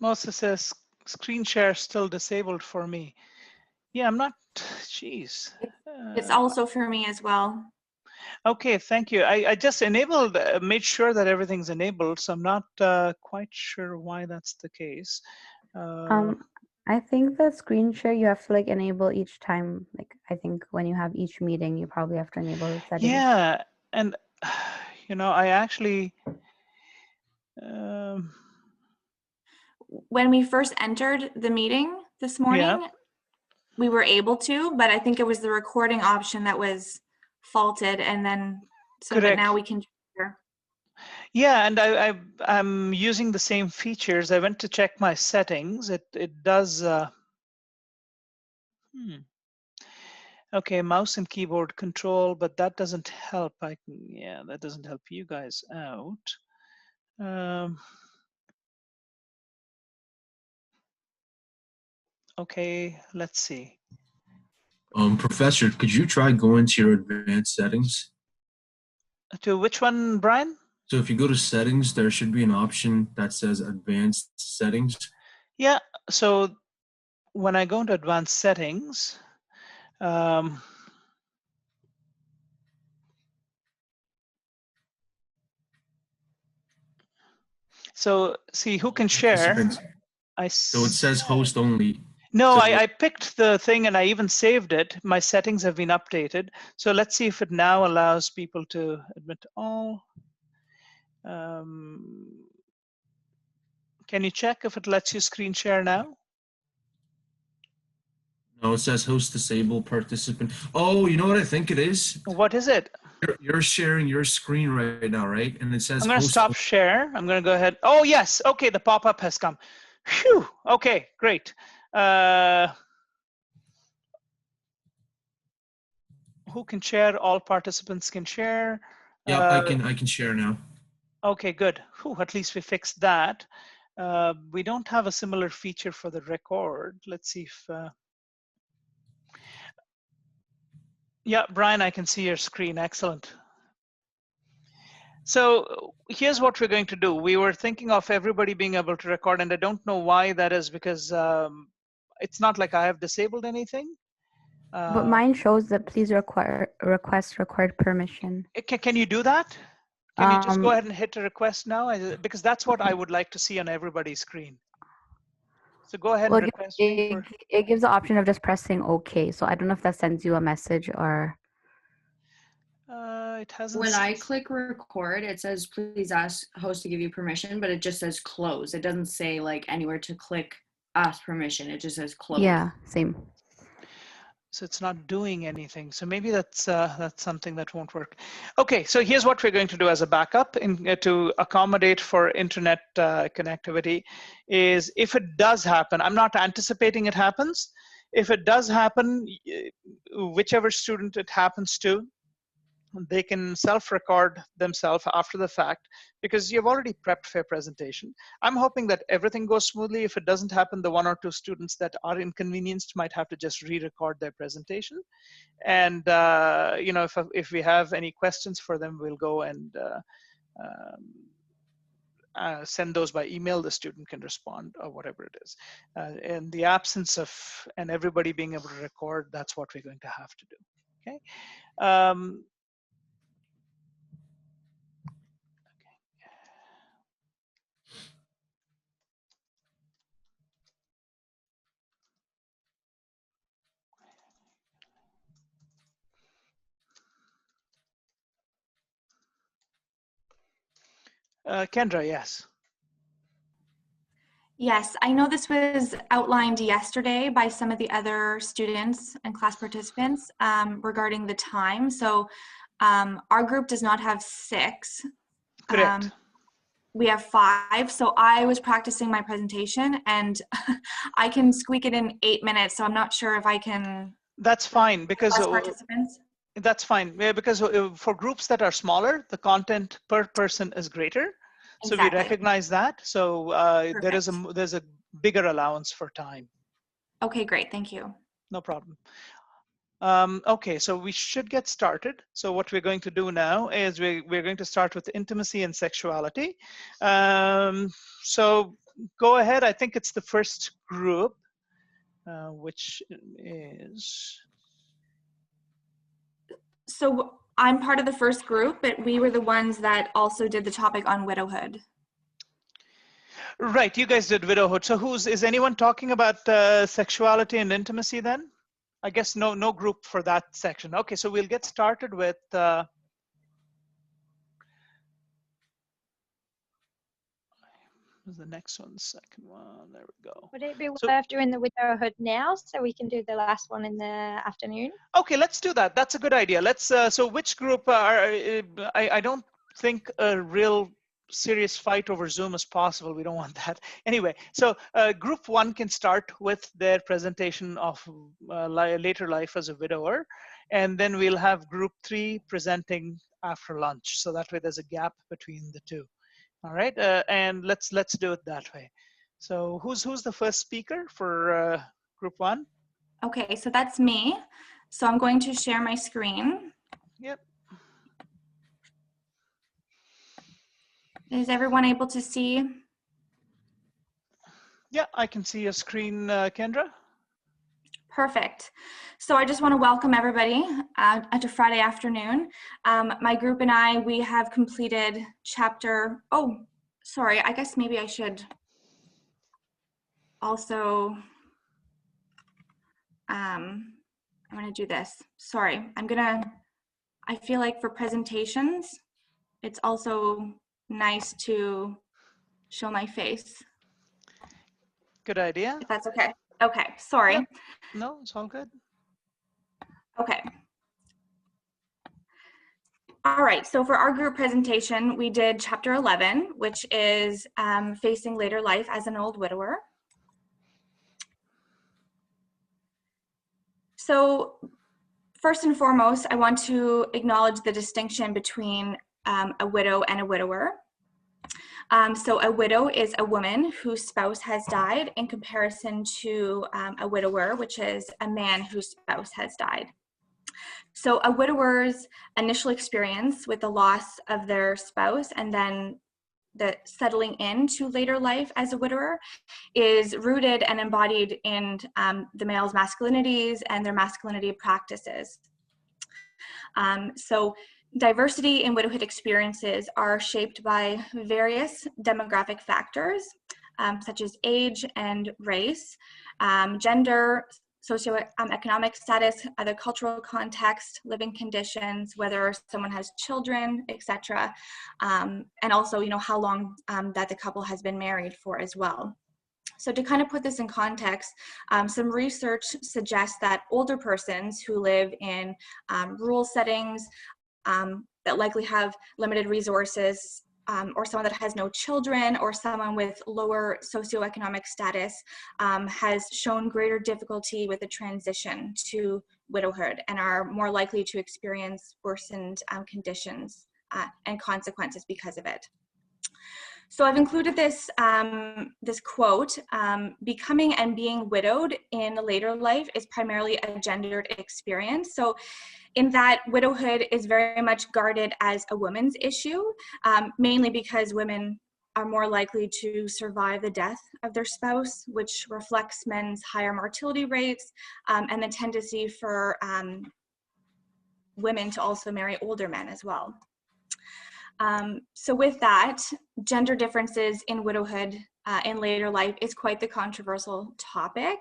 Melissa says screen share still disabled for me. Yeah, I'm not, geez. It's also for me as well. Okay, thank you. I just enabled, made sure that everything's enabled, so I'm not quite sure why that's the case. I think the screen share you have to like enable each time. Like I think when you have each meeting, you probably have to enable the settings. Yeah, and I actually. When we first entered the meeting this morning, Yeah. we were able to, but I think it was the recording option that was faulted, and then so that now we can share. Yeah, and I'm using the same features. I went to check my settings. It does. Okay, mouse and keyboard control, but that doesn't help. Yeah, that doesn't help you guys out. Okay, let's see. Professor, could you try going to your advanced settings? To which one, Brian? So if you go to settings, there should be an option that says advanced settings. Yeah, so when I go into advanced settings, so see who can share. So it says host only. No, I picked the thing and I even saved it. My settings have been updated. So let's see if it now allows people to admit all. Can you check if it lets you screen share now? No, it says host disable participant. Oh, you know what I think it is? What is it? You're sharing your screen right now, right? And it says I'm going to stop share. I'm going to go ahead. Oh, yes. Okay, the pop-up has come. Phew. Okay, great. Who can share? All participants can share. Yeah, I can share now. Okay, good. Whew, at least we fixed that. We don't have a similar feature for the record. Let's see if. Yeah, Brian, I can see your screen. Excellent. So here's what we're going to do. We were thinking of everybody being able to record, and I don't know why that is, because it's not like I have disabled anything. But mine shows that please request record permission. Can you do that? Can you just go ahead and hit a request now? Because that's what I would like to see on everybody's screen. So go ahead and request me for... It gives the option of just pressing OK. So I don't know if that sends you a message or... it hasn't... When I click record, it says, please ask host to give you permission, but it just says close. It doesn't say like anywhere to click ask permission. It just says close. Yeah, same. So it's not doing anything. So maybe that's something that won't work. Okay, so here's what we're going to do as a backup to accommodate for internet connectivity is if it does happen, I'm not anticipating it happens. If it does happen, whichever student it happens to, they can self-record themselves after the fact because you've already prepped for your presentation. I'm hoping that everything goes smoothly. If it doesn't happen, the 1 or 2 students that are inconvenienced might have to just re-record their presentation. And if we have any questions for them, we'll go and send those by email. The student can respond or whatever it is. In the absence of everybody being able to record, that's what we're going to have to do. Okay. Kendra, yes. Yes, I know this was outlined yesterday by some of the other students and class participants regarding the time. So our group does not have 6. Correct. We have 5. So I was practicing my presentation and I can squeak it in 8 minutes. So I'm not sure if I can. That's fine because participants. That's fine. Yeah, because for groups that are smaller, the content per person is greater. So we recognize that. So there's a bigger allowance for time. Okay, great. Thank you. No problem. Okay, so we should get started. So what we're going to do now is we're going to start with intimacy and sexuality. So go ahead. I think it's the first group, which is. So I'm part of the first group, but we were the ones that also did the topic on widowhood. Right, you guys did widowhood. So is anyone talking about sexuality and intimacy then? I guess no group for that section. Okay, so we'll get started with the next one, second one. There we go. Would it be So- worth doing the widowhood now so we can do the last one in the afternoon? Okay, let's do that. That's a good idea. Let's. So which group are? I don't think a real serious fight over Zoom is possible. We don't want that. Anyway, so group 1 can start with their presentation of later life as a widower, and then we'll have group 3 presenting after lunch. So that way there's a gap between the two. All right, and let's do it that way. So who's the first speaker for group 1? Okay, so that's me. So I'm going to share my screen. Yep. Is everyone able to see? Yeah, I can see your screen, Kendra. Perfect. So I just want to welcome everybody at a Friday afternoon. My group and I, we have completed chapter, oh, sorry, I guess maybe I should also, I'm going to do this. Sorry, I feel like for presentations, it's also nice to show my face. Good idea. If that's okay. Okay, sorry. Yep. No, it's all good. Okay. All right, so for our group presentation, we did chapter 11, which is facing later life as an old widower. So first and foremost, I want to acknowledge the distinction between a widow and a widower. So a widow is a woman whose spouse has died in comparison to a widower, which is a man whose spouse has died. So a widower's initial experience with the loss of their spouse and then the settling into later life as a widower is rooted and embodied in the male's masculinities and their masculinity practices. So diversity in widowhood experiences are shaped by various demographic factors, such as age and race, gender, socioeconomic status, other cultural context, living conditions, whether someone has children, etc., and also, how long that the couple has been married for as well. So to kind of put this in context, some research suggests that older persons who live in rural settings that likely have limited resources, or someone that has no children, or someone with lower socioeconomic status has shown greater difficulty with the transition to widowhood and are more likely to experience worsened conditions and consequences because of it. So I've included this, this quote, becoming and being widowed in later life is primarily a gendered experience. So in that widowhood is very much guarded as a woman's issue, mainly because women are more likely to survive the death of their spouse, which reflects men's higher mortality rates and the tendency for women to also marry older men as well. So with that, gender differences in widowhood in later life is quite the controversial topic.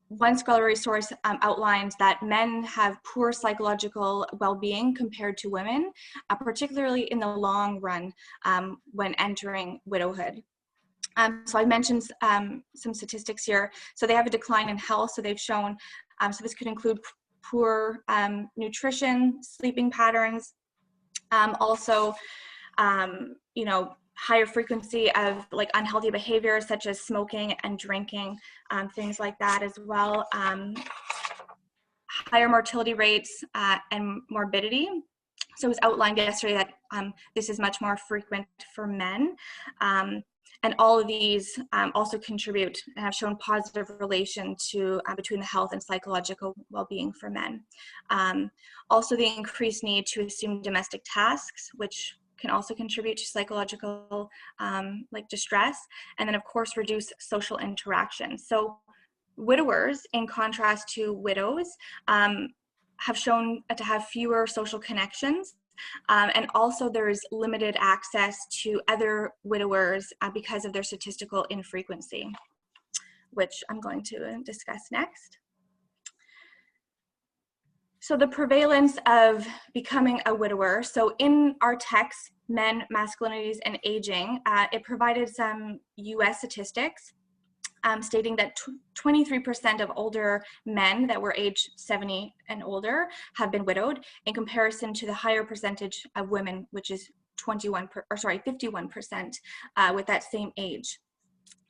One scholarly source outlines that men have poor psychological well-being compared to women, particularly in the long run when entering widowhood. So I mentioned some statistics here. So they have a decline in health. So they've shown, so this could include poor nutrition, sleeping patterns, also, higher frequency of like unhealthy behaviors such as smoking and drinking, things like that as well. Higher mortality rates and morbidity. So it was outlined yesterday that this is much more frequent for men. And all of these also contribute and have shown positive relation to between the health and psychological well-being for men. Also the increased need to assume domestic tasks, which can also contribute to psychological like distress, and then of course reduce social interaction. So widowers, in contrast to widows, have shown to have fewer social connections, and also there's limited access to other widowers because of their statistical infrequency, which I'm going to discuss next. So the prevalence of becoming a widower. So in our text, Men, Masculinities, and Aging, it provided some US statistics stating that 23% of older men that were aged 70 and older have been widowed, in comparison to the higher percentage of women, which is 51% with that same age.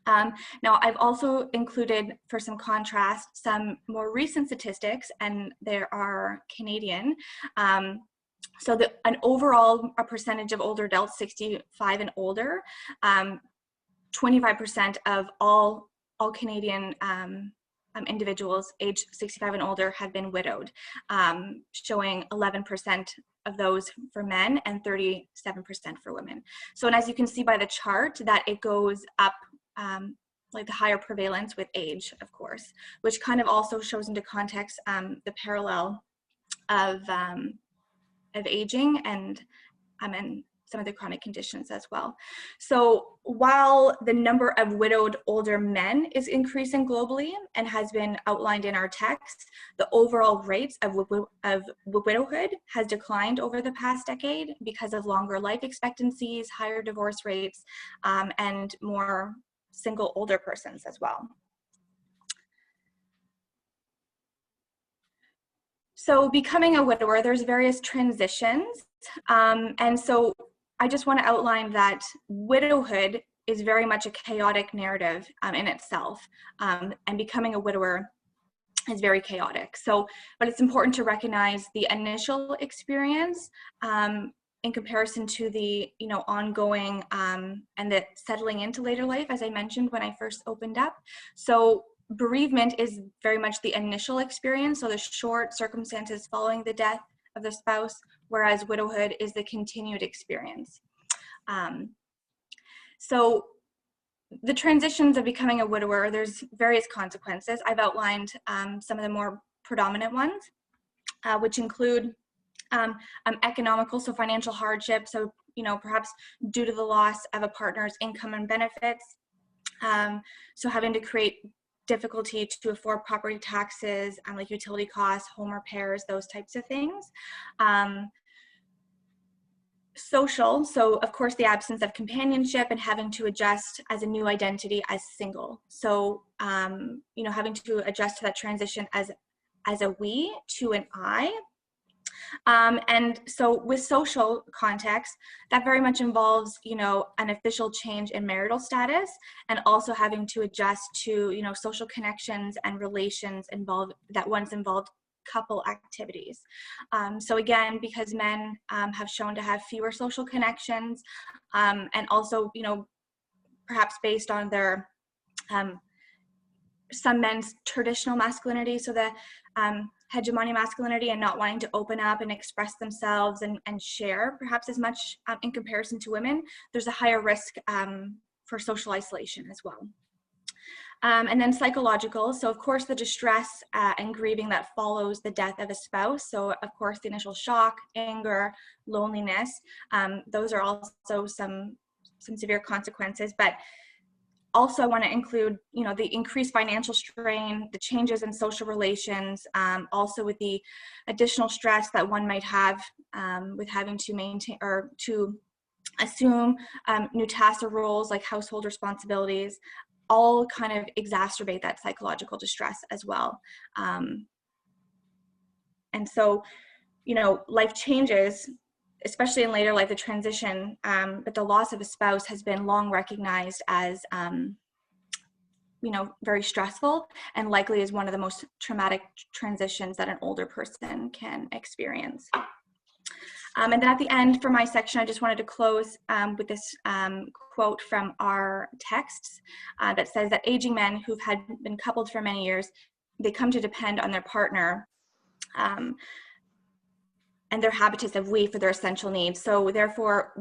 Now, I've also included, for some contrast, some more recent statistics, and there are Canadian. So an overall percentage of older adults 65 and older, 25% of all Canadian individuals aged 65 and older have been widowed, showing 11% of those for men and 37% for women. So, and as you can see by the chart, that it goes up like the higher prevalence with age, of course, which kind of also shows into context the parallel of aging and some of the chronic conditions as well. So while the number of widowed older men is increasing globally and has been outlined in our text, the overall rates of widowhood has declined over the past decade because of longer life expectancies, higher divorce rates, and more single older persons as well. So becoming a widower, there's various transitions. And so I just want to outline that widowhood is very much a chaotic narrative in itself, and becoming a widower is very chaotic. So, but it's important to recognize the initial experience in comparison to the ongoing and the settling into later life, as I mentioned when I first opened up. So bereavement is very much the initial experience, so the short circumstances following the death of the spouse, whereas widowhood is the continued experience. So the transitions of becoming a widower, there's various consequences. I've outlined some of the more predominant ones, which include economical, so financial hardship, so perhaps due to the loss of a partner's income and benefits, so having to create difficulty to afford property taxes, like utility costs, home repairs, those types of things. Social, so of course the absence of companionship and having to adjust as a new identity as single. So, having to adjust to that transition as a we to an I. And so with social context, that very much involves, an official change in marital status, and also having to adjust to, social connections and relations that once involved couple activities. So again, because men have shown to have fewer social connections, and also, perhaps based on their some men's traditional masculinity, so the hegemony masculinity, and not wanting to open up and express themselves and share perhaps as much in comparison to women, there's a higher risk for social isolation as well. And then psychological, so of course the distress and grieving that follows the death of a spouse. So of course the initial shock, anger, loneliness, those are also some severe consequences. But also I want to include, the increased financial strain, the changes in social relations, also with the additional stress that one might have with having to maintain or to assume new tasks or roles like household responsibilities, all kind of exacerbate that psychological distress as well. And so, life changes, especially in later life, the transition, but the loss of a spouse has been long recognized as, very stressful, and likely is one of the most traumatic transitions that an older person can experience. And then at the end for my section, I just wanted to close with this quote from our texts that says that aging men who've been coupled for many years, they come to depend on their partner and their habitus of we for their essential needs. So therefore,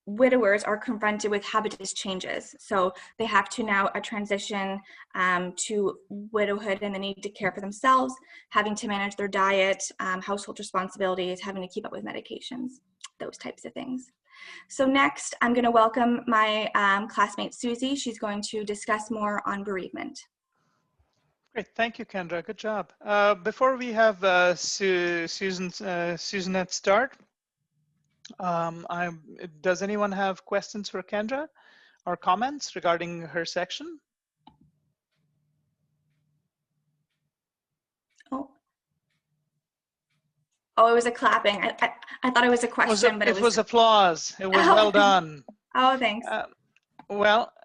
widowers are confronted with habitus changes. So they have to now transition to widowhood and the need to care for themselves, having to manage their diet, household responsibilities, having to keep up with medications, those types of things. So next, I'm going to welcome my classmate Susie. She's going to discuss more on bereavement. Great, thank you, Kendra. Good job. Before we have Susanette start, does anyone have questions for Kendra or comments regarding her section? Oh, it was a clapping. I thought it was a question, but it was applause. It was well done. Oh, thanks.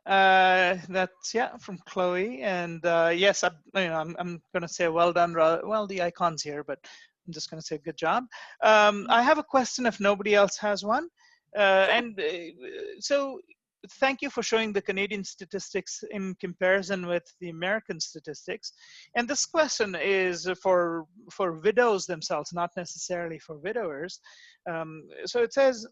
That's from Chloe, and yes, I'm going to say well done. Well, the icon's here, but I'm just going to say good job. I have a question if nobody else has one, so thank you for showing the Canadian statistics in comparison with the American statistics. And this question is for widows themselves, not necessarily for widowers. So it says,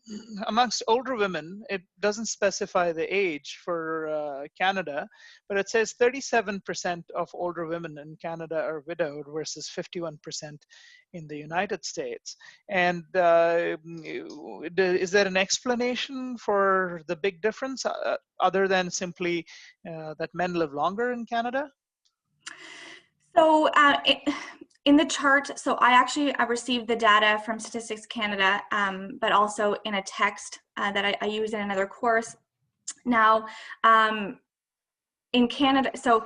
amongst older women, it doesn't specify the age for Canada, but it says 37% of older women in Canada are widowed versus 51% in the United States. And is there an explanation for the big difference other than simply that men live longer in Canada? So in the chart, so I received the data from Statistics Canada, but also in a text that I use in another course. Now, in Canada, so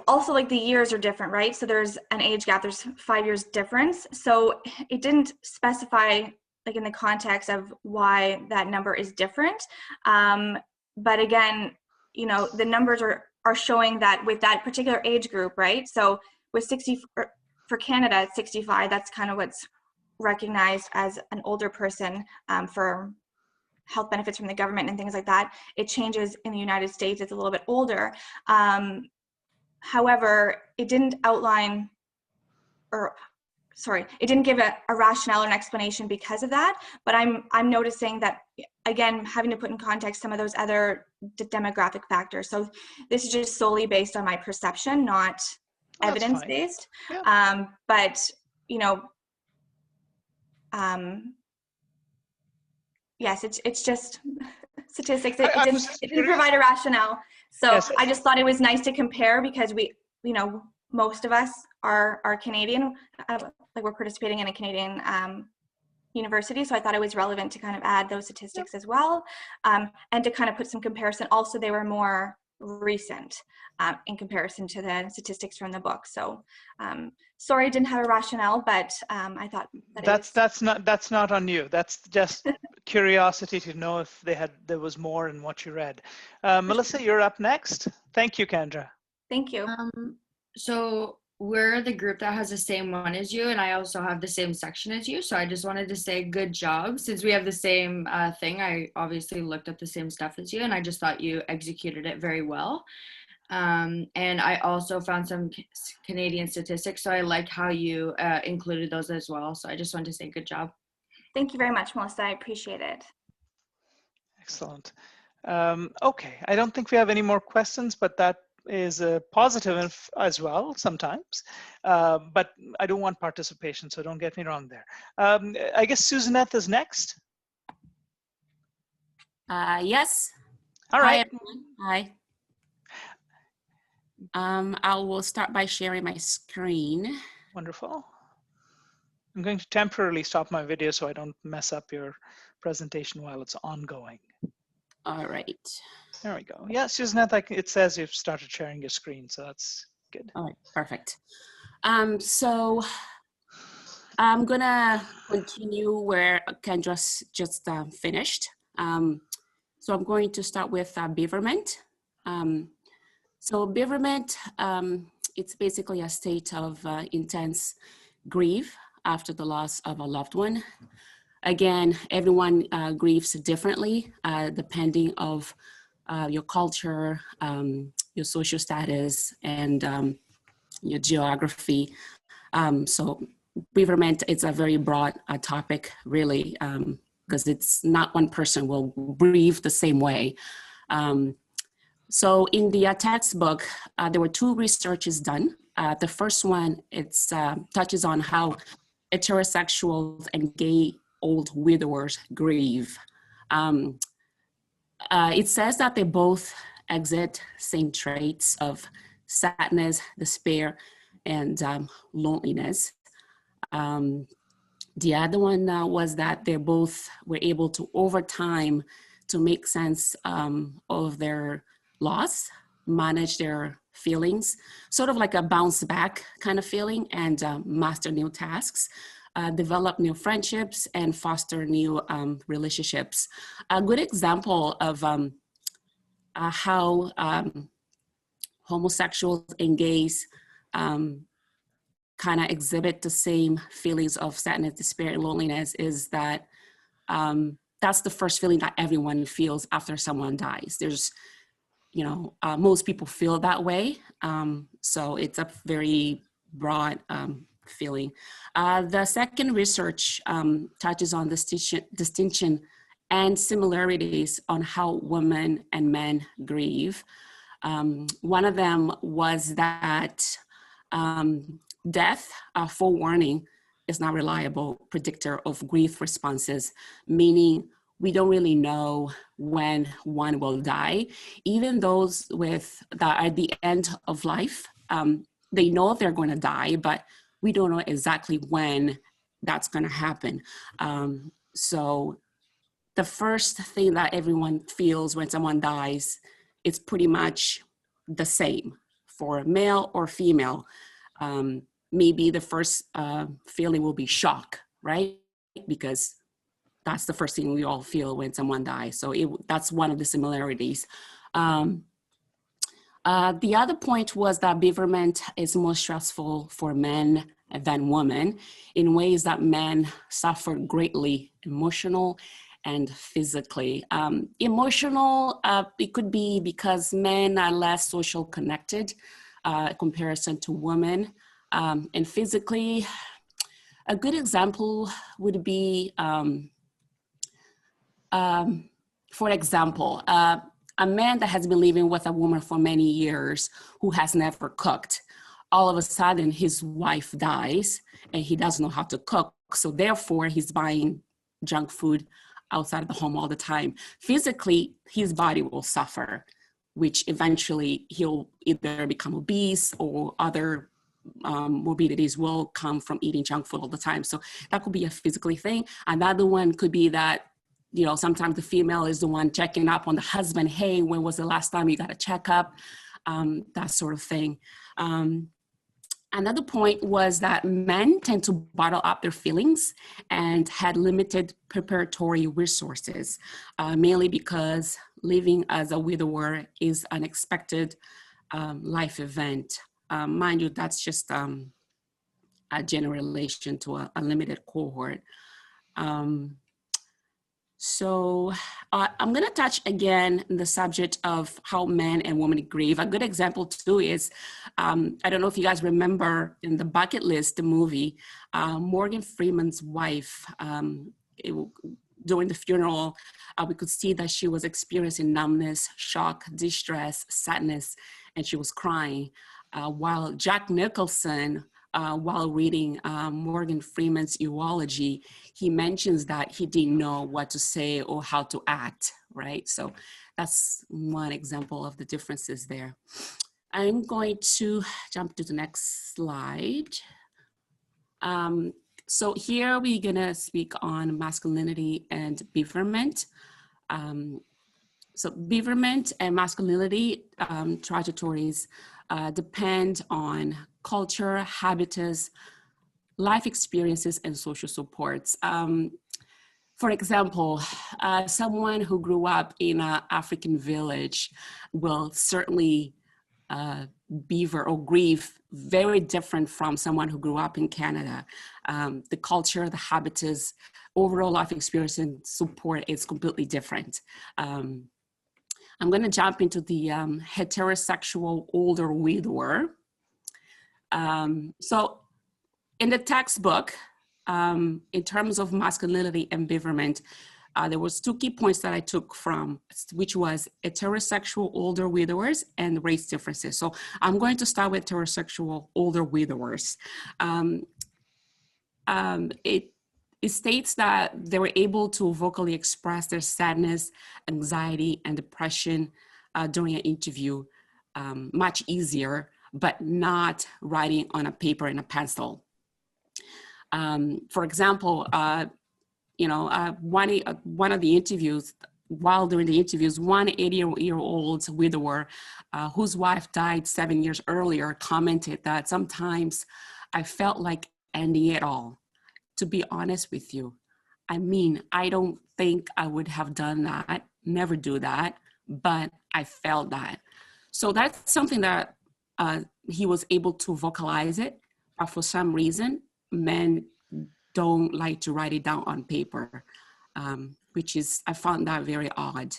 also like the years are different, right? So there's an age gap, there's 5 years difference. So it didn't specify like in the context of why that number is different. But again, you know, the numbers are showing that with that particular age group, right? So with 60, for Canada, at 65, that's kind of what's recognized as an older person for health benefits from the government and things like that. It changes in the United States, it's a little bit older. However, it didn't outline, it didn't give a rationale or an explanation because of that, but I'm noticing that, again, having to put in context some of those other demographic factors. So this is just solely based on my perception, not evidence-based. Yeah. But, you know, yes, it's just statistics. It didn't provide a rationale. So yes. I just thought it was nice to compare because most of us are Canadian, like we're participating in a Canadian university. So I thought it was relevant to kind of add those statistics as well, and to kind of put some comparison. Also, they were more recent in comparison to the statistics from the book. So sorry I didn't have a rationale, but I thought that that's not on you. That's just curiosity to know if there was more in what you read. Melissa, you're up next. Thank you, Kendra. Thank you. So we're the group that has the same one as you, and I also have the same section as you. So I just wanted to say good job. Since we have the same thing, I obviously looked at the same stuff as you, and I just thought you executed it very well. And I also found some Canadian statistics, so I liked how you included those as well. So I just wanted to say good job. Thank you very much, Melissa. I appreciate it. Excellent. Okay, I don't think we have any more questions, but that is a positive as well sometimes, but I don't want participation, so don't get me wrong there. I guess Susanette is next. Yes. All right. Hi, everyone. Hi. I will start by sharing my screen. Wonderful. I'm going to temporarily stop my video so I don't mess up your presentation while it's ongoing. All right. There we go. Yeah, Susanette, it says you've started sharing your screen, so that's good. All right, perfect. So I'm gonna continue where Kendra just finished. So I'm going to start with bereavement. So bereavement, it's basically a state of intense grief after the loss of a loved one. Again, everyone grieves differently depending of your culture, your social status, and your geography. So bereavement is a very broad topic, really, because it's not one person will grieve the same way. So in the textbook, there were 2 researches done. The first one, it's touches on how heterosexuals and gay old widowers grieve. It says that they both exhibit same traits of sadness, despair, and loneliness. The other one was that they both were able to, over time, to make sense of their loss, manage their feelings, sort of like a bounce back kind of feeling, and master new tasks, develop new friendships, and foster new relationships. A good example of how homosexuals and gays kind of exhibit the same feelings of sadness, despair, and loneliness is that that's the first feeling that everyone feels after someone dies. There's, you know, most people feel that way. So it's a very broad feeling. The second research touches on distinction and similarities on how women and men grieve. One of them was that death, forewarning, is not a reliable predictor of grief responses, meaning we don't really know when one will die. Even those that are at the end of life, they know they're going to die, but we don't know exactly when that's going to happen. So the first thing that everyone feels when someone dies, it's pretty much the same for male or female. Maybe the first feeling will be shock, right? Because that's the first thing we all feel when someone dies. So that's one of the similarities. The other point was that bereavement is more stressful for men than women in ways that men suffer greatly, emotional and physically. Emotional, it could be because men are less social connected in comparison to women. And physically, a good example would be, for example, a man that has been living with a woman for many years who has never cooked. All of a sudden, his wife dies and he doesn't know how to cook. So therefore, he's buying junk food outside of the home all the time. Physically, his body will suffer, which eventually he'll either become obese or other morbidities will come from eating junk food all the time. So that could be a physically thing. Another one could be that, you know, sometimes the female is the one checking up on the husband. Hey, when was the last time you got a checkup? That sort of thing. Another point was that men tend to bottle up their feelings and had limited preparatory resources, mainly because living as a widower is an unexpected life event. Mind you, that's just a generalization to a limited cohort. So I'm going to touch again the subject of how men and women grieve. A good example too is, I don't know if you guys remember in the Bucket List, the movie, Morgan Freeman's wife, during the funeral, we could see that she was experiencing numbness, shock, distress, sadness, and she was crying. While Jack Nicholson, while reading Morgan Freeman's eulogy, he mentions that he didn't know what to say or how to act, right? So that's one example of the differences there. I'm going to jump to the next slide. So here we're gonna speak on masculinity and bereavement. So bereavement and masculinity trajectories depend on culture, habitus, life experiences, and social supports. For example, someone who grew up in an African village will certainly beaver or grieve very different from someone who grew up in Canada. The culture, the habitus, overall life experience and support is completely different. I'm going to jump into the heterosexual older widower. So in the textbook, in terms of masculinity and bereavement, there was 2 key points that I took from, which was heterosexual older widowers and race differences. So I'm going to start with heterosexual older widowers. It states that they were able to vocally express their sadness, anxiety, and depression during an interview much easier, but not writing on a paper and a pencil. For example, one of the interviews, while during the interviews, one 80-year-old widower whose wife died 7 years earlier commented that sometimes I felt like ending it all. To be honest with you, I mean, I don't think I would have done that, never do that, but I felt that. So that's something that he was able to vocalize it, but for some reason, men don't like to write it down on paper, which is, I found that very odd.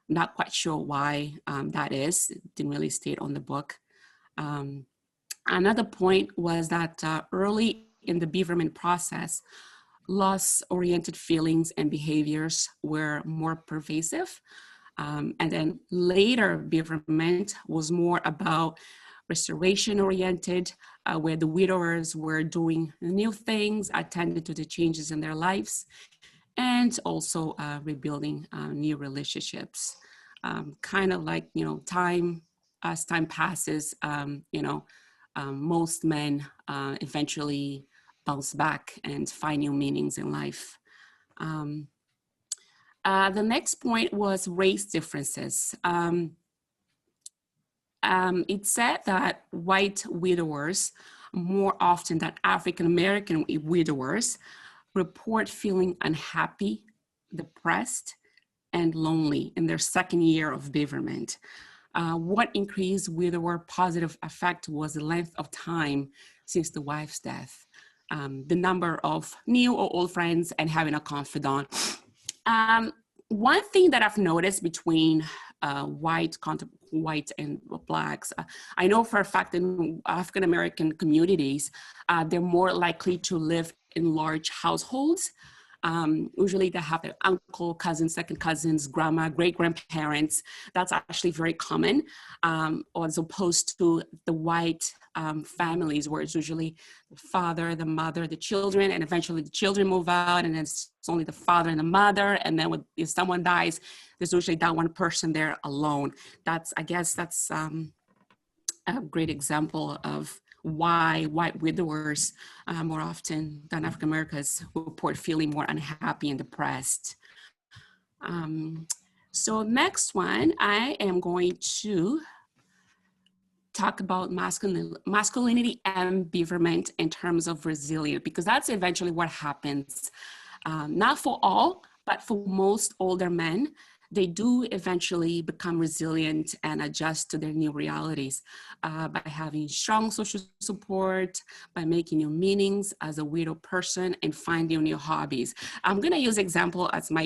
Not quite sure why that is. It didn't really state on the book. Another point was that early in the bereavement process, loss-oriented feelings and behaviors were more pervasive. And then later bereavement was more about restoration-oriented, where the widowers were doing new things, attending to the changes in their lives, and also rebuilding new relationships. Kind of like, time, as time passes, most men eventually bounce back and find new meanings in life. The next point was race differences. It said that white widowers, more often than African-American widowers, report feeling unhappy, depressed, and lonely in their second year of bereavement. What increased widower positive effect was the length of time since the wife's death, the number of new or old friends, and having a confidant. One thing that I've noticed between white and blacks, I know for a fact in African-American communities, they're more likely to live in large households. Usually they have their uncle, cousins, second cousins, grandma, great-grandparents. That's actually very common, as opposed to the white families, where it's usually the father, the mother, the children, and eventually the children move out, and then it's only the father and the mother. And then if someone dies, there's usually that one person there alone. I guess that's a great example of why white widowers more often than African Americans report feeling more unhappy and depressed. So next one, I am going to talk about masculinity and bereavement in terms of resilience, because that's eventually what happens. Not for all, but for most older men, they do eventually become resilient and adjust to their new realities by having strong social support, by making new meanings as a widow person, and finding new hobbies. I'm gonna use example as my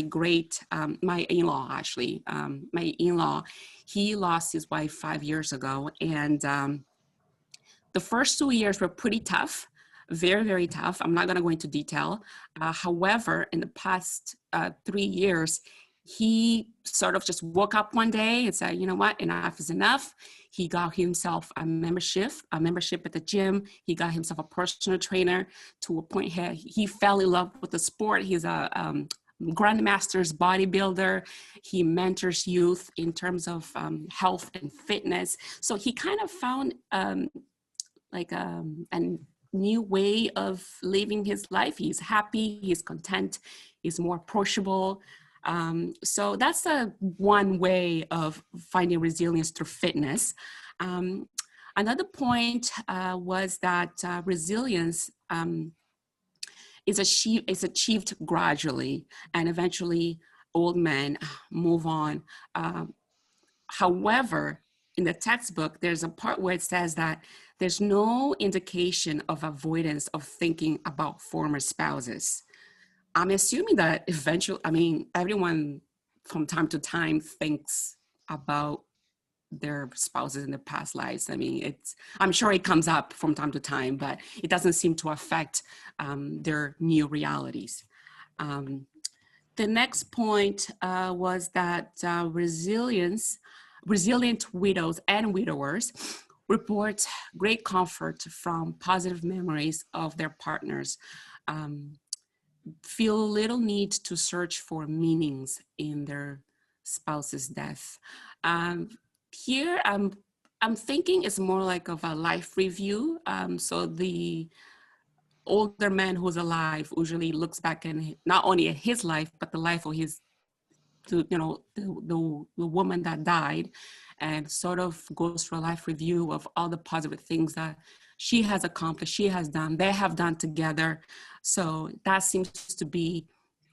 in-law actually. My in-law, he lost his wife 5 years ago, and the first 2 years were pretty tough. Very, very tough. I'm not gonna go into detail. However, in the past 3 years, he sort of just woke up one day and said, you know what, enough is enough. He got himself a membership at the gym. He got himself a personal trainer to a point where he fell in love with the sport. He's a grandmaster's bodybuilder. He mentors youth in terms of health and fitness. So he kind of found a new way of living his life. He's happy, he's content, he's more approachable. So that's one way of finding resilience through fitness. Another point was that resilience is achieved gradually, and eventually old men move on. However, in the textbook, there's a part where it says that there's no indication of avoidance of thinking about former spouses. I'm assuming that eventually, everyone from time to time thinks about their spouses in their past lives. I mean, I'm sure it comes up from time to time, but it doesn't seem to affect their new realities. The next point was that resilient widows and widowers report great comfort from positive memories of their partners, feel little need to search for meanings in their spouse's death. Here, I'm thinking it's more like of a life review. So the older man who's alive usually looks back and not only at his life, but the life of the woman that died, and sort of goes through a life review of all the positive things that she has accomplished, she has done, they have done together. So that seems to be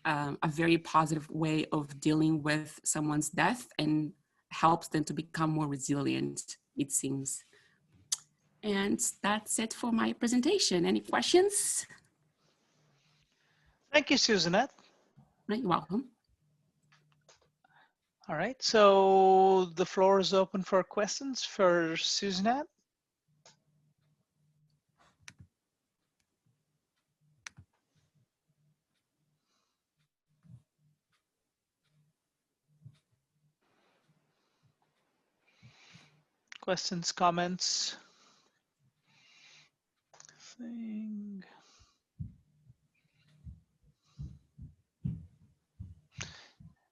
a very positive way of dealing with someone's death and helps them to become more resilient, it seems. And that's it for my presentation. Any questions? Thank you, Susanette. You're welcome. All right, so the floor is open for questions for Susanette. Questions, comments?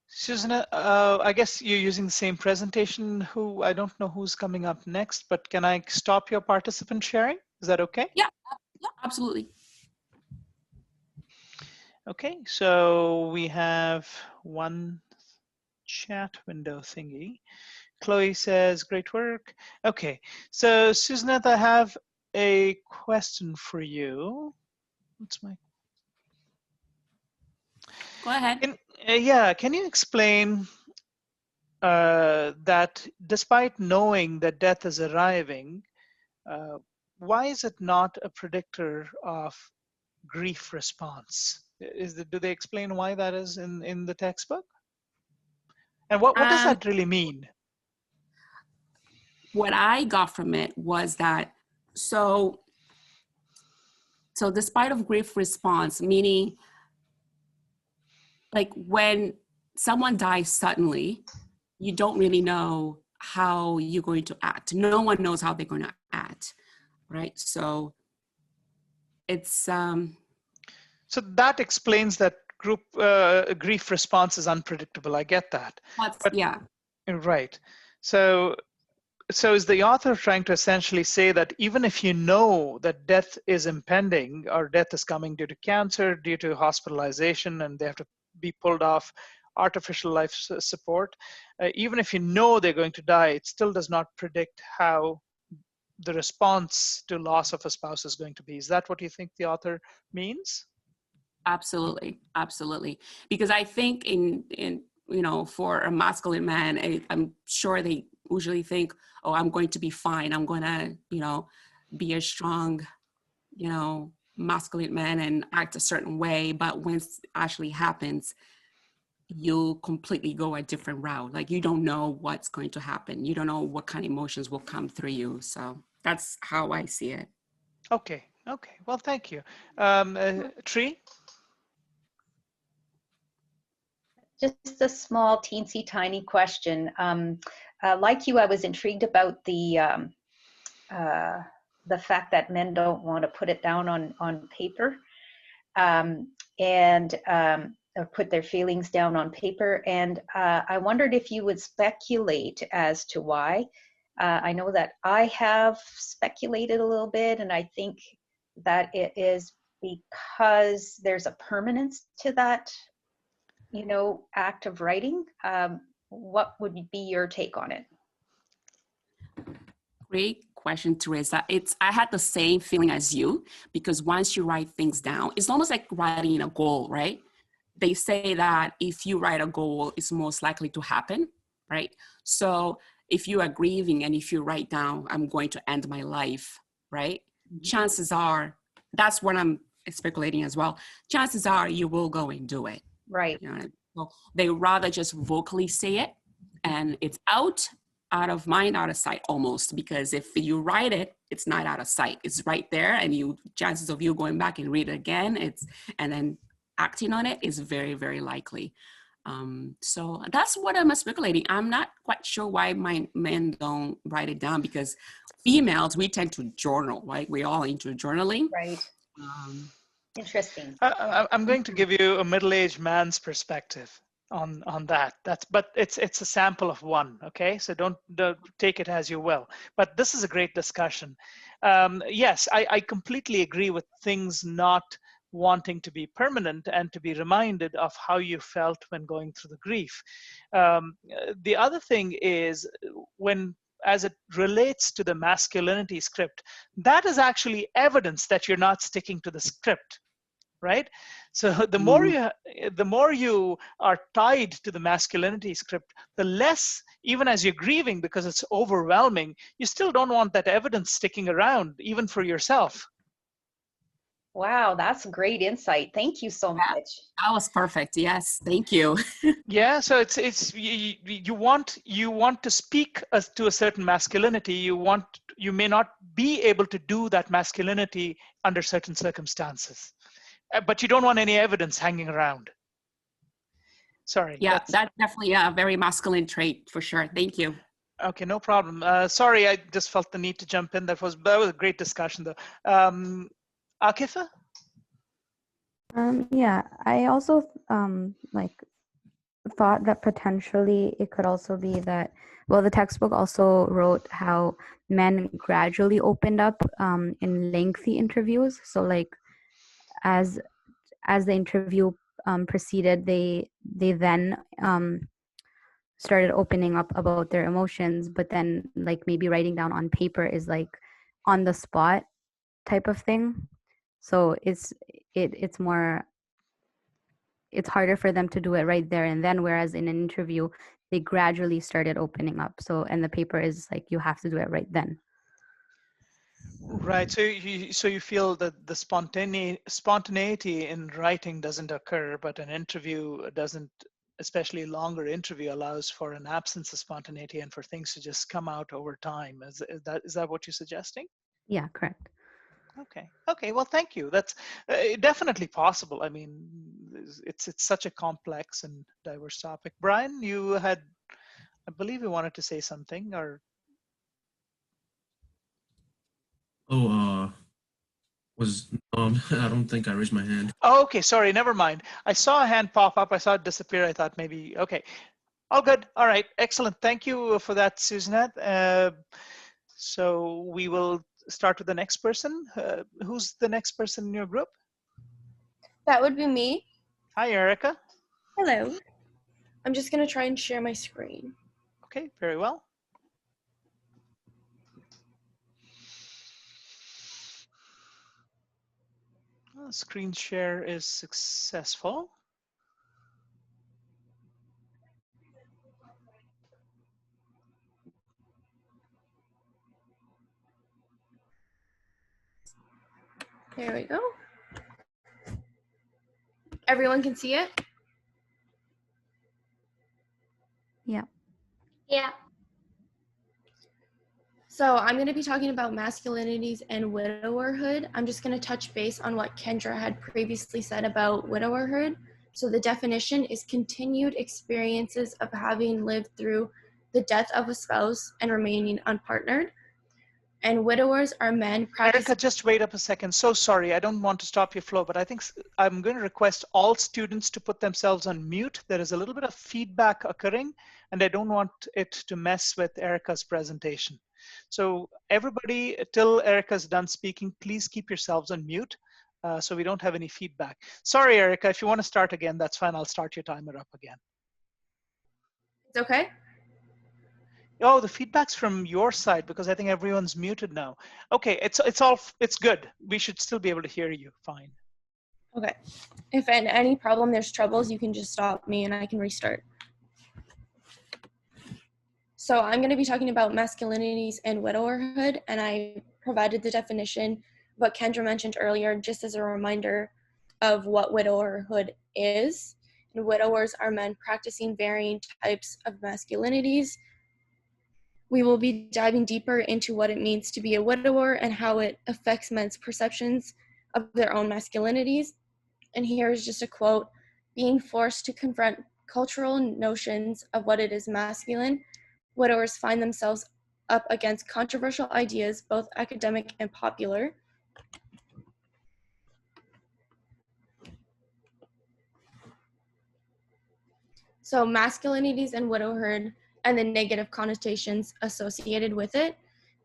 Susanette, I guess you're using the same presentation. I don't know who's coming up next, but can I stop your participant sharing? Is that okay? Yeah, absolutely. Okay, so we have one chat window thingy. Chloe says, great work. Okay, so Susanette, I have a question for you. What's my... Go ahead. Yeah, can you explain that despite knowing that death is arriving, why is it not a predictor of grief response? Do they explain why that is in the textbook? And what does that really mean? What I got from it was that, so despite of grief response, meaning like when someone dies suddenly, you don't really know how you're going to act. No one knows how they're going to act, right? So it's... So that explains that grief response is unpredictable. I get that. But, yeah. Right. So is the author trying to essentially say that even if you know that death is impending or death is coming due to cancer, due to hospitalization, and they have to be pulled off artificial life support, even if you know they're going to die, it still does not predict how the response to loss of a spouse is going to be. Is that what you think the author means? Absolutely, absolutely. Because I think in for a masculine man, I'm sure they usually think, oh, I'm going to be fine. I'm going to, be a strong, masculine man and act a certain way. But when it actually happens, you'll completely go a different route. Like you don't know what's going to happen. You don't know what kind of emotions will come through you. So that's how I see it. Okay. Well, thank you. Tree? Just a small, teensy tiny question. Like you, I was intrigued about the fact that men don't want to put it down on paper or put their feelings down on paper. And I wondered if you would speculate as to why. I know that I have speculated a little bit, and I think that it is because there's a permanence to that act of writing. What would be your take on it? Great question, Teresa. I had the same feeling as you, because once you write things down, it's almost like writing a goal, right? They say that if you write a goal, it's most likely to happen, right? So if you are grieving and if you write down, I'm going to end my life, right? Mm-hmm. Chances are, that's what I'm speculating as well. Chances are you will go and do it. Right. So they rather just vocally say it and it's out out of mind, out of sight almost, because if you write it, it's not out of sight. It's right there, and chances of you going back and read it again, and then acting on it is very, very likely. So that's what I'm speculating. I'm not quite sure why my men don't write it down, because females, we tend to journal, right? We're all into journaling. Right. Interesting. I'm going to give you a middle-aged man's perspective on that. But it's a sample of one, okay? So don't take it as you will. But this is a great discussion. Yes, I completely agree with things not wanting to be permanent and to be reminded of how you felt when going through the grief. The other thing is, as it relates to the masculinity script, that is actually evidence that you're not sticking to the script, right? So the more you are tied to the masculinity script, the less, even as you're grieving because it's overwhelming, you still don't want that evidence sticking around, even for yourself. Wow, that's great insight. Thank you so much. That was perfect. Yes, thank you. Yeah, so it's you want to speak to a certain masculinity. You may not be able to do that masculinity under certain circumstances, but you don't want any evidence hanging around. Sorry. Yeah, that's definitely a very masculine trait for sure. Thank you. Okay, no problem. Sorry, I just felt the need to jump in. That was a great discussion, though. Akifa? Yeah, I also like thought that potentially it could also be that, well, the textbook also wrote how men gradually opened up in lengthy interviews. So like as the interview proceeded, they then started opening up about their emotions, but then like maybe writing down on paper is like on the spot type of thing. So it's harder for them to do it right there and then, whereas in an interview they gradually started opening up. So, and the paper is like you have to do it right then. Right. So you feel that the spontaneity in writing doesn't occur, but an interview doesn't, especially longer interview allows for an absence of spontaneity and for things to just come out over time. Is that what you're suggesting? Yeah, correct. Okay, well, thank you. That's definitely possible. I mean, it's such a complex and diverse topic. Brian, I believe you wanted to say something, or? Oh, I don't think I raised my hand. Oh, okay, sorry, never mind. I saw a hand pop up. I saw it disappear. I thought maybe, okay. All good. All right, excellent. Thank you for that, Susanette. So we will start with the next person. Who's the next person in your group? That would be me. Hi, Erica. Hello. I'm just going to try and share my screen. Okay, very well. Screen share is successful. There we go. Everyone can see it? Yeah. Yeah. So I'm going to be talking about masculinities and widowerhood. I'm just going to touch base on what Kendra had previously said about widowerhood. So the definition is continued experiences of having lived through the death of a spouse and remaining unpartnered. And widowers are men practicing. Erica, just wait up a second. So sorry, I don't want to stop your flow, but I think I'm going to request all students to put themselves on mute. There is a little bit of feedback occurring, and I don't want it to mess with Erica's presentation. So everybody, till Erica's done speaking, please keep yourselves on mute so we don't have any feedback. Sorry, Erica, if you want to start again, that's fine. I'll start your timer up again. It's okay? Oh, the feedback's from your side because I think everyone's muted now. Okay, it's good. We should still be able to hear you fine. Okay. If in any problem there's troubles, you can just stop me and I can restart. So I'm going to be talking about masculinities and widowerhood, and I provided the definition, what Kendra mentioned earlier, just as a reminder of what widowerhood is. And widowers are men practicing varying types of masculinities. We will be diving deeper into what it means to be a widower and how it affects men's perceptions of their own masculinities. And here is just a quote: "Being forced to confront cultural notions of what it is masculine, widowers find themselves up against controversial ideas, both academic and popular." So masculinities and widowhood and the negative connotations associated with it.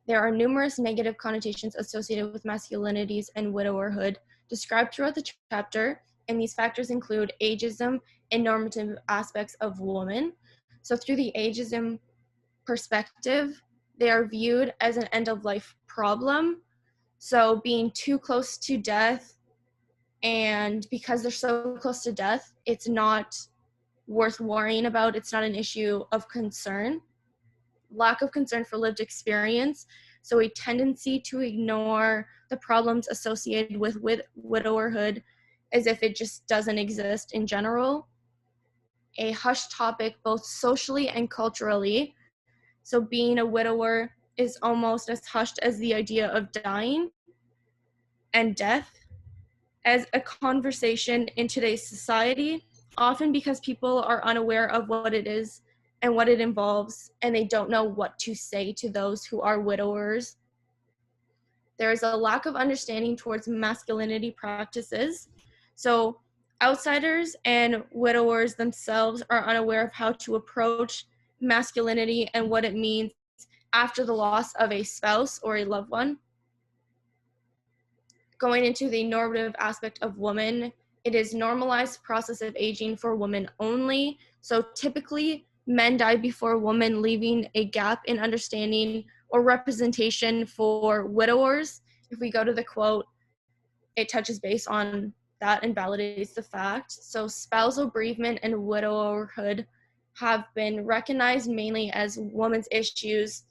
There are numerous negative connotations associated with masculinities and widowerhood described throughout the chapter, and these factors include ageism and normative aspects of woman. So through the ageism perspective, they are viewed as an end-of-life problem. So being too close to death, and because they're so close to death, it's not worth worrying about. It's not an issue of concern. Lack of concern for lived experience. So a tendency to ignore the problems associated with widowerhood as if it just doesn't exist in general. A hushed topic both socially and culturally. So being a widower is almost as hushed as the idea of dying and death as a conversation in today's society, often because people are unaware of what it is and what it involves, and they don't know what to say to those who are widowers. There is a lack of understanding towards masculinity practices. So outsiders and widowers themselves are unaware of how to approach masculinity and what it means after the loss of a spouse or a loved one. Going into the normative aspect of woman, it is normalized process of aging for women only. So typically, men die before women, leaving a gap in understanding or representation for widowers. If we go to the quote, it touches base on that and validates the fact. So spousal bereavement and widowerhood have been recognized mainly as women's issues,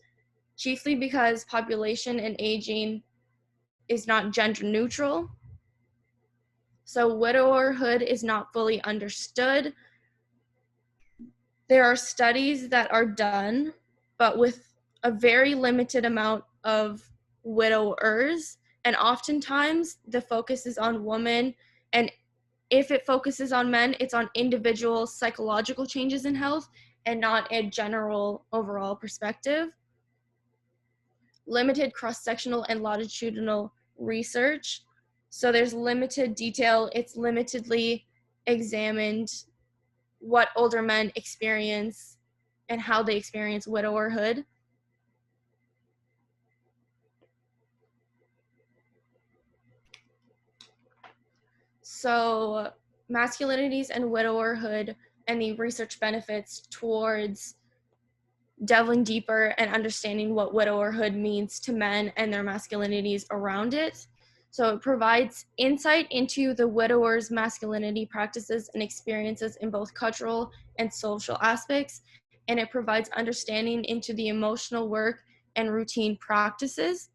chiefly because population and aging is not gender neutral. So widowerhood is not fully understood. There are studies that are done, but with a very limited amount of widowers, and oftentimes the focus is on women, and if it focuses on men, it's on individual psychological changes in health and not a general overall perspective. Limited cross-sectional and longitudinal research. So there's limited detail. It's limitedly examined what older men experience and how they experience widowerhood. So masculinities and widowerhood and the research benefits towards delving deeper and understanding what widowerhood means to men and their masculinities around it. So it provides insight into the widower's masculinity practices and experiences in both cultural and social aspects, and it provides understanding into the emotional work and routine practices.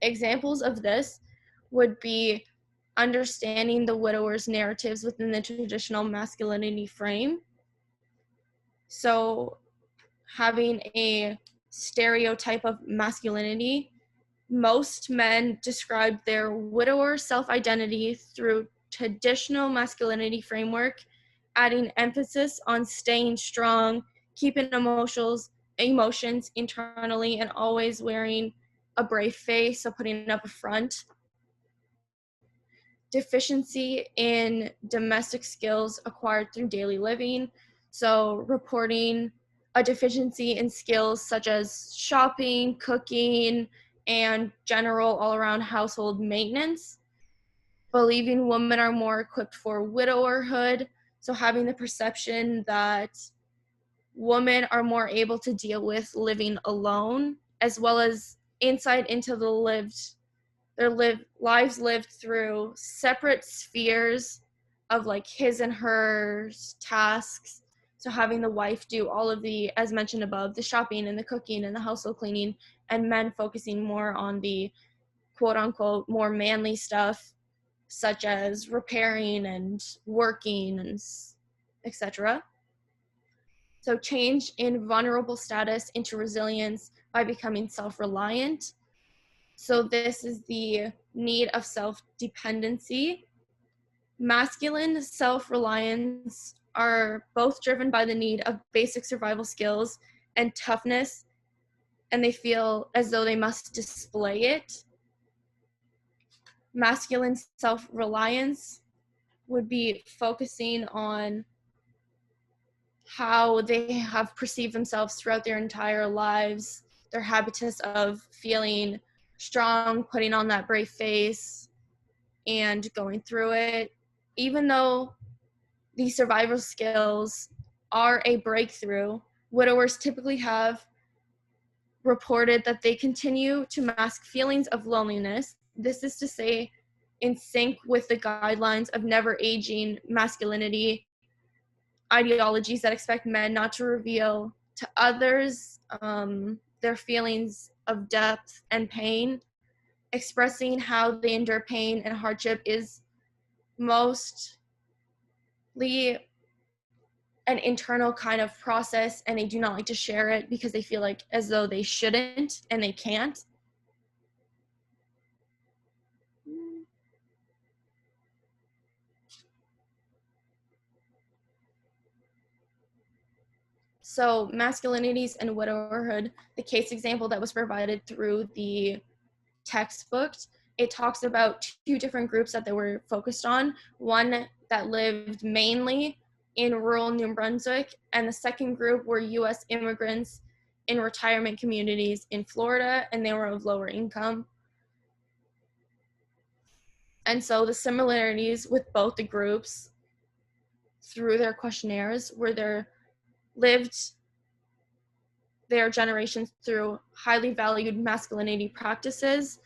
Examples of this would be understanding the widower's narratives within the traditional masculinity frame. So having a stereotype of masculinity, most men describe their widower self-identity through traditional masculinity framework, adding emphasis on staying strong, keeping emotions internally, and always wearing a brave face, so putting up a front. Deficiency in domestic skills acquired through daily living, so reporting a deficiency in skills such as shopping, cooking, and general all-around household maintenance. Believing women are more equipped for widowerhood, so having the perception that women are more able to deal with living alone, as well as insight into their lives lived through separate spheres of like his and her tasks. So having the wife do all of the, as mentioned above, the shopping and the cooking and the household cleaning, and men focusing more on the quote unquote more manly stuff, such as repairing and working and etc. So change in vulnerable status into resilience by becoming self-reliant. So this is the need of self-dependency. Masculine self-reliance are both driven by the need of basic survival skills and toughness, and they feel as though they must display it. Masculine self-reliance would be focusing on how they have perceived themselves throughout their entire lives, their habitus of feeling strong, putting on that brave face, and going through it. Even though these survival skills are a breakthrough, widowers typically have reported that they continue to mask feelings of loneliness. This is to say, in sync with the guidelines of never aging masculinity ideologies that expect men not to reveal to others their feelings of depth and pain. Expressing how they endure pain and hardship is mostly an internal kind of process, and they do not like to share it because they feel like as though they shouldn't and they can't. So masculinities and widowerhood, the case example that was provided through the textbook, it talks about two different groups that they were focused on. One that lived mainly in rural New Brunswick, and the second group were US immigrants in retirement communities in Florida, and they were of lower income. And so the similarities with both the groups through their questionnaires were their lived their generations through highly valued masculinity practices.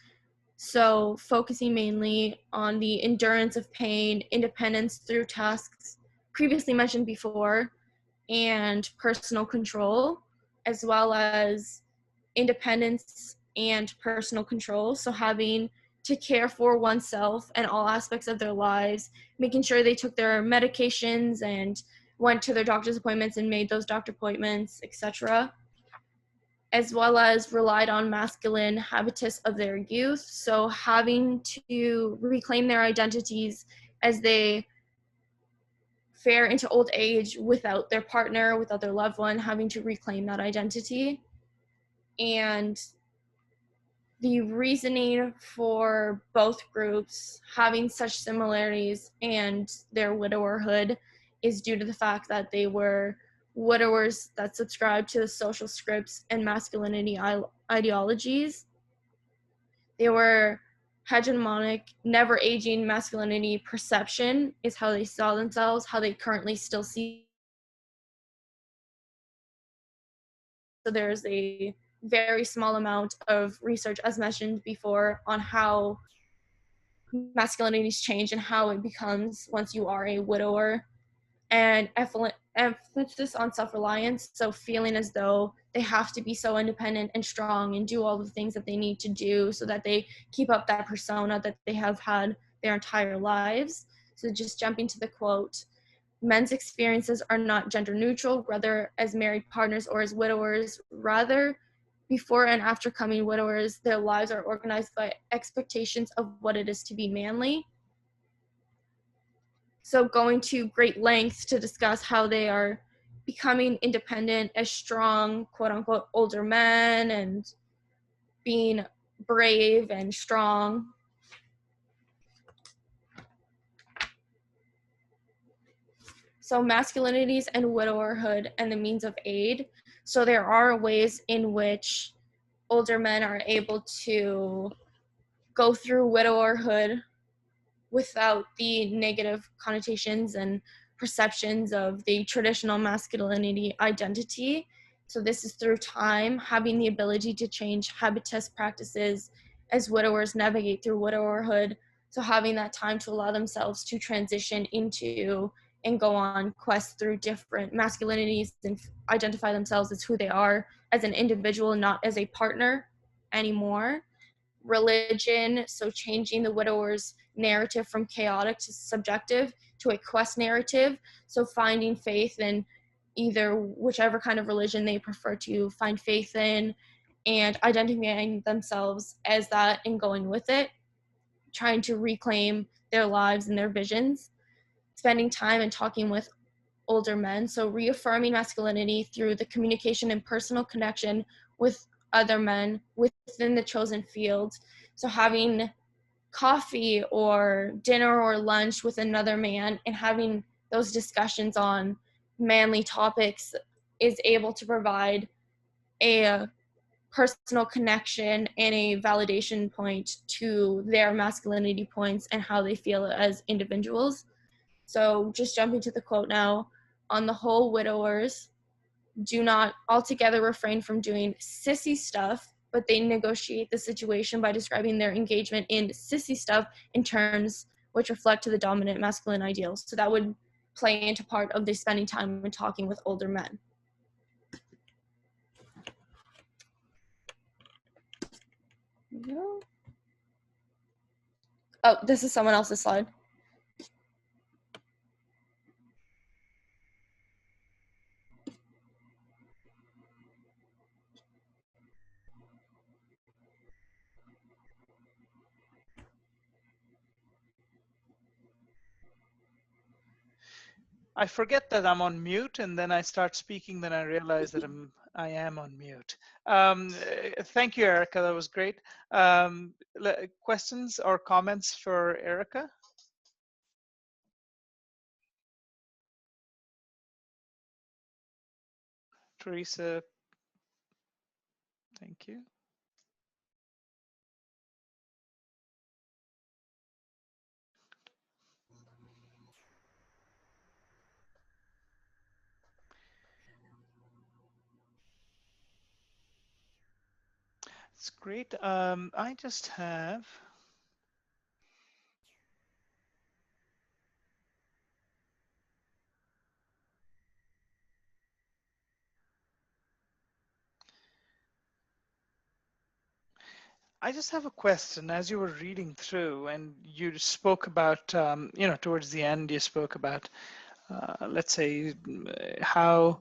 So focusing mainly on the endurance of pain, independence through tasks previously mentioned before, and personal control, as well as independence and personal control. So having to care for oneself and all aspects of their lives, making sure they took their medications and went to their doctor's appointments and made those doctor appointments, etc., as well as relied on masculine habitus of their youth. So having to reclaim their identities as they fare into old age without their partner, without their loved one, having to reclaim that identity. And the reasoning for both groups having such similarities and their widowerhood is due to the fact that they were widowers that subscribed to the social scripts and masculinity ideologies. They were hegemonic, never aging masculinity perception is how they saw themselves, how they currently still see. So there's a very small amount of research, as mentioned before, on how masculinities change and how it becomes once you are a widower, and emphasis on self-reliance, so feeling as though they have to be so independent and strong and do all the things that they need to do so that they keep up that persona that they have had their entire lives. So just jumping to the quote, men's experiences are not gender neutral, whether as married partners or as widowers. Rather, before and after coming widowers, their lives are organized by expectations of what it is to be manly. So going to great lengths to discuss how they are becoming independent as strong, quote unquote, older men, and being brave and strong. So masculinities and widowerhood and the means of aid. So there are ways in which older men are able to go through widowerhood without the negative connotations and perceptions of the traditional masculinity identity. So this is through time, having the ability to change habitus practices as widowers navigate through widowerhood. So having that time to allow themselves to transition into and go on quests through different masculinities and identify themselves as who they are as an individual, not as a partner anymore. Religion, so changing the widower's narrative from chaotic to subjective to a quest narrative, so finding faith in either whichever kind of religion they prefer to find faith in, and identifying themselves as that and going with it, trying to reclaim their lives and their visions, spending time and talking with older men. So reaffirming masculinity through the communication and personal connection with other men within the chosen field. So having coffee or dinner or lunch with another man and having those discussions on manly topics is able to provide a personal connection and a validation point to their masculinity points and how they feel as individuals. So just jumping to the quote now, on the whole, widowers do not altogether refrain from doing sissy stuff, but they negotiate the situation by describing their engagement in sissy stuff in terms which reflect to the dominant masculine ideals. So that would play into part of the spending time and talking with older men. Oh, this is someone else's slide. I forget that I'm on mute, and then I start speaking, then I realize that I am on mute. Thank you, Erica, that was great. Questions or comments for Erica? Teresa, thank you. It's great. I just have, a question. As you were reading through, and you spoke about, towards the end, you spoke about, let's say, how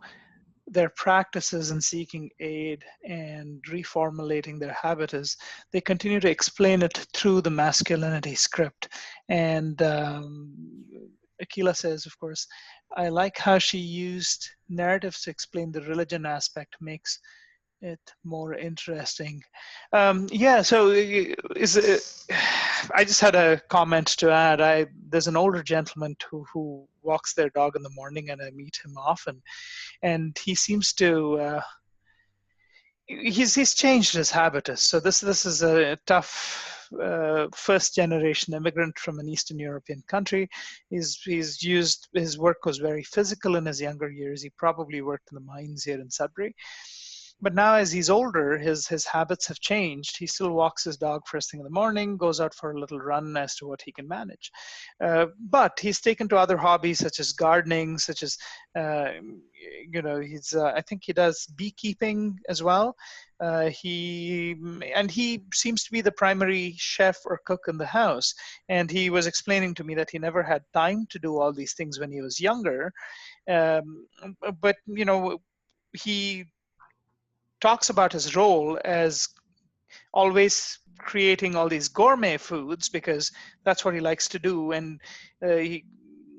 their practices in seeking aid and reformulating their habitus, they continue to explain it through the masculinity script. And Akila says, of course, I like how she used narratives to explain the religion aspect, makes it more interesting. Yeah, so I just had a comment to add. There's an older gentleman who walks their dog in the morning, and I meet him often, and he seems to he's changed his habitus. So this is a tough first generation immigrant from an Eastern European country. His work was very physical in his younger years. He probably worked in the mines here in Sudbury. But now as he's older, his habits have changed. He still walks his dog first thing in the morning, goes out for a little run as to what he can manage. But he's taken to other hobbies such as gardening, such as, I think he does beekeeping as well. He seems to be the primary chef or cook in the house. And he was explaining to me that he never had time to do all these things when he was younger. But, he talks about his role as always creating all these gourmet foods because that's what he likes to do, and he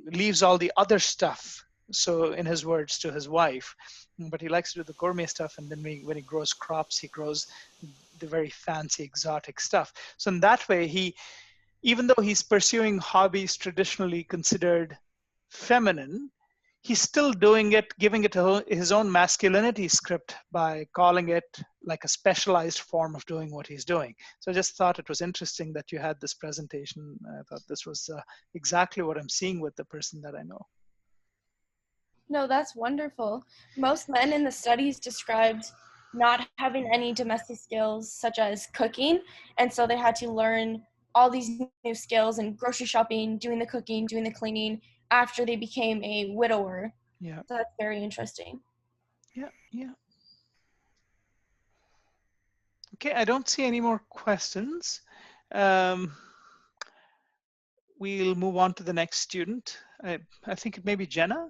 leaves all the other stuff, so in his words, to his wife. But he likes to do the gourmet stuff, and then when he grows crops, he grows the very fancy exotic stuff. So in that way, even though he's pursuing hobbies traditionally considered feminine, he's still doing it, giving it his own masculinity script by calling it like a specialized form of doing what he's doing. So I just thought it was interesting that you had this presentation. I thought this was exactly what I'm seeing with the person that I know. No, that's wonderful. Most men in the studies described not having any domestic skills such as cooking, and so they had to learn all these new skills and grocery shopping, doing the cooking, doing the cleaning, after they became a widower. Yeah. So that's very interesting. Yeah. Okay, I don't see any more questions. We'll move on to the next student. I think it may be Jenna.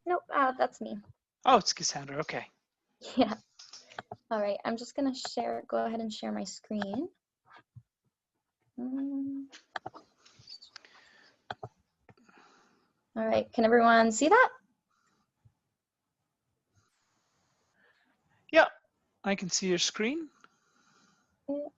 Nope, that's me. Oh, it's Cassandra. Okay. Yeah. All right, I'm just gonna go ahead and share my screen. All right, can everyone see that? Yeah, I can see your screen. All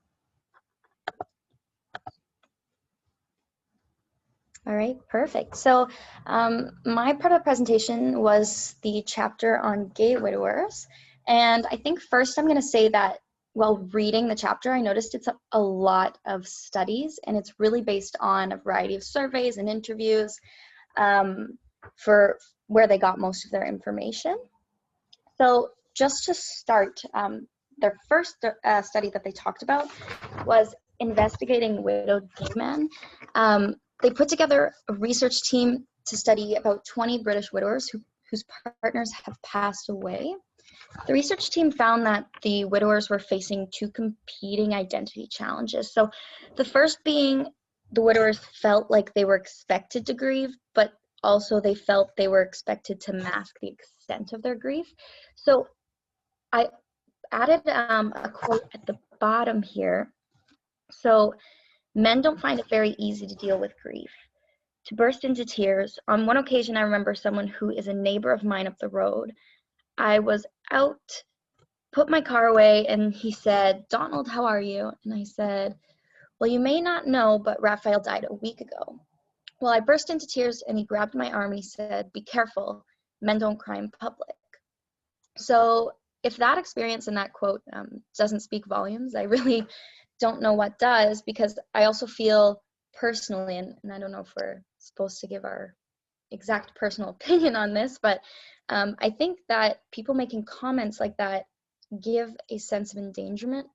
right, perfect. So my part of the presentation was the chapter on gay widowers. And I think first I'm gonna say that while reading the chapter, I noticed it's a lot of studies, and it's really based on a variety of surveys and interviews for where they got most of their information. So just to start, their first study that they talked about was investigating widowed gay men. They put together a research team to study about 20 British widowers whose partners have passed away. The research team found that the widowers were facing two competing identity challenges. So the first being the widowers felt like they were expected to grieve, but also they felt they were expected to mask the extent of their grief. So I added a quote at the bottom here. So, men don't find it very easy to deal with grief, to burst into tears. On one occasion, I remember someone who is a neighbor of mine up the road. I was out, put my car away, and he said, "Donald, how are you?" And I said, "Well, you may not know, but Raphael died a week ago." Well, I burst into tears, and he grabbed my arm and he said, "Be careful, men don't cry in public." So if that experience and that quote doesn't speak volumes, I really don't know what does, because I also feel personally, and I don't know if we're supposed to give our exact personal opinion on this, but I think that people making comments like that give a sense of endangerment,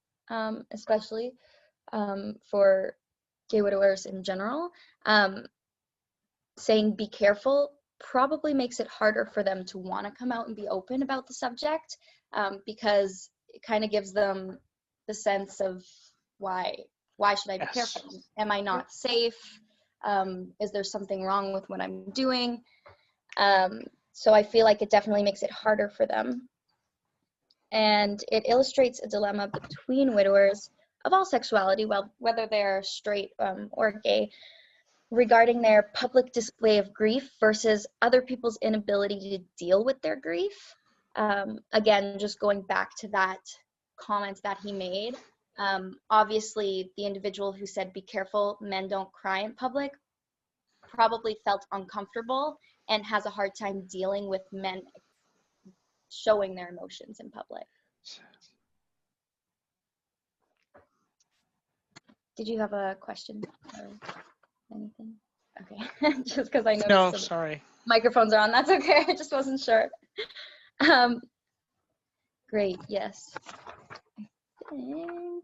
especially for gay widowers in general. Saying "be careful" probably makes it harder for them to want to come out and be open about the subject, because it kind of gives them the sense of why should I be careful? Am I not safe? Is there something wrong with what I'm doing? So I feel like it definitely makes it harder for them. And it illustrates a dilemma between widowers of all sexuality, well, whether they're straight or gay, regarding their public display of grief versus other people's inability to deal with their grief. Again, just going back to that comment that he made, obviously the individual who said "be careful, men don't cry in public" probably felt uncomfortable and has a hard time dealing with men showing their emotions in public. Did you have a question or anything? Okay, just because I noticed No, sorry. Microphones are on, that's okay, I just wasn't sure. Great, yes. I think,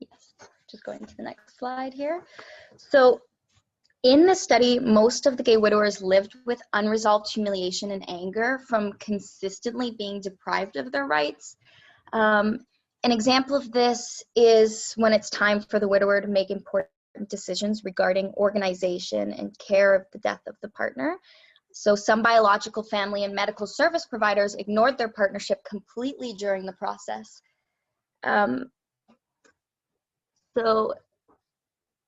yes, just going to the next slide here. So in the study, most of the gay widowers lived with unresolved humiliation and anger from consistently being deprived of their rights. An example of this is when it's time for the widower to make important decisions regarding organization and care of the death of the partner. So some biological family and medical service providers ignored their partnership completely during the process. So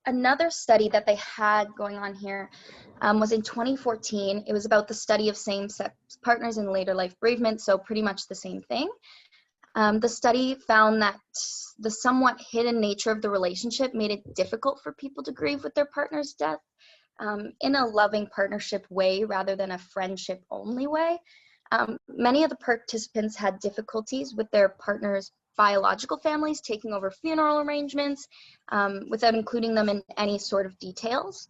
another study that they had going on here was in 2014. It was about the study of same-sex partners in later life bereavement, so pretty much the same thing. The study found that the somewhat hidden nature of the relationship made it difficult for people to grieve with their partner's death in a loving partnership way rather than a friendship-only way. Many of the participants had difficulties with their partner's biological families taking over funeral arrangements without including them in any sort of details.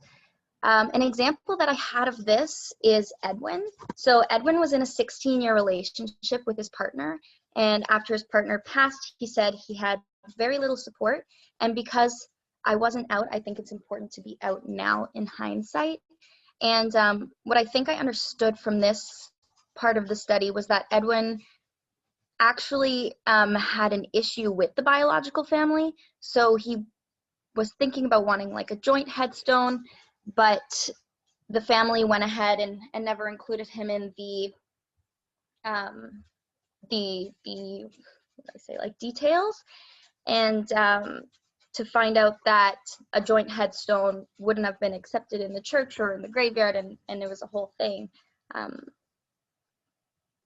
An example that I had of this is Edwin. So Edwin was in a 16-year relationship with his partner, and after his partner passed, he said he had very little support, and because I wasn't out, I think it's important to be out now in hindsight. And what I think I understood from this part of the study was that Edwin actually had an issue with the biological family, so he was thinking about wanting like a joint headstone, but the family went ahead and never included him in the what did I say, like, details, and to find out that a joint headstone wouldn't have been accepted in the church or in the graveyard, and it was a whole thing.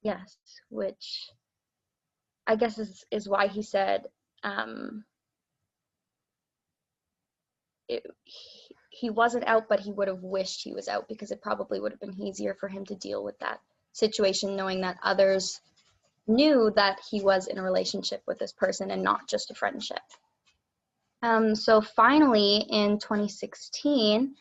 Yes, which I guess is why he said he wasn't out, but he would have wished he was out, because it probably would have been easier for him to deal with that situation, knowing that others knew that he was in a relationship with this person and not just a friendship. So finally, in 2016,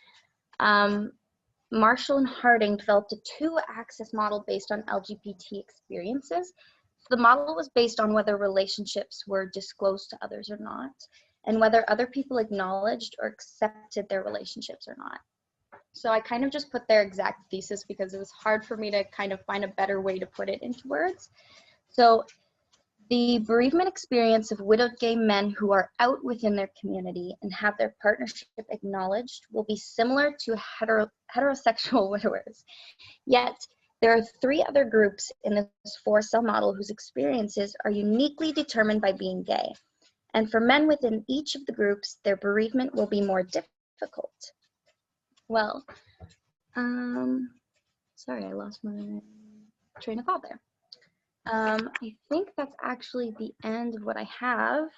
Marshall and Harding developed a 2-axis model based on LGBT experiences. The model was based on whether relationships were disclosed to others or not, and whether other people acknowledged or accepted their relationships or not. So I kind of just put their exact thesis because it was hard for me to kind of find a better way to put it into words. So the bereavement experience of widowed gay men who are out within their community and have their partnership acknowledged will be similar to heterosexual widowers. Yet, there are 3 other groups in this 4-cell model whose experiences are uniquely determined by being gay. And for men within each of the groups, their bereavement will be more difficult. Well, sorry, I lost my train of thought there. I think that's actually the end of what I have.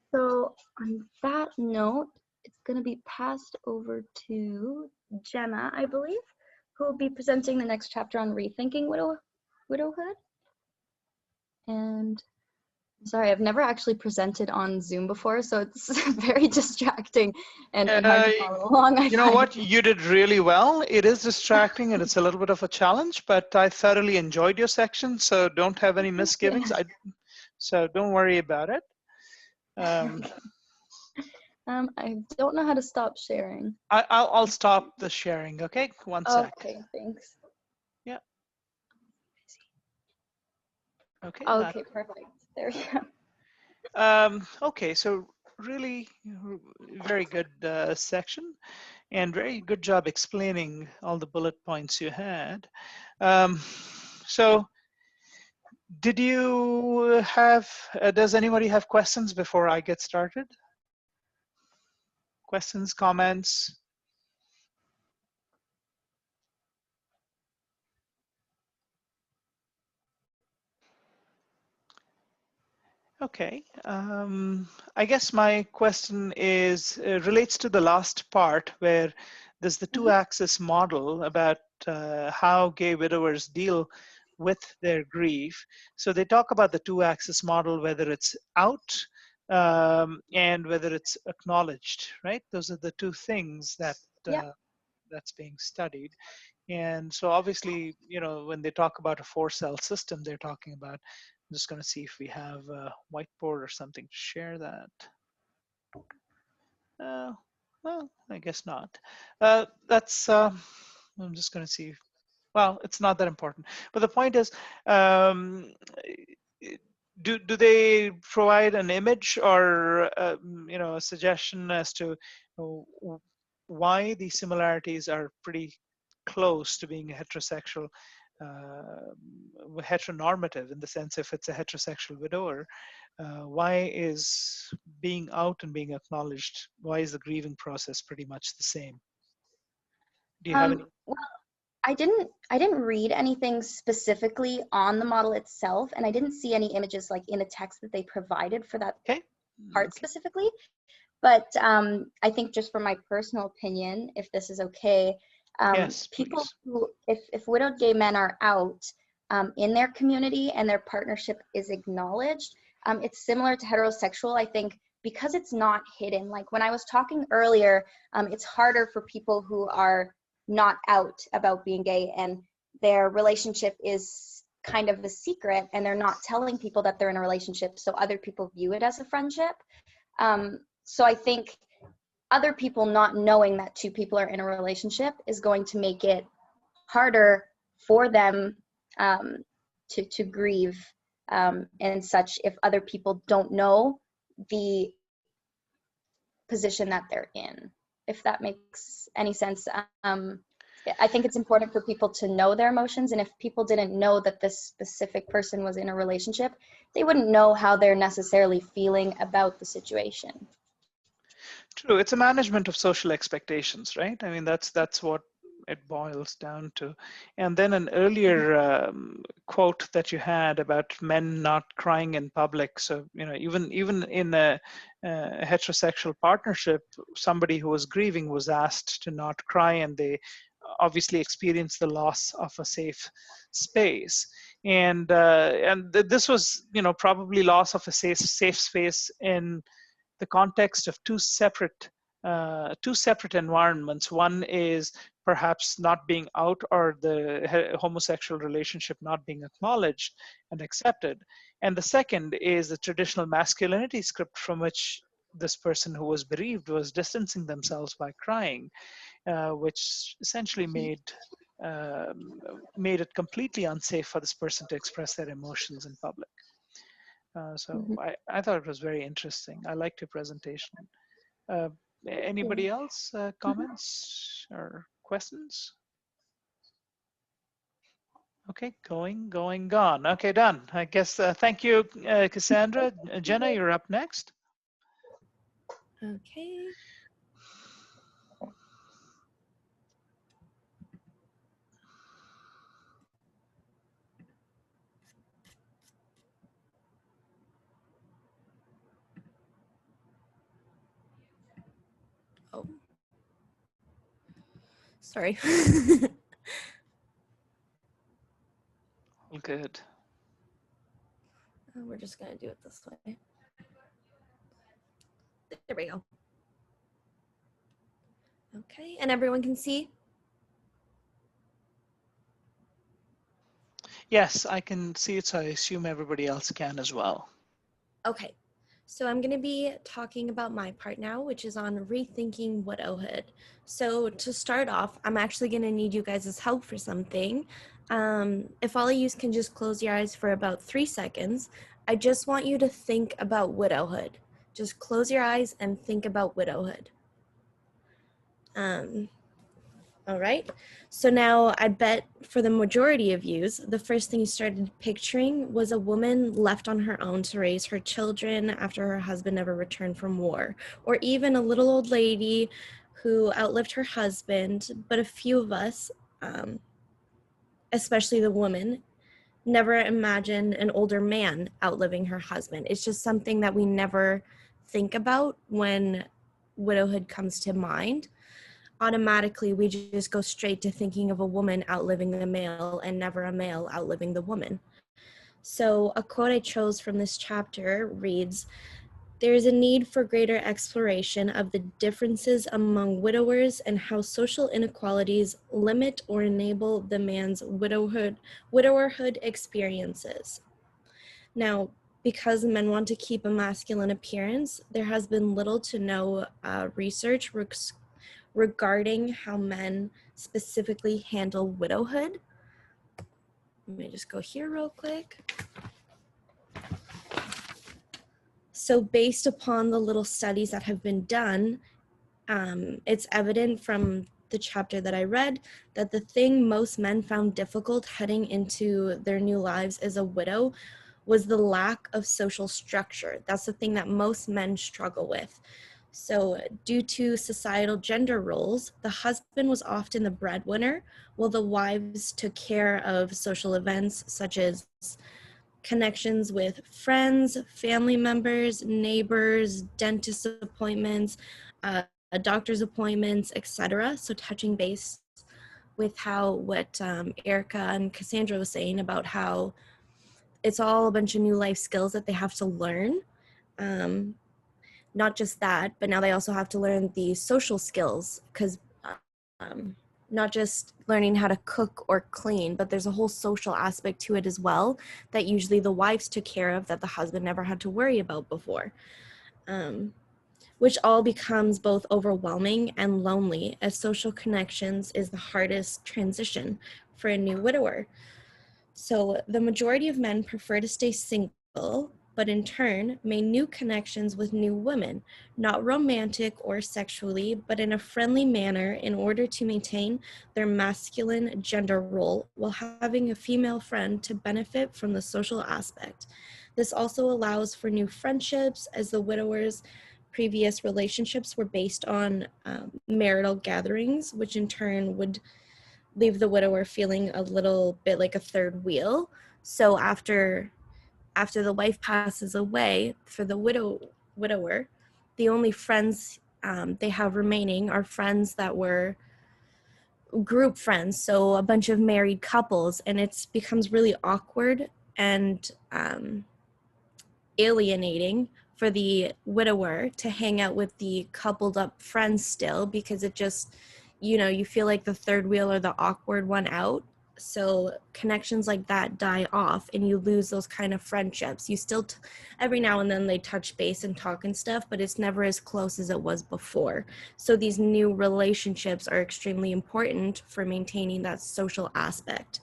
So on that note, it's going to be passed over to Jenna, I believe, who will be presenting the next chapter on rethinking widowhood. And sorry, I've never actually presented on Zoom before, so it's very distracting and hard to follow along. You know what? You did really well. It is distracting and it's a little bit of a challenge, but I thoroughly enjoyed your section, so don't have any misgivings. So don't worry about it. I don't know how to stop sharing. I'll stop the sharing, okay? One sec. Okay, thanks. Yeah. Okay. Okay, perfect. There we go. Okay, so really very good section, and very good job explaining all the bullet points you had. So did you have, does anybody have questions before I get started? Questions, comments? Okay, I guess my question is relates to the last part where there's the 2-axis model about how gay widowers deal with their grief. So they talk about the 2-axis model, whether it's out and whether it's acknowledged, right? Those are the 2 things that that's being studied. And so obviously, you know, when they talk about a 4-cell system, they're talking about, I'm just going to see if we have a whiteboard or something to share that. Well, I guess not. That's, I'm just going to see. Well, it's not that important. But the point is, do they provide an image or, you know, a suggestion as to why these similarities are pretty close to being heterosexual, heteronormative, in the sense if it's a heterosexual widower, why is being out and being acknowledged, why is the grieving process pretty much the same? Do you have any? Well, I didn't read anything specifically on the model itself, and I didn't see any images like in the text that they provided for that part specifically. But I think just from my personal opinion, if this is okay, yes, people please. who, if widowed gay men are out in their community and their partnership is acknowledged, it's similar to heterosexual, I think, because it's not hidden. Like when I was talking earlier, it's harder for people who are not out about being gay and their relationship is kind of a secret and they're not telling people that they're in a relationship, so other people view it as a friendship. So I think other people not knowing that 2 people are in a relationship is going to make it harder for them to grieve and such if other people don't know the position that they're in, if that makes any sense. I think it's important for people to know their emotions. And if people didn't know that this specific person was in a relationship, they wouldn't know how they're necessarily feeling about the situation. True, it's a management of social expectations, right? I mean, that's what it boils down to. And then an earlier quote that you had about men not crying in public. So, you know, even in a heterosexual partnership, somebody who was grieving was asked to not cry, and they obviously experienced the loss of a safe space. And this was, you know, probably loss of a safe space in the context of two separate environments. One is perhaps not being out, or the homosexual relationship not being acknowledged and accepted. And the second is the traditional masculinity script from which this person who was bereaved was distancing themselves by crying, which essentially made it completely unsafe for this person to express their emotions in public. So I thought it was very interesting. I liked your presentation. Anybody else comments or questions? Okay, going, gone. Okay, done. I guess, thank you, Cassandra. Jenna, you're up next. Okay. Oh. Sorry. Good. We're just going to do it this way. There we go. Okay, and everyone can see? Yes, I can see it, so I assume everybody else can as well. Okay, so I'm going to be talking about my part now, which is on rethinking widowhood. So to start off, I'm actually going to need you guys' help for something. If all of you can just close your eyes for about 3 seconds, I just want you to think about widowhood. Just close your eyes and think about widowhood. All right, so now I bet for the majority of yous, the first thing you started picturing was a woman left on her own to raise her children after her husband never returned from war, or even a little old lady who outlived her husband. But a few of us, especially the woman, never imagine an older man outliving her husband. It's just something that we never think about when widowhood comes to mind. Automatically, we just go straight to thinking of a woman outliving the male and never a male outliving the woman. So a quote I chose from this chapter reads, "There is a need for greater exploration of the differences among widowers and how social inequalities limit or enable the man's widowerhood experiences." Now, because men want to keep a masculine appearance, there has been little to no research regarding how men specifically handle widowhood. Let me just go here real quick. So based upon the little studies that have been done, it's evident from the chapter that I read that the thing most men found difficult heading into their new lives as a widow was the lack of social structure. That's the thing that most men struggle with. So due to societal gender roles, the husband was often the breadwinner, while the wives took care of social events such as connections with friends, family members, neighbors, dentist appointments, doctor's appointments, etc. So touching base with what Erica and Cassandra was saying about how it's all a bunch of new life skills that they have to learn. Not just that, but now they also have to learn the social skills, because not just learning how to cook or clean, but there's a whole social aspect to it as well that usually the wives took care of that the husband never had to worry about before, which all becomes both overwhelming and lonely, as social connections is the hardest transition for a new widower. So the majority of men prefer to stay single, but in turn made new connections with new women, not romantic or sexually, but in a friendly manner in order to maintain their masculine gender role while having a female friend to benefit from the social aspect. This also allows for new friendships, as the widowers' previous relationships were based on marital gatherings, which in turn would leave the widower feeling a little bit like a third wheel. So after the wife passes away, for the widower, the only friends they have remaining are friends that were group friends, so a bunch of married couples, and it becomes really awkward and alienating for the widower to hang out with the coupled up friends still, because it just, you feel like the third wheel or the awkward one out. So connections like that die off and you lose those kind of friendships. You still, every now and then they touch base and talk and stuff, but it's never as close as it was before. So these new relationships are extremely important for maintaining that social aspect.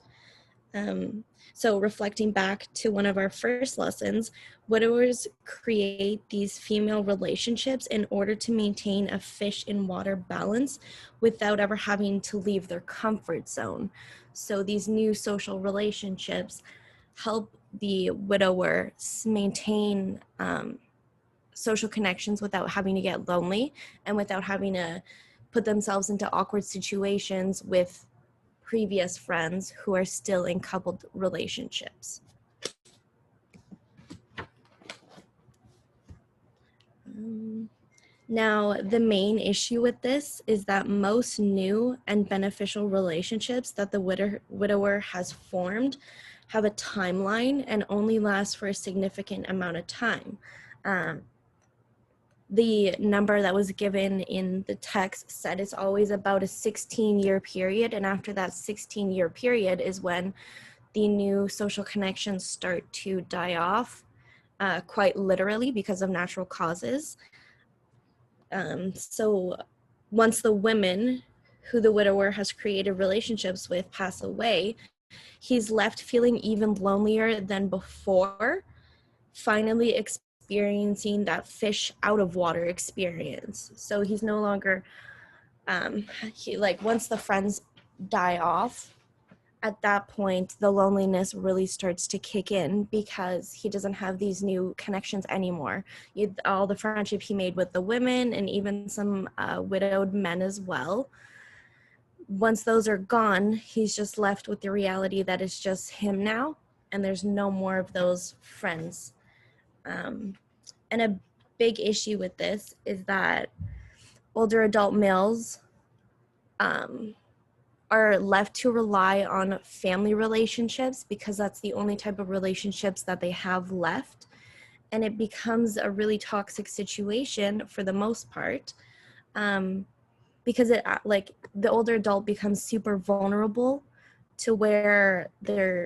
So reflecting back to one of our first lessons, widowers create these female relationships in order to maintain a fish in water balance without ever having to leave their comfort zone. So these new social relationships help the widower maintain social connections without having to get lonely and without having to put themselves into awkward situations with previous friends who are still in coupled relationships. Now, the main issue with this is that most new and beneficial relationships that the widower has formed have a timeline and only last for a significant amount of time. The number that was given in the text said it's always about a 16-year period, and after that 16-year period is when the new social connections start to die off, quite literally because of natural causes. So once the women who the widower has created relationships with pass away, he's left feeling even lonelier than before, finally experiencing that fish out of water experience. So he's no longer, once the friends die off, at that point, the loneliness really starts to kick in because he doesn't have these new connections anymore. All the friendship he made with the women and even some widowed men as well. Once those are gone, he's just left with the reality that it's just him now, and there's no more of those friends. And a big issue with this is that older adult males are left to rely on family relationships because that's the only type of relationships that they have left. And it becomes a really toxic situation for the most part, because the older adult becomes super vulnerable to where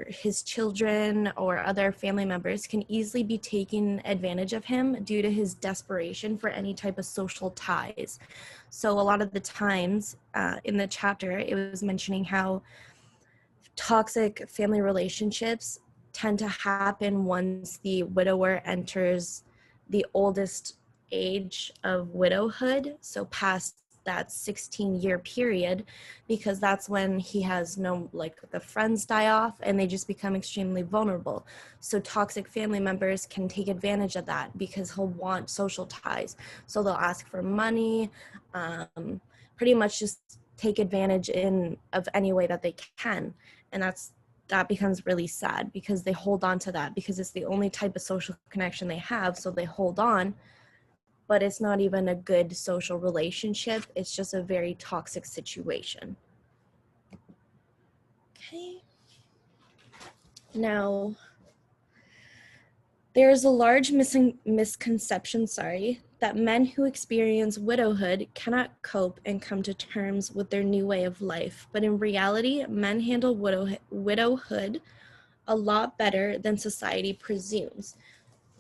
his children or other family members can easily be taking advantage of him due to his desperation for any type of social ties. So a lot of the times in the chapter, it was mentioning how toxic family relationships tend to happen once the widower enters the oldest age of widowhood, so past that 16-year period, because that's when he has the friends die off and they just become extremely vulnerable. So toxic family members can take advantage of that because he'll want social ties. So they'll ask for money, pretty much just take advantage of any way that they can. And that becomes really sad because they hold on to that because it's the only type of social connection they have. So they hold on, but it's not even a good social relationship. It's just a very toxic situation. Okay. Now, there's a large misconception, that men who experience widowhood cannot cope and come to terms with their new way of life. But in reality, men handle widowhood a lot better than society presumes.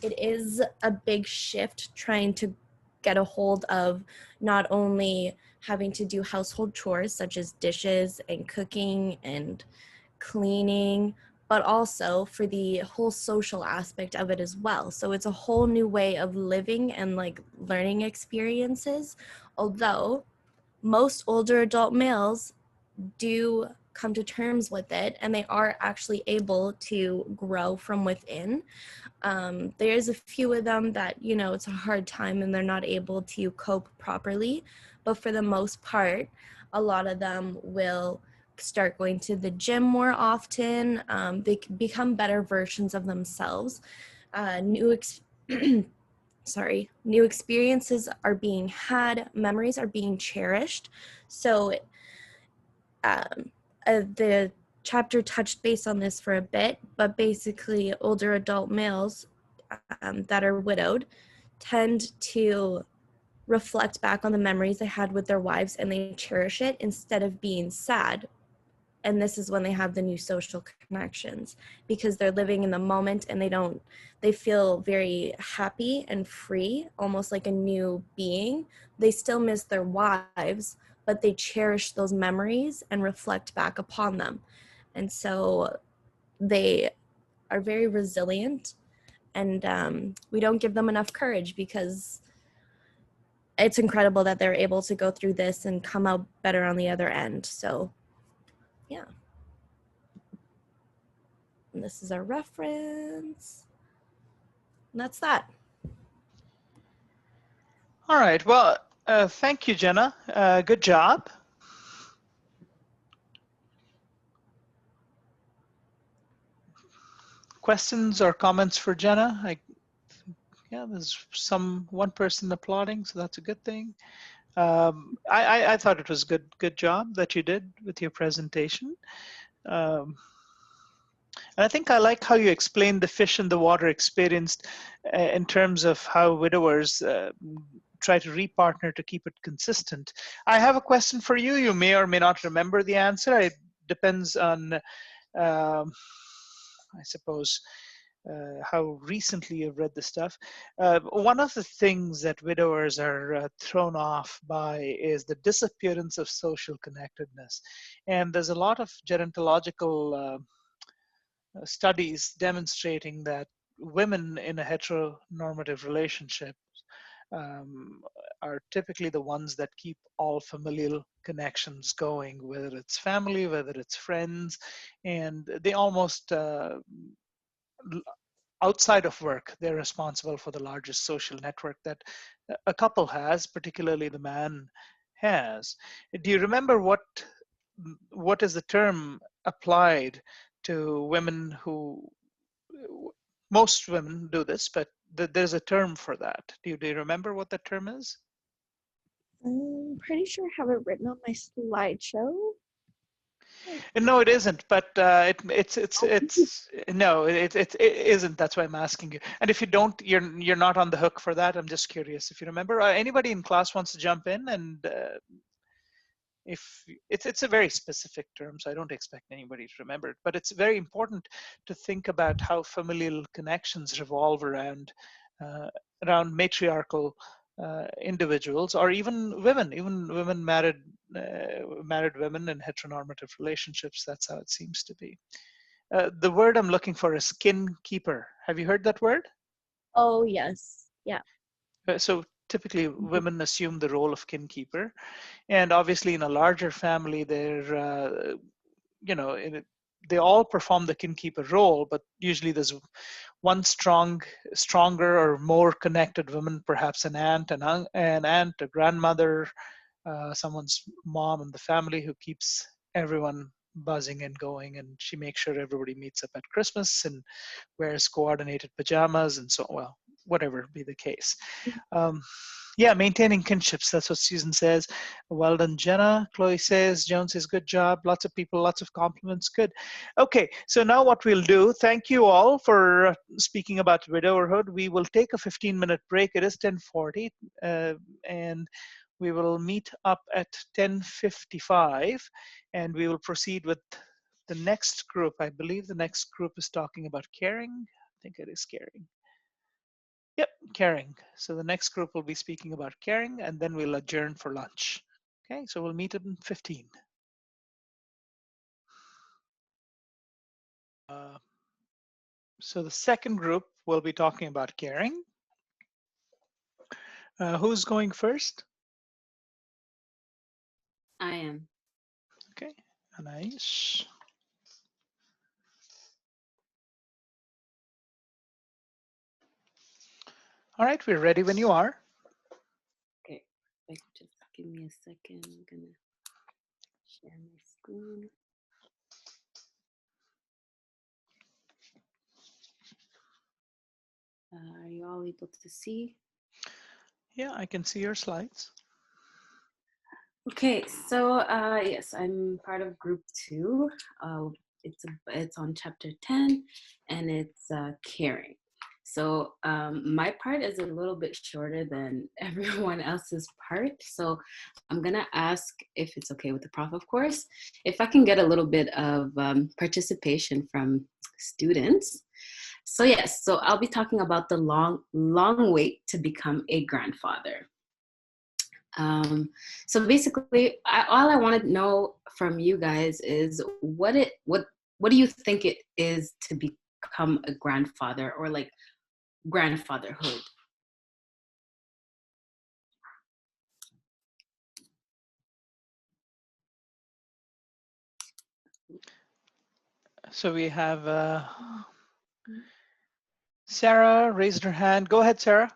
It is a big shift trying to get a hold of not only having to do household chores such as dishes and cooking and cleaning, but also for the whole social aspect of it as well. So it's a whole new way of living and like learning experiences. Although most older adult males do come to terms with it and they are actually able to grow from within. There's a few of them that, you know, it's a hard time and they're not able to cope properly. But for the most part, a lot of them will start going to the gym more often. They can become better versions of themselves. New experiences are being had, memories are being cherished. So the chapter touched base on this for a bit, but basically older adult males that are widowed tend to reflect back on the memories they had with their wives and they cherish it instead of being sad. And this is when they have the new social connections because they're living in the moment and they feel very happy and free, almost like a new being. They still miss their wives, but they cherish those memories and reflect back upon them. And so they are very resilient, and we don't give them enough courage because it's incredible that they're able to go through this and come out better on the other end. So yeah. And this is our reference. And that's that. All right. Well, thank you, Jenna. Good job. Questions or comments for Jenna? Yeah, there's one person applauding, so that's a good thing. I thought it was good job that you did with your presentation. And I think I like how you explained the fish in the water experience in terms of how widowers try to repartner to keep it consistent. I have a question for you. You may or may not remember the answer. It depends on, I suppose, how recently you've read the stuff. One of the things that widowers are thrown off by is the disappearance of social connectedness. And there's a lot of gerontological studies demonstrating that women in a heteronormative relationship are typically the ones that keep all familial connections going, whether it's family, whether it's friends, and they almost outside of work, they're responsible for the largest social network that a couple has, particularly the man has. Do you remember what is the term applied to women who, most women do this, but there's a term for that. Do you remember what that term is? I'm pretty sure I have it written on my slideshow. No, it isn't. But no, it isn't. That's why I'm asking you. And if you don't, you're not on the hook for that. I'm just curious if you remember. Anybody in class wants to jump in, and if it's a very specific term, so I don't expect anybody to remember it. But it's very important to think about how familial connections revolve around matriarchal individuals, or even women married women in heteronormative relationships. That's how it seems to be. The word I'm looking for is kin keeper. Have you heard that word? Oh, yes. Yeah. So typically women assume the role of kin keeper, and obviously in a larger family, they're they all perform the kin keeper role, but usually there's one stronger or more connected woman, perhaps an aunt, a grandmother, someone's mom in the family, who keeps everyone buzzing and going, and she makes sure everybody meets up at Christmas and wears coordinated pajamas and so, well, whatever be the case. Yeah, maintaining kinships, that's what Susan says. Well done, Jenna. Chloe says, Joan says, good job. Lots of people, lots of compliments. Good. Okay, so now what we'll do, thank you all for speaking about widowerhood. We will take a 15-minute break. It is 10:40, and we will meet up at 10:55, and we will proceed with the next group. I believe the next group is talking about caring. I think it is caring. Yep, caring. So the next group will be speaking about caring, and then we'll adjourn for lunch. Okay, so we'll meet in 15. So the second group will be talking about caring. Who's going first? I am. Okay, Anais. All right, we're ready when you are. Okay, just give me a second. I'm gonna share my screen. Are you all able to see? Yeah, I can see your slides. Okay, so yes, I'm part of group 2. It's on chapter 10, and it's caring. So my part is a little bit shorter than everyone else's part. So I'm gonna ask, if it's okay with the prof, of course, if I can get a little bit of participation from students. So yes, so I'll be talking about the long wait to become a grandfather. So basically, all I want to know from you guys is what do you think it is to become a grandfather, or like grandfatherhood? So we have Sarah raised her hand. Go ahead, Sarah.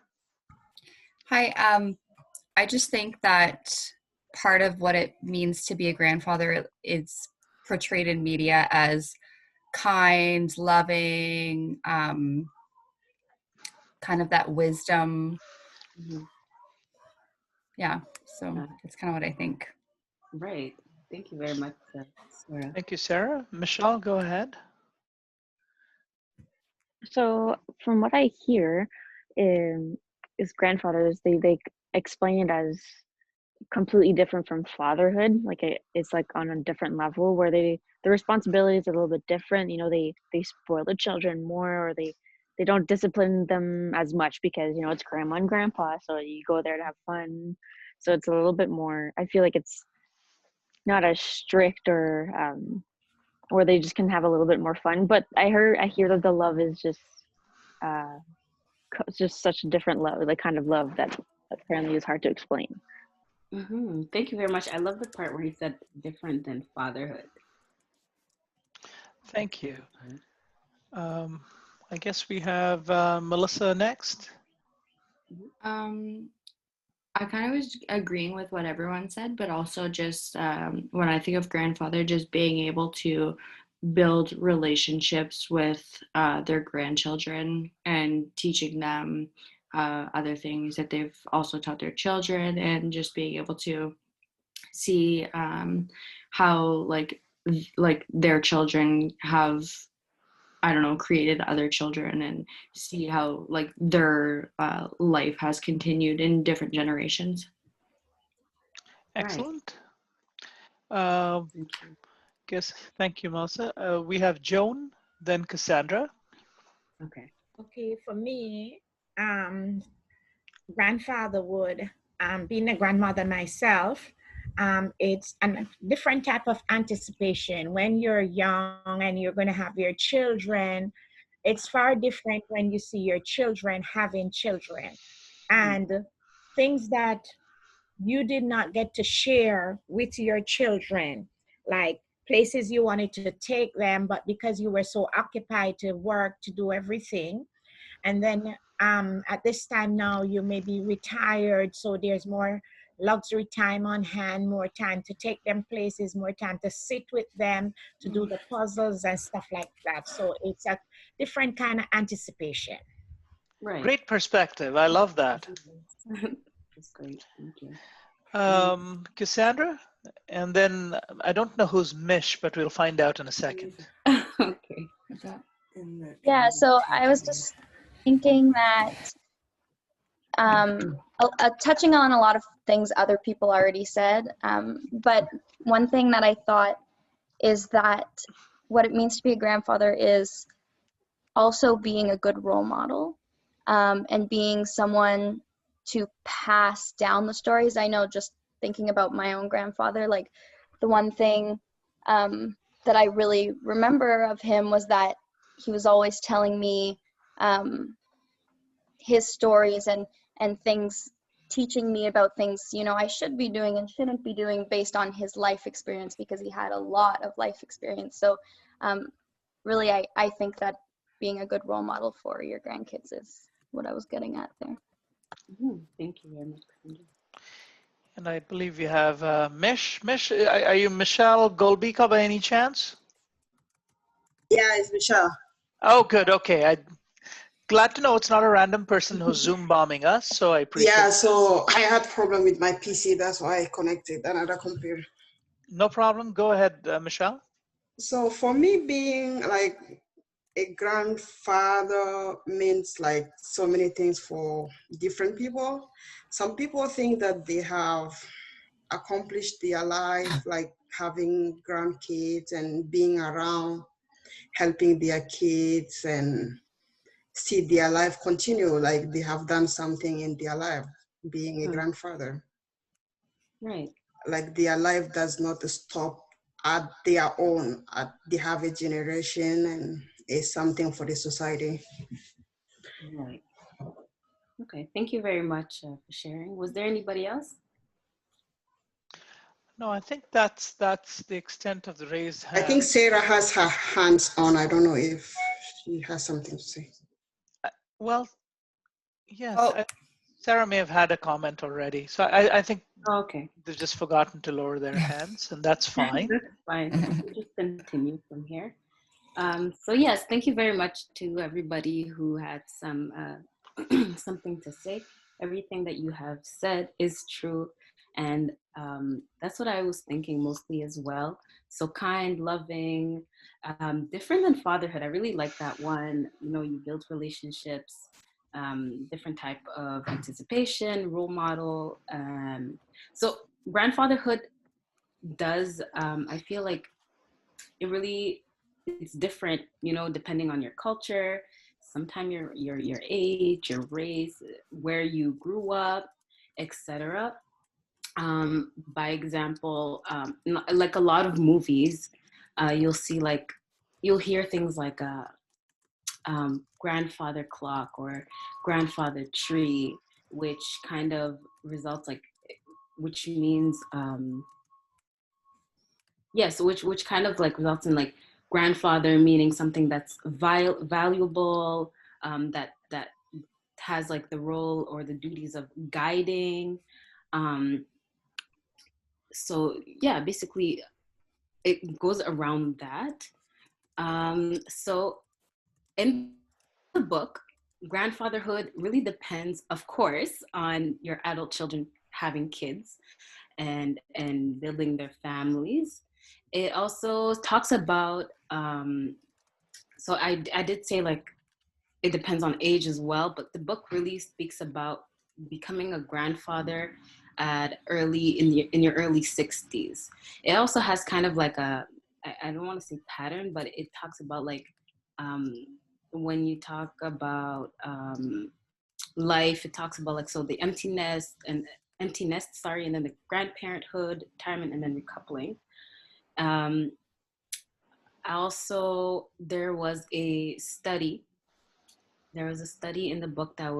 Hi, I just think that part of what it means to be a grandfather is portrayed in media as kind, loving, kind of that wisdom. Mm-hmm. Yeah, so that's kind of what I think. Right. Thank you very much, Sarah. Thank you, Sarah. Michelle, go ahead. So from what I hear, is grandfathers, they explain it as completely different from fatherhood. Like it's like on a different level where the responsibility is a little bit different. You know, they spoil the children more, or they don't discipline them as much because, you know, it's grandma and grandpa, so you go there to have fun. So it's a little bit more, I feel like it's not as strict, or they just can have a little bit more fun. But I hear that the love is just such a different love, the kind of love that apparently is hard to explain. Mm-hmm. Thank you very much. I love the part where he said different than fatherhood. Thank you. I guess we have Melissa next. I kind of was agreeing with what everyone said, but also just when I think of grandfather, just being able to build relationships with their grandchildren and teaching them other things that they've also taught their children, and just being able to see how like their children have, I don't know, created other children, and see how like their life has continued in different generations. Excellent. Thank you. Thank you, Melissa. We have Joan, then Cassandra. Okay. Okay, for me, grandfatherhood, being a grandmother myself, it's a different type of anticipation. When you're young and you're going to have your children, it's far different when you see your children having children, and things that you did not get to share with your children, like places you wanted to take them, but because you were so occupied to work, to do everything. And then at this time now, you may be retired, so there's more luxury time on hand, more time to take them places, more time to sit with them, to do the puzzles and stuff like that. So it's a different kind of anticipation. Right. Great perspective. I love that. That's great. Thank you. Cassandra, and then I don't know who's Mish, but we'll find out in a second. Okay. Yeah, so I was just thinking that touching on a lot of things other people already said, but one thing that I thought is that what it means to be a grandfather is also being a good role model, and being someone to pass down the stories. I know, just thinking about my own grandfather, like the one thing that I really remember of him was that he was always telling me his stories and things, teaching me about things, you know, I should be doing and shouldn't be doing based on his life experience, because he had a lot of life experience. So really, I think that being a good role model for your grandkids is what I was getting at there. Thank you very much, Cassandra. And I believe we have Mish. Mish, are you Michelle Golbika by any chance? Yeah, it's Michelle. Oh, good. Okay. I'm glad to know it's not a random person who's Zoom bombing us. So I appreciate Yeah, it. so I had problem with my PC. That's why I connected another computer. No problem. Go ahead, Michelle. So for me, being like a grandfather means like so many things for different people. Some people think that they have accomplished their life, like having grandkids and being around, helping their kids and see their life continue, like they have done something in their life, being a grandfather. Right. Like their life does not stop at their own. They have a generation and it's something for the society. Right. Okay. Thank you very much for sharing. Was there anybody else? No, I think that's the extent of the raised hand. I think Sarah has her hands on. I don't know if she has something to say. Well, yes, Sarah may have had a comment already. So I think they've just forgotten to lower their hands, and that's fine. That's fine. We'll just continue from here. So yes, thank you very much to everybody who had some something to say. Everything that you have said is true, and that's what I was thinking mostly as well. So kind, loving, different than fatherhood. I really like that one. You know, you build relationships, different type of anticipation, role model. So grandfatherhood does, I feel like it really, it's different, you know, depending on your culture, sometimes your age, your race, where you grew up, etc. By example, like a lot of movies, you'll see like, you'll hear things like grandfather clock or grandfather tree, which kind of results like, which means, yes, which kind of like results in like grandfather meaning something that's valuable, that has like the role or the duties of guiding. So yeah, basically it goes around that. So in the book, grandfatherhood really depends, of course, on your adult children having kids and building their families. It also talks about, so I did say like it depends on age as well, but the book really speaks about becoming a grandfather at in your early 60s. It also has kind of like a, I don't want to say pattern, but it talks about like, when you talk about life, it talks about like, so the empty nest, and then the grandparenthood, retirement, and then recoupling. Also, there was a study in the book that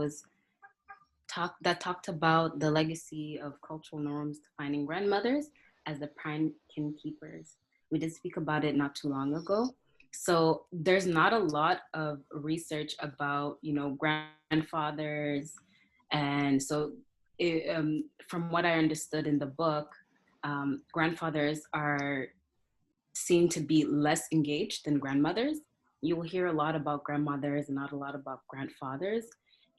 talked about the legacy of cultural norms defining grandmothers as the prime kin keepers. We did speak about it not too long ago. So there's not a lot of research about, you know, grandfathers. And so from what I understood in the book, grandfathers are seen to be less engaged than grandmothers. You will hear a lot about grandmothers and not a lot about grandfathers.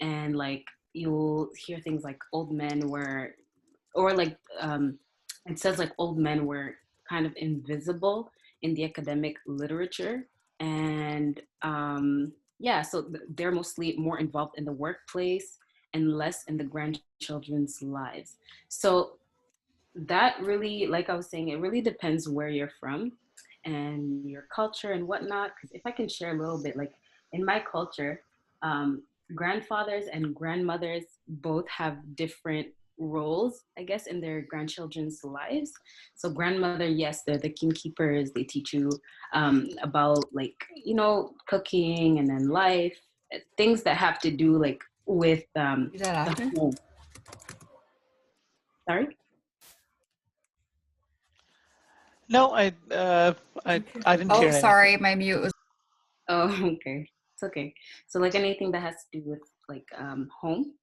And like, you'll hear things like old men were, or like, it says like old men were kind of invisible in the academic literature. And yeah, so they're mostly more involved in the workplace and less in the grandchildren's lives. So that really, like I was saying, it really depends where you're from and your culture and whatnot. Because if I can share a little bit, like in my culture, grandfathers and grandmothers both have different roles, I guess, in their grandchildren's lives. So grandmother, yes, they're the keepers. They teach you about like, you know, cooking and then life, things that have to do like with the home. Sorry? No, I didn't hear Oh, anything. sorry, my mute was. Oh, okay. It's okay. So like anything that has to do with like home.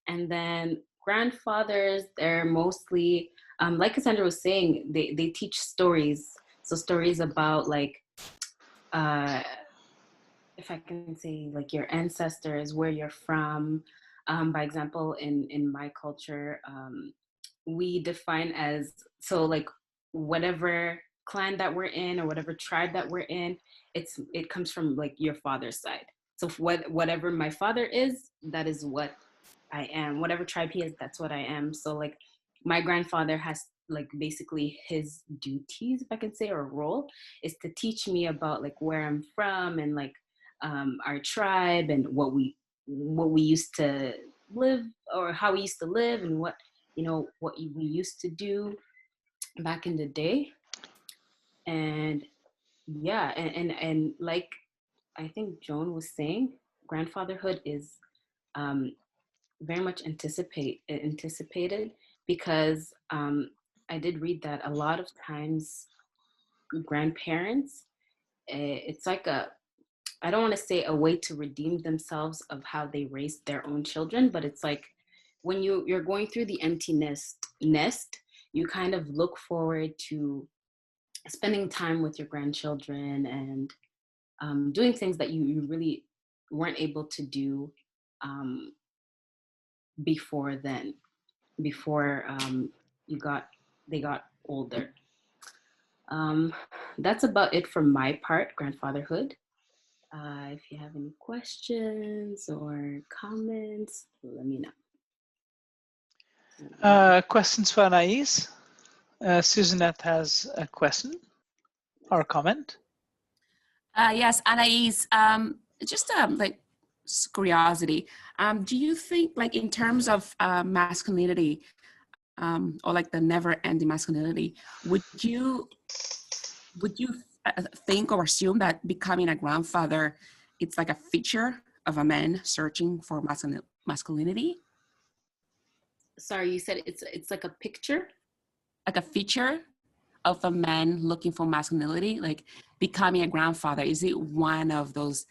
And then grandfathers, they're mostly, like Cassandra was saying, they teach stories. So stories about like, if I can say like your ancestors, where you're from. By example, in my culture, we define as, so like whatever clan that we're in or whatever tribe that we're in, it comes from like your father's side. So whatever my father is, that is what I am. Whatever tribe he is, that's what I am. So like my grandfather has like basically his duties, if I can say, or role, is to teach me about like where I'm from and like our tribe and what we used to live, or how we used to live, and what, you know, what we used to do back in the day. And yeah, and like I think Joan was saying, grandfatherhood is very much anticipated, because I did read that a lot of times grandparents, it's like a, I don't want to say a way to redeem themselves of how they raised their own children, but it's like when you're going through the empty nest, you kind of look forward to spending time with your grandchildren and doing things that you really weren't able to do before then, before they got older. That's about it for my part, grandfatherhood. If you have any questions or comments, let me know. Questions for Anais? Susanette has a question or a comment. Yes, Anais, just like curiosity, do you think like in terms of masculinity, or like the never-ending masculinity, would you think or assume that becoming a grandfather, it's like a feature of a man searching for masculinity? Sorry, you said it's like a picture? Like a feature of a man looking for masculinity, like becoming a grandfather. Is it one of those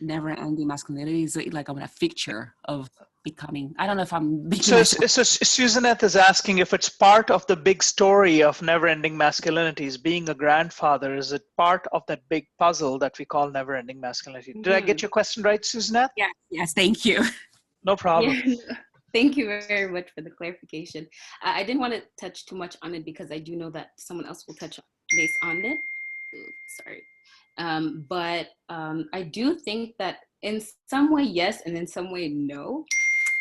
never-ending masculinity? Is it like a feature of becoming? I don't know if I'm making myself... So Susanette is asking if it's part of the big story of never-ending masculinities. Being a grandfather, is it part of that big puzzle that we call never-ending masculinity? Did I get your question right, Susanette? Yeah. Yes. Thank you. No problem. Yeah. Thank you very much for the clarification. I didn't want to touch too much on it because I do know that someone else will touch base on it. Oops, sorry. But I do think that in some way, yes, and in some way, no.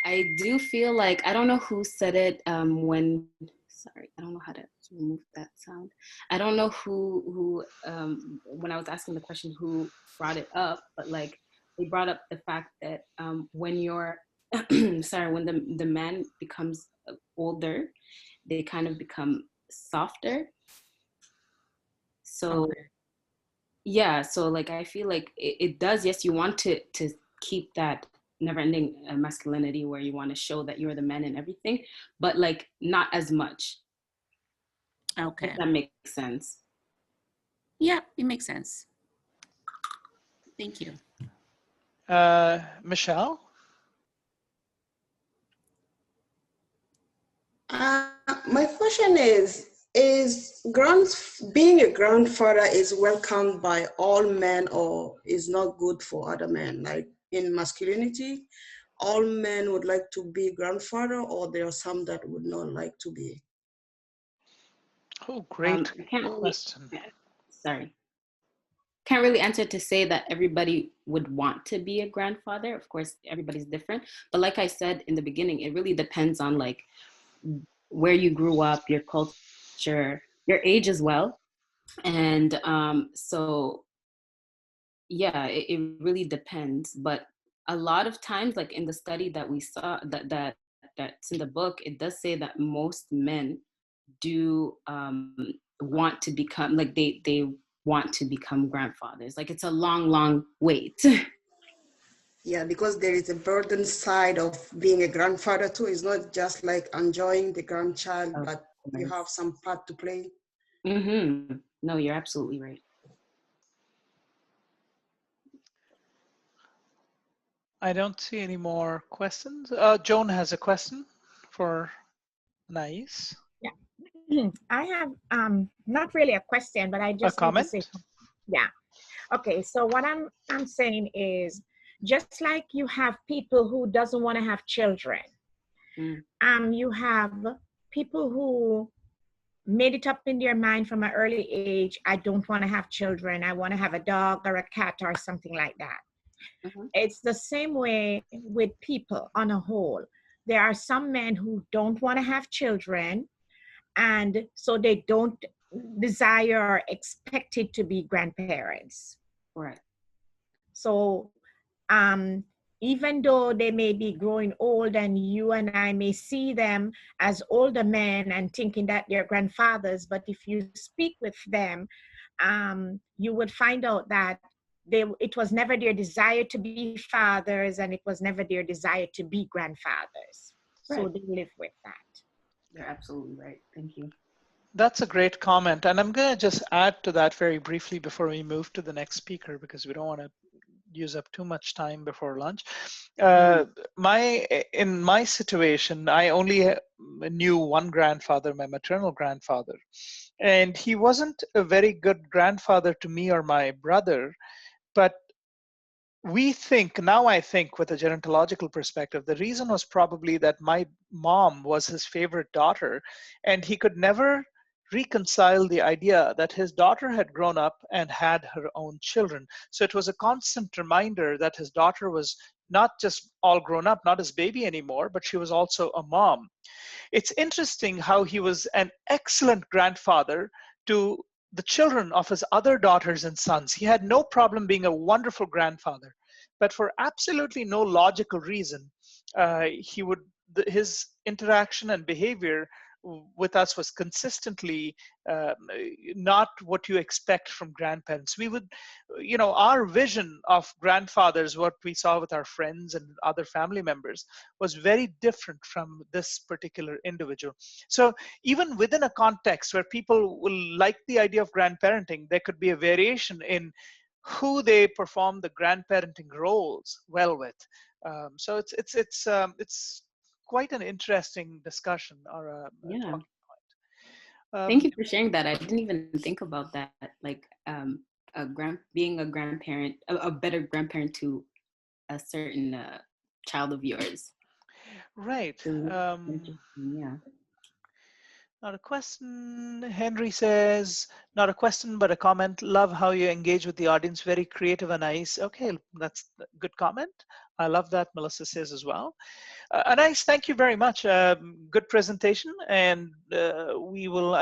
I do feel like, I don't know who said it when, sorry, I don't know how to remove that sound. I don't know who when I was asking the question, who brought it up, but like they brought up the fact that when you're, sorry, when the man becomes older, they kind of become softer. So okay. Yeah, so like I feel like it does, yes, you want to keep that never-ending masculinity where you want to show that you're the man and everything, but like not as much. Okay. If that makes sense. Yeah, it makes sense. Thank you. Michelle? My question is being a grandfather is welcomed by all men or is not good for other men? Like in masculinity, all men would like to be grandfather, or there are some that would not like to be? Oh, great question. Sorry. Can't really answer to say that everybody would want to be a grandfather. Of course, everybody's different. But like I said in the beginning, it really depends on like where you grew up, your culture, your age as well. And so, yeah, it really depends. But a lot of times, like in the study that we saw, that that's in the book, it does say that most men do want to become, like they want to become grandfathers. Like it's a long wait. Yeah, because there is a burden side of being a grandfather too. It's not just like enjoying the grandchild, but you have some part to play. Mm-hmm. No, you're absolutely right. I don't see any more questions. Joan has a question for Anais. Yeah. I have not really a question, but I just A comment? need to say, yeah. Okay, so what I'm saying is, just like you have people who doesn't want to have children, you have people who made it up in their mind from an early age, I don't want to have children, I want to have a dog or a cat or something like that. It's the same way with people on a whole. There are some men who don't want to have children, and so they don't desire or expect it to be grandparents. Right. So even though they may be growing old and you and I may see them as older men and thinking that they're grandfathers, but if you speak with them, you would find out that it was never their desire to be fathers, and it was never their desire to be grandfathers. So Right. they live with that. You're absolutely right. Thank you. That's a great comment. And I'm going to just add to that very briefly before we move to the next speaker, because we don't want to use up too much time before lunch. In my situation, I only knew one grandfather, my maternal grandfather, and he wasn't a very good grandfather to me or my brother, but I think with a gerontological perspective, the reason was probably that my mom was his favorite daughter, and he could never reconcile the idea that his daughter had grown up and had her own children. So it was a constant reminder that his daughter was not just all grown up, not his baby anymore, but she was also a mom. It's interesting how he was an excellent grandfather to the children of his other daughters and sons. He had no problem being a wonderful grandfather, but for absolutely no logical reason, his interaction and behavior with us was consistently not what you expect from grandparents. We would, our vision of grandfathers, what we saw with our friends and other family members, was very different from this particular individual. So even within a context where people will like the idea of grandparenting, there could be a variation in who they perform the grandparenting roles well with. So it's quite an interesting discussion or a Yeah. talking point. Thank you for sharing that. I didn't even think about that. Like being a grandparent, a better grandparent to a certain child of yours. Right. Yeah. Not a question. Henry says, not a question, but a comment. Love how you engage with the audience. Very creative and nice. Okay, that's a good comment. I love that, Melissa says as well. Anais, thank you very much. Good presentation. And we will,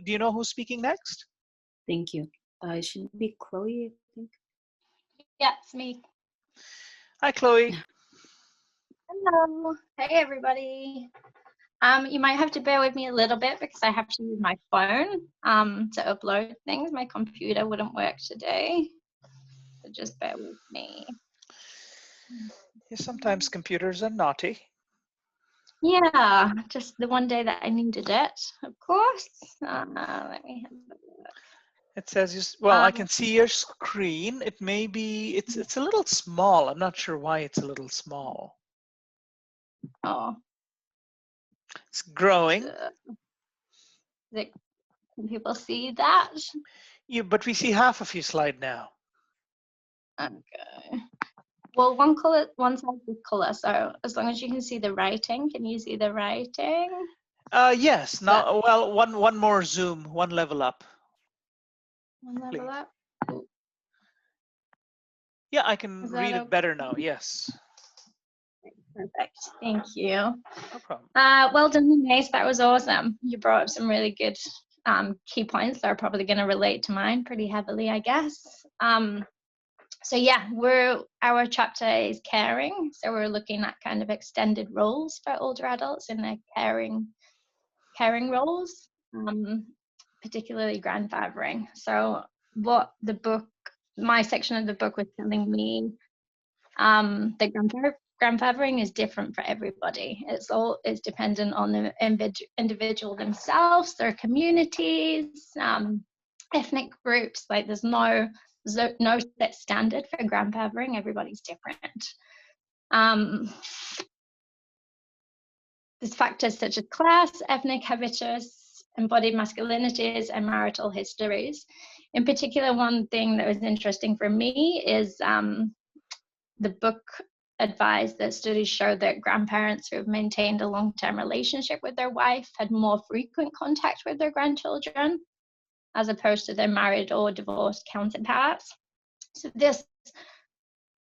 do you know who's speaking next? Thank you. It should be Chloe, I think. Yeah, it's me. Hi, Chloe. Hello. Hey, everybody. You might have to bear with me a little bit because I have to use my phone to upload things. My computer wouldn't work today. So just bear with me. Yeah, sometimes computers are naughty. Yeah, just the one day that I needed it, of course. Let me have a look. It says, well, I can see your screen. It may be, it's a little small. I'm not sure why it's a little small. Oh. It's growing. Can people see that? Yeah, but we see half of your slide now. Okay. Well, one side is color, so as long as you can see the writing, can you see the writing? Yes. Now, well, one more zoom, one level up. One level up. Yeah, I can read it better now. Yes. Perfect. Thank you. No problem. Well done, Nace. That was awesome. You brought up some really good key points that are probably going to relate to mine pretty heavily, I guess. So yeah, our chapter is caring. So we're looking at kind of extended roles for older adults in their caring roles, particularly grandfathering. So what my section of the book was telling me, that grandfathering is different for everybody. It's dependent on the individual themselves, their communities, ethnic groups. Like there's no set standard for grandfathering. Everybody's different. There's factors such as class, ethnic habitus, embodied masculinities, and marital histories. In particular, one thing that was interesting for me is the book advised that studies show that grandparents who have maintained a long-term relationship with their wife had more frequent contact with their grandchildren, as opposed to their married or divorced counterparts. So this,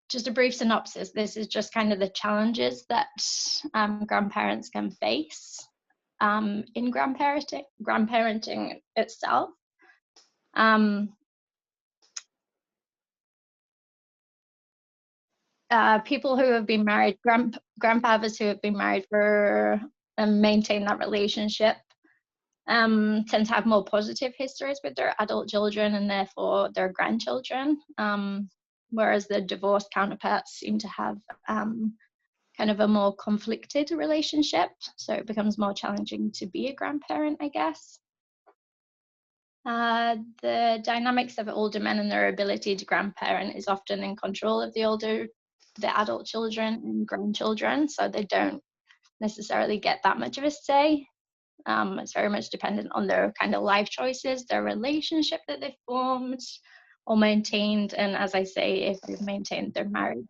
just a brief synopsis, this is just kind of the challenges that grandparents can face in grandparenting itself. People who have been married, grandfathers who have been married for and maintain that relationship tend to have more positive histories with their adult children and therefore their grandchildren, whereas the divorced counterparts seem to have kind of a more conflicted relationship, so it becomes more challenging to be a grandparent, I guess. The dynamics of older men and their ability to grandparent is often in control of the adult children and grandchildren, so they don't necessarily get that much of a say. It's very much dependent on their kind of life choices, their relationship that they've formed or maintained, and as I say, if they've maintained their marriage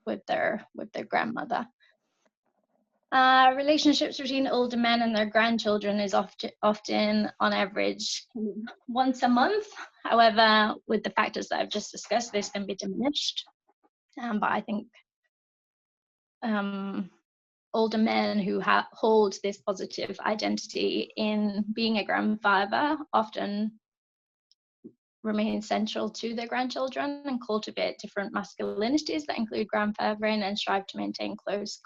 with their grandmother. Relationships between older men and their grandchildren is often on average once a month. However, with the factors that I've just discussed, this can be diminished. But I think older men who hold this positive identity in being a grandfather often remain central to their grandchildren and cultivate different masculinities that include grandfathering and strive to maintain close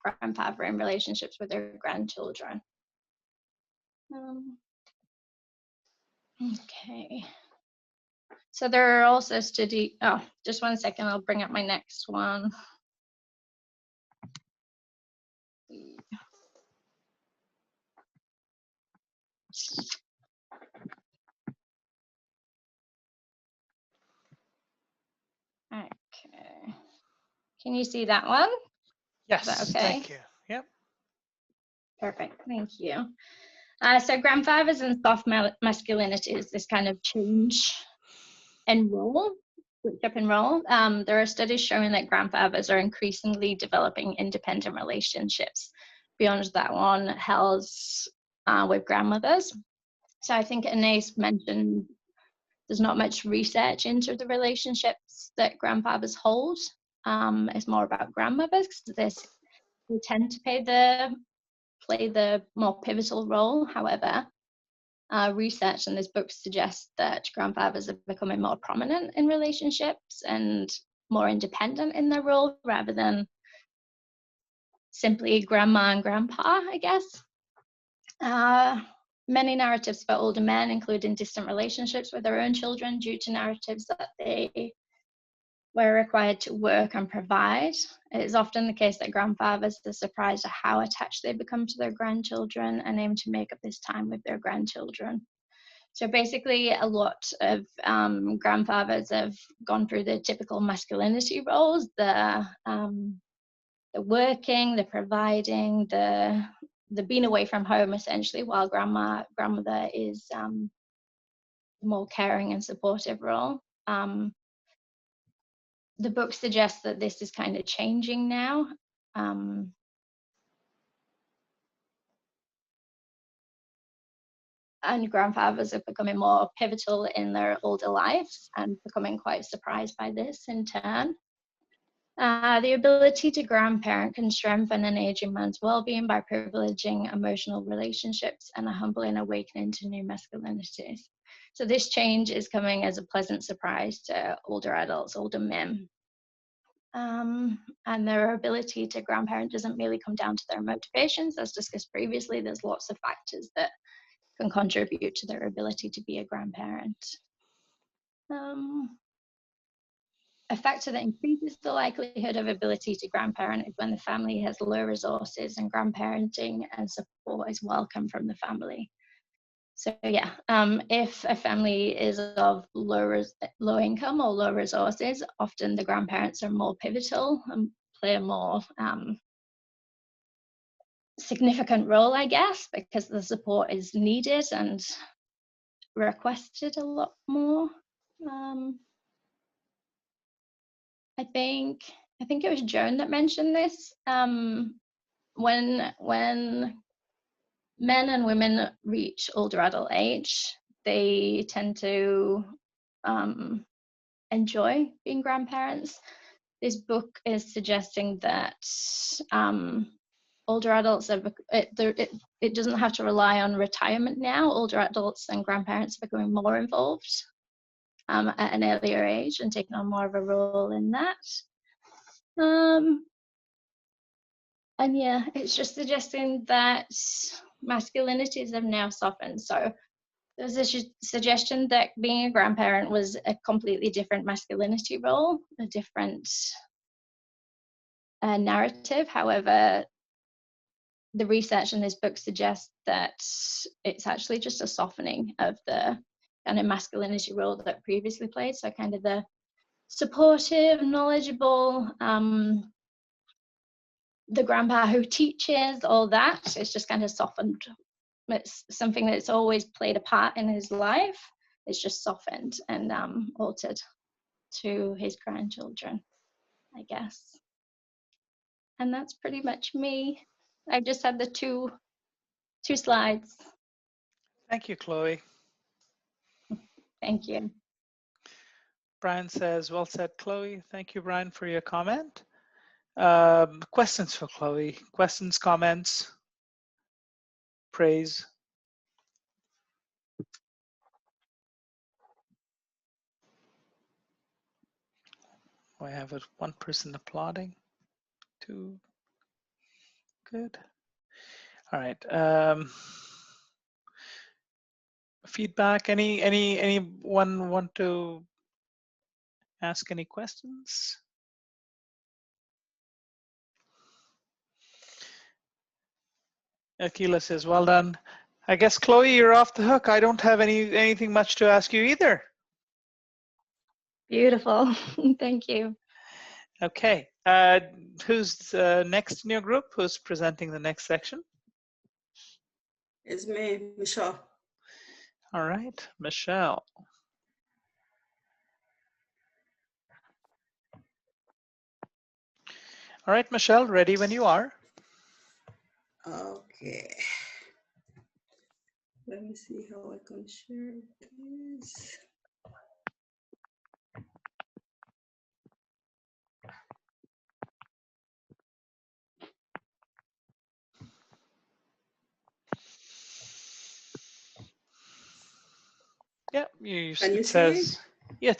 grandfathering relationships with their grandchildren. Okay. So there are also just 1 second, I'll bring up my next one. Okay. Can you see that one? Yes, Is that okay? thank you. Yep. Perfect, thank you. So grandfathers and soft masculinity is this kind of change in role, switch up in role. There are studies showing that grandfathers are increasingly developing independent relationships beyond that one held with grandmothers. So I think Anais mentioned there's not much research into the relationships that grandfathers hold. It's more about grandmothers because they tend to play the more pivotal role. However, research in this book suggests that grandfathers are becoming more prominent in relationships and more independent in their role rather than simply grandma and grandpa, I guess. Many narratives for older men, including distant relationships with their own children due to narratives that they were required to work and provide. It is often the case that grandfathers are surprised at how attached they become to their grandchildren and aim to make up this time with their grandchildren. So basically, a lot of grandfathers have gone through the typical masculinity roles, the working, the providing, the being away from home, essentially, while grandmother is the more caring and supportive role. The book suggests that this is kind of changing now. And grandfathers are becoming more pivotal in their older lives and becoming quite surprised by this in turn. The ability to grandparent can strengthen an aging man's well-being by privileging emotional relationships and a humbling awakening to new masculinities. So this change is coming as a pleasant surprise to older adults, older men. And their ability to grandparent doesn't merely come down to their motivations. As discussed previously, there's lots of factors that can contribute to their ability to be a grandparent. A factor that increases the likelihood of ability to grandparent is when the family has low resources and grandparenting and support is welcome from the family. So yeah, if a family is of low income or low resources, often the grandparents are more pivotal and play a more significant role, I guess, because the support is needed and requested a lot more. I think it was Joan that mentioned this. When men and women reach older adult age, they tend to enjoy being grandparents. This book is suggesting that older adults it doesn't have to rely on retirement now. Older adults and grandparents are becoming more involved at an earlier age and taking on more of a role in that. And yeah, it's just suggesting that masculinities have now softened. So there's a suggestion that being a grandparent was a completely different masculinity role, a different narrative. However, the research in this book suggests that it's actually just a softening of the kind of masculinity role that previously played. So kind of the supportive, knowledgeable, the grandpa who teaches, all that, it's just kind of softened. It's something that's always played a part in his life. It's just softened and altered to his grandchildren, I guess. And that's pretty much me. I just had the two slides. Thank you, Chloe. Thank you. Brian says, well said, Chloe. Thank you, Brian, for your comment. Questions for Chloe? Questions, comments, praise? I have one person applauding. Two. Good. All right. Feedback? Anyone want to ask any questions? Akila says, well done. I guess, Chloe, you're off the hook. I don't have anything much to ask you either. Beautiful. Thank you. Okay. Who's next in your group? Who's presenting the next section? It's me, Michelle. All right, Michelle. All right, Michelle, ready when you are. Okay. Let me see how I can share this. Yeah, it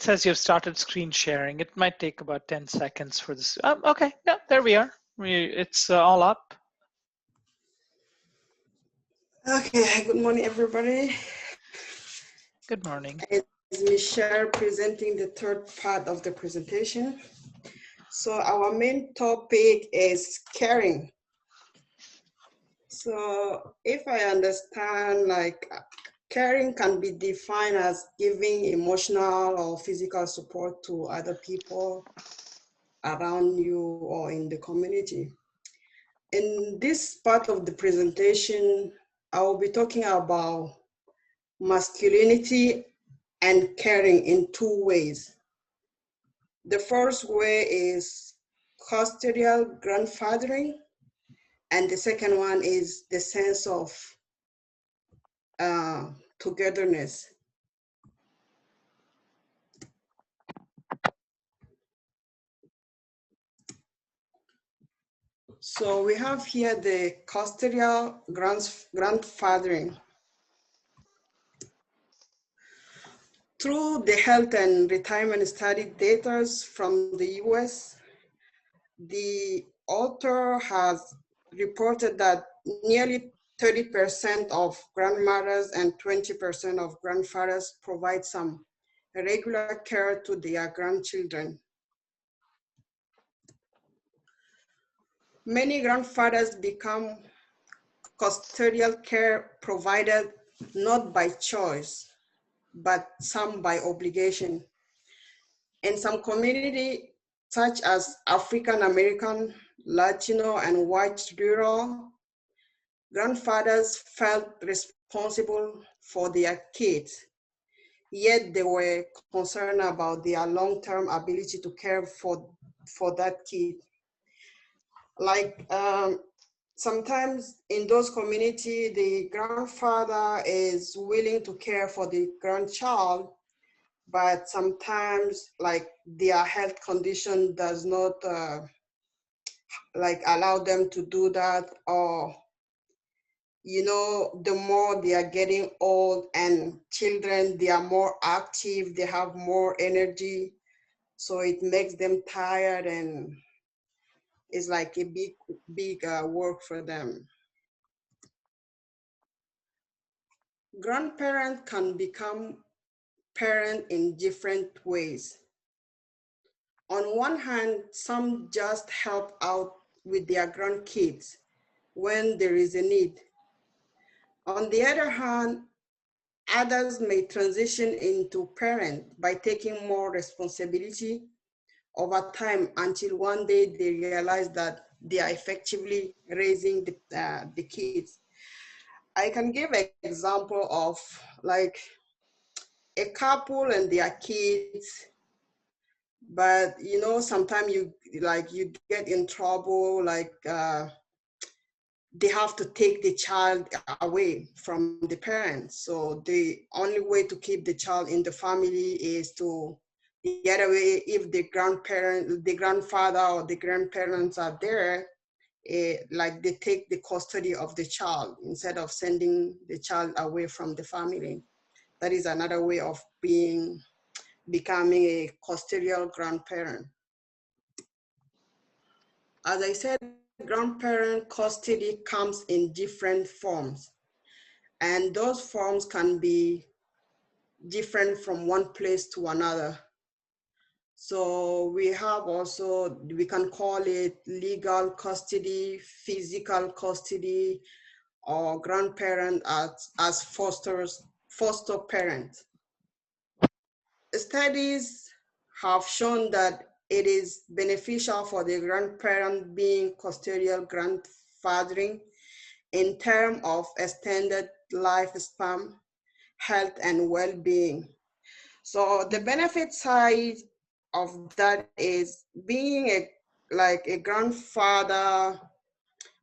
says you've started screen sharing. It might take about 10 seconds for this. Okay, yeah, there we are. It's all up. Okay, good morning, everybody. Good morning. It's Michelle presenting the third part of the presentation. So our main topic is caring. So if I understand, like, caring can be defined as giving emotional or physical support to other people around you or in the community. In this part of the presentation, I will be talking about masculinity and caring in two ways. The first way is custodial grandfathering, and the second one is the sense of togetherness. So we have here the custodial grandfathering. Through the health and retirement study data from the US, the author has reported that nearly 30% of grandmothers and 20% of grandfathers provide some regular care to their grandchildren. Many grandfathers become custodial care provided not by choice, but some by obligation. In some community, such as African American, Latino, and white rural, grandfathers felt responsible for their kids, yet they were concerned about their long-term ability to care for that kid. Like sometimes in those communities, the grandfather is willing to care for the grandchild, but sometimes like their health condition does not like allow them to do that, or you know, the more they are getting old and children, they are more active, they have more energy, so it makes them tired and it's like a big work for them. Grandparents can become parent in different ways. On one hand, some just help out with their grandkids when there is a need. On the other hand, others may transition into parent by taking more responsibility over time until one day they realize that they are effectively raising the kids. I can give an example of like a couple and their kids, but you know, sometimes you get in trouble, like they have to take the child away from the parents. So the only way to keep the child in the family is to the other way. If the grandfather or the grandparents are there, like they take the custody of the child instead of sending the child away from the family. That is another way of becoming a custodial grandparent. As I said, grandparent custody comes in different forms, and those forms can be different from one place to another. So we have also, we can call it legal custody, physical custody, or grandparent as foster parent. Studies have shown that it is beneficial for the grandparent being custodial grandfathering in terms of extended lifespan, health, and well-being. So the benefit side of that is being a grandfather,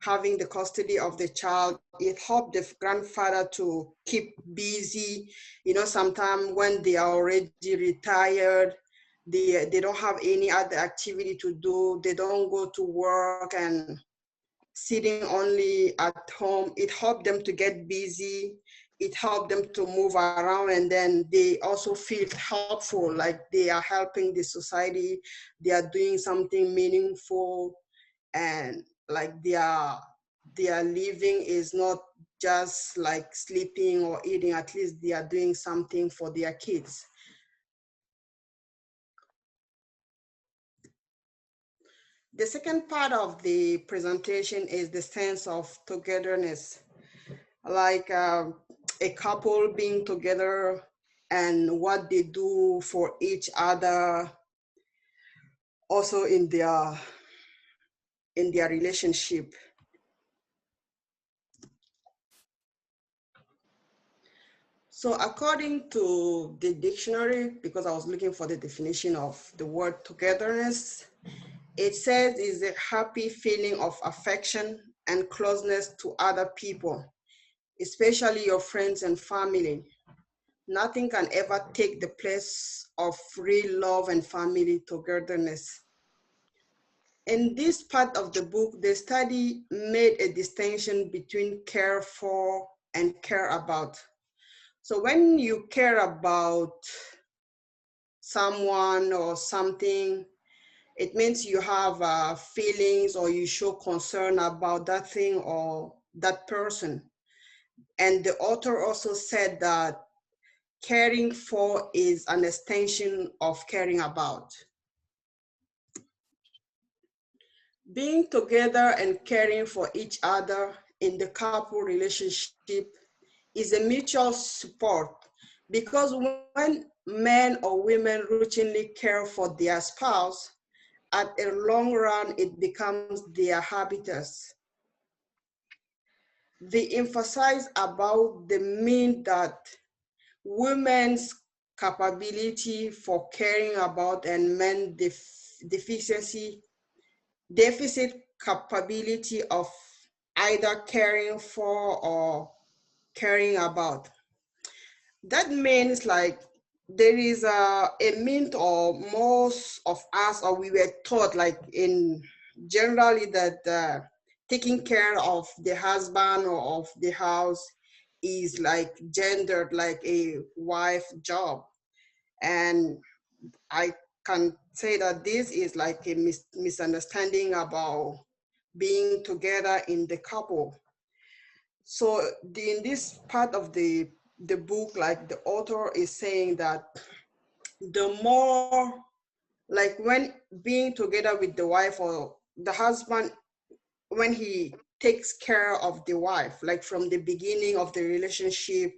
having the custody of the child. It helps the grandfather to keep busy. You know, sometimes when they are already retired, they don't have any other activity to do. They don't go to work and sitting only at home. It helps them to get busy. It helps them to move around, and then they also feel helpful, like they are helping the society. They are doing something meaningful, and like their living is not just like sleeping or eating. At least they are doing something for their kids. The second part of the presentation is the sense of togetherness, like a couple being together and what they do for each other, also in their relationship. So according to the dictionary, because I was looking for the definition of the word togetherness, it says is a happy feeling of affection and closeness to other people, especially your friends and family. Nothing can ever take the place of real love and family togetherness. In this part of the book, the study made a distinction between care for and care about. So when you care about someone or something, it means you have feelings or you show concern about that thing or that person. And the author also said that caring for is an extension of caring about. Being together and caring for each other in the couple relationship is a mutual support, because when men or women routinely care for their spouse, at a long run, it becomes their habitus. They emphasize about the mean that women's capability for caring about and men deficit capability of either caring for or caring about. That means like there is a myth, or most of us, or we were taught like in generally that taking care of the husband or of the house is like gendered, like a wife job. And I can say that this is like a misunderstanding about being together in the couple. So in this part of the book, like the author is saying that the more, like when being together with the wife or the husband, when he takes care of the wife, like from the beginning of the relationship,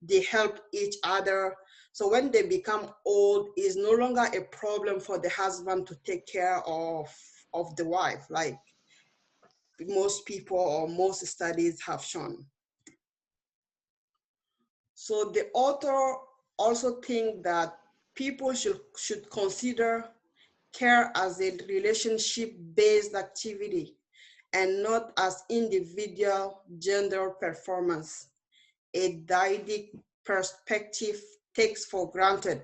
they help each other. So when they become old, it's no longer a problem for the husband to take care of the wife, like most people or most studies have shown. So the author also think that people should consider care as a relationship-based activity and not as individual gender performance. A dyadic perspective takes for granted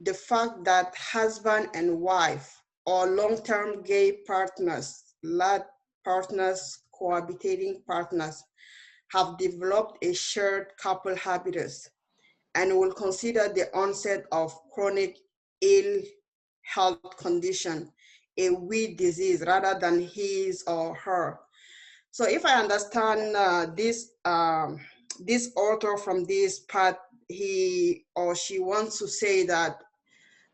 the fact that husband and wife or long-term gay partners, lad partners, cohabitating partners have developed a shared couple habitus and will consider the onset of chronic ill health condition a we disease rather than his or her. So if I understand this author from this part, he or she wants to say that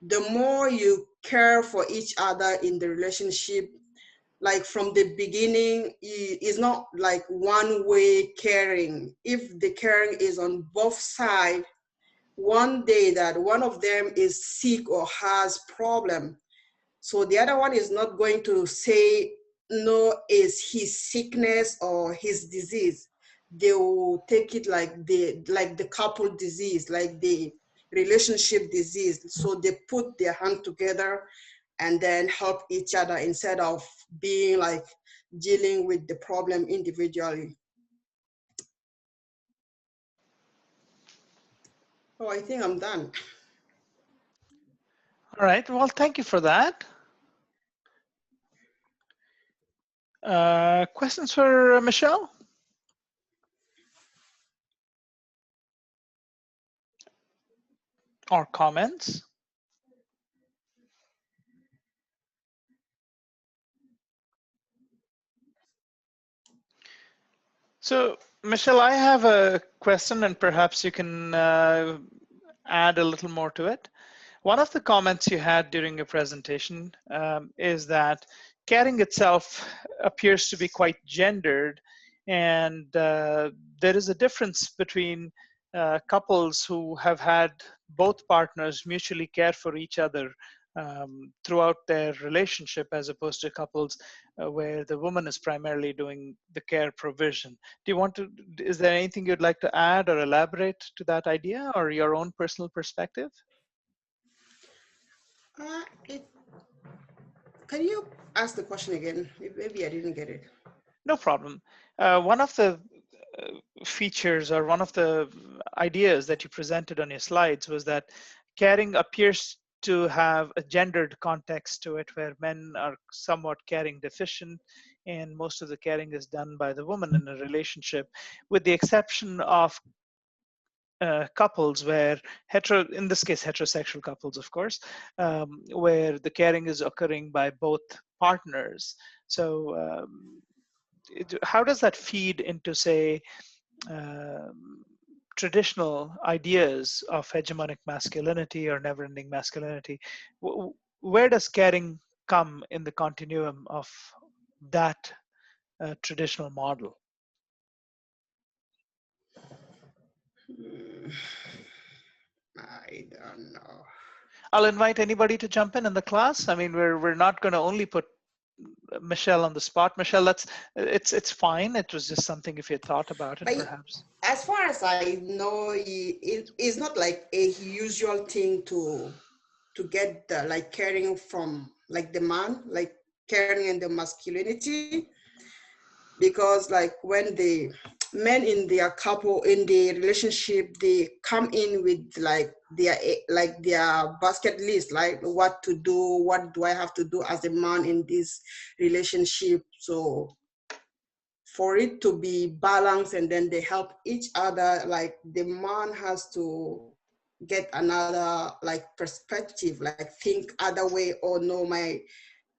the more you care for each other in the relationship, like from the beginning, it's not like one way caring. If the caring is on both sides, one day that one of them is sick or has problem, so the other one is not going to say no, is his sickness or his disease. They will take it like the couple disease, like the relationship disease. So they put their hand together and then help each other instead of being like dealing with the problem individually. Oh, I think I'm done. All right, well, thank you for that. Questions for Michelle? Or comments? So, Michelle, I have a question, and perhaps you can add a little more to it. One of the comments you had during your presentation is that caring itself appears to be quite gendered, and there is a difference between couples who have had both partners mutually care for each other throughout their relationship, as opposed to couples where the woman is primarily doing the care provision. Do you want to, is there anything you'd like to add or elaborate to that idea, or your own personal perspective? Can you ask the question again? Maybe I didn't get it. No problem. One of the features, or one of the ideas that you presented on your slides, was that caring appears to have a gendered context to it, where men are somewhat caring deficient and most of the caring is done by the woman in a relationship, with the exception of couples where in this case, heterosexual couples, of course, where the caring is occurring by both partners. So how does that feed into, say, traditional ideas of hegemonic masculinity or never-ending masculinity? Where does caring come in the continuum of that traditional model? I don't know. I'll invite anybody to jump in the class. I mean, we're not going to only put Michelle on the spot. Michelle, it's fine. It was just something if you thought about it, But perhaps. as far as I know, it's not like a usual thing to get the, like, caring from like the man, like caring in the masculinity, because like when the men in their couple, in the relationship, they come in with like their basket list, like what to do, what do I have to do as a man in this relationship. So for it to be balanced and then they help each other, like the man has to get another like perspective, like think other way, or no,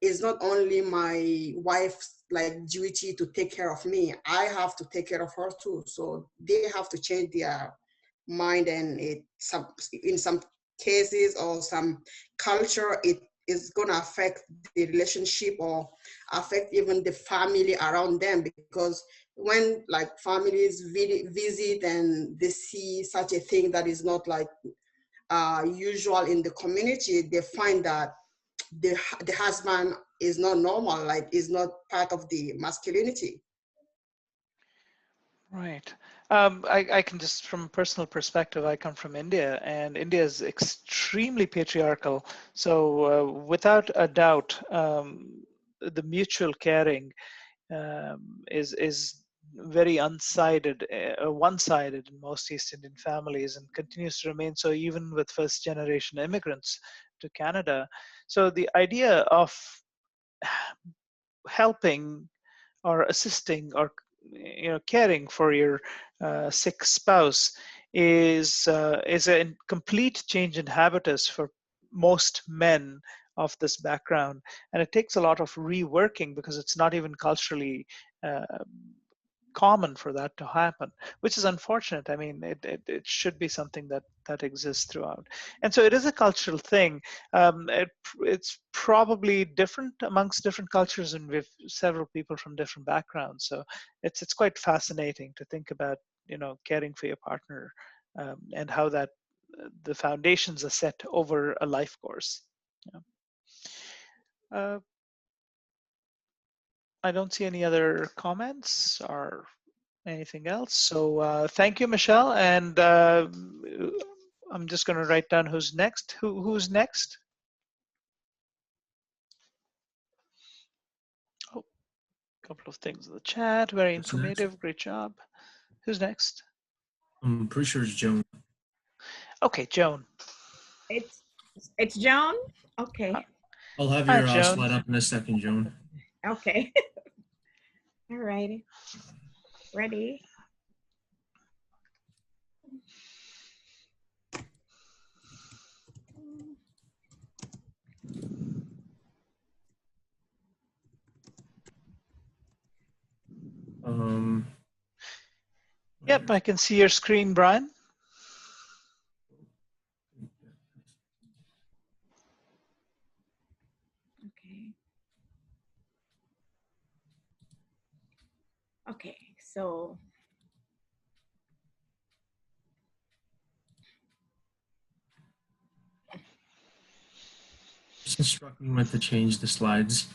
it's not only my wife's like duty to take care of me, I have to take care of her too. So they have to change their mind, and in some cases or some culture, it is going to affect the relationship or affect even the family around them, because when like families visit and they see such a thing that is not like usual in the community, they find that the husband is not normal, like is not part of the masculinity. Right. I can just, from a personal perspective, I come from India, and India is extremely patriarchal. So without a doubt, the mutual caring is very one-sided in most East Indian families, and continues to remain so even with first-generation immigrants to Canada. So the idea of helping or assisting or caring for your sick spouse is a complete change in habitus for most men of this background, and it takes a lot of reworking because it's not even culturally common for that to happen, which is unfortunate. I mean, it should be something that exists throughout. And so it is a cultural thing. It's probably different amongst different cultures, and with several people from different backgrounds. So it's quite fascinating to think about, caring for your partner, and how that the foundations are set over a life course. I don't see any other comments or anything else. So thank you, Michelle. And I'm just going to write down who's next. Who's next? Oh, a couple of things in the chat. Very informative. Great job. Who's next? I'm pretty sure it's Joan. Okay, Joan. It's Joan. Okay. I'll have your slide up in a second, Joan. Okay. All righty. Ready? Yep, I can see your screen, Brian. Okay, so Just instruct me when to change the slides.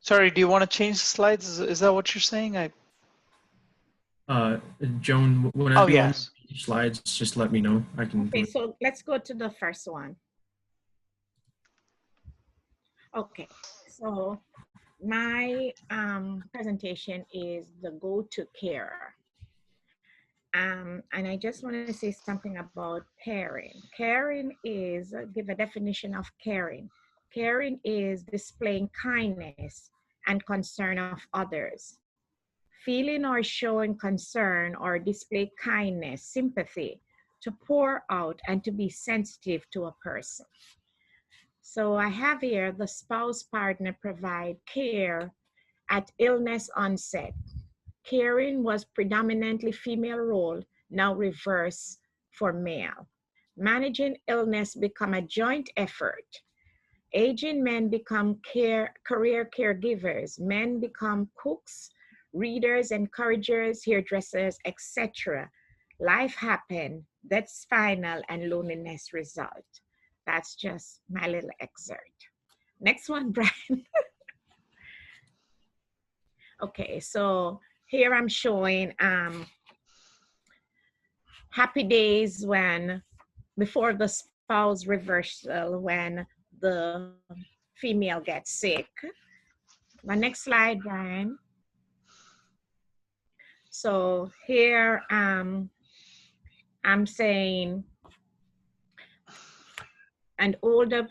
Sorry, do you want to change the slides? Is that what you're saying? Joan, whenever you want yes. to change slides, just let me know. I can. Okay, so let's go to the first one. Okay, so my presentation is the go-to care. And I just want to say something about caring. Caring is, give a definition of caring. Caring is displaying kindness and concern of others, feeling or showing concern or display kindness, sympathy, to pour out and to be sensitive to a person. So I have here the spouse partner provide care at illness onset. Caring was predominantly female role, now reverse for male. Managing illness become a joint effort. Aging men become career caregivers. Men become cooks, readers, encouragers, hairdressers, etc. Life happen, that's final, and loneliness result. That's just my little excerpt. Next one, Brian. Okay, so here I'm showing happy days when, before the spouse reversal, when the female gets sick. The next slide, Brian. So here I'm saying an older,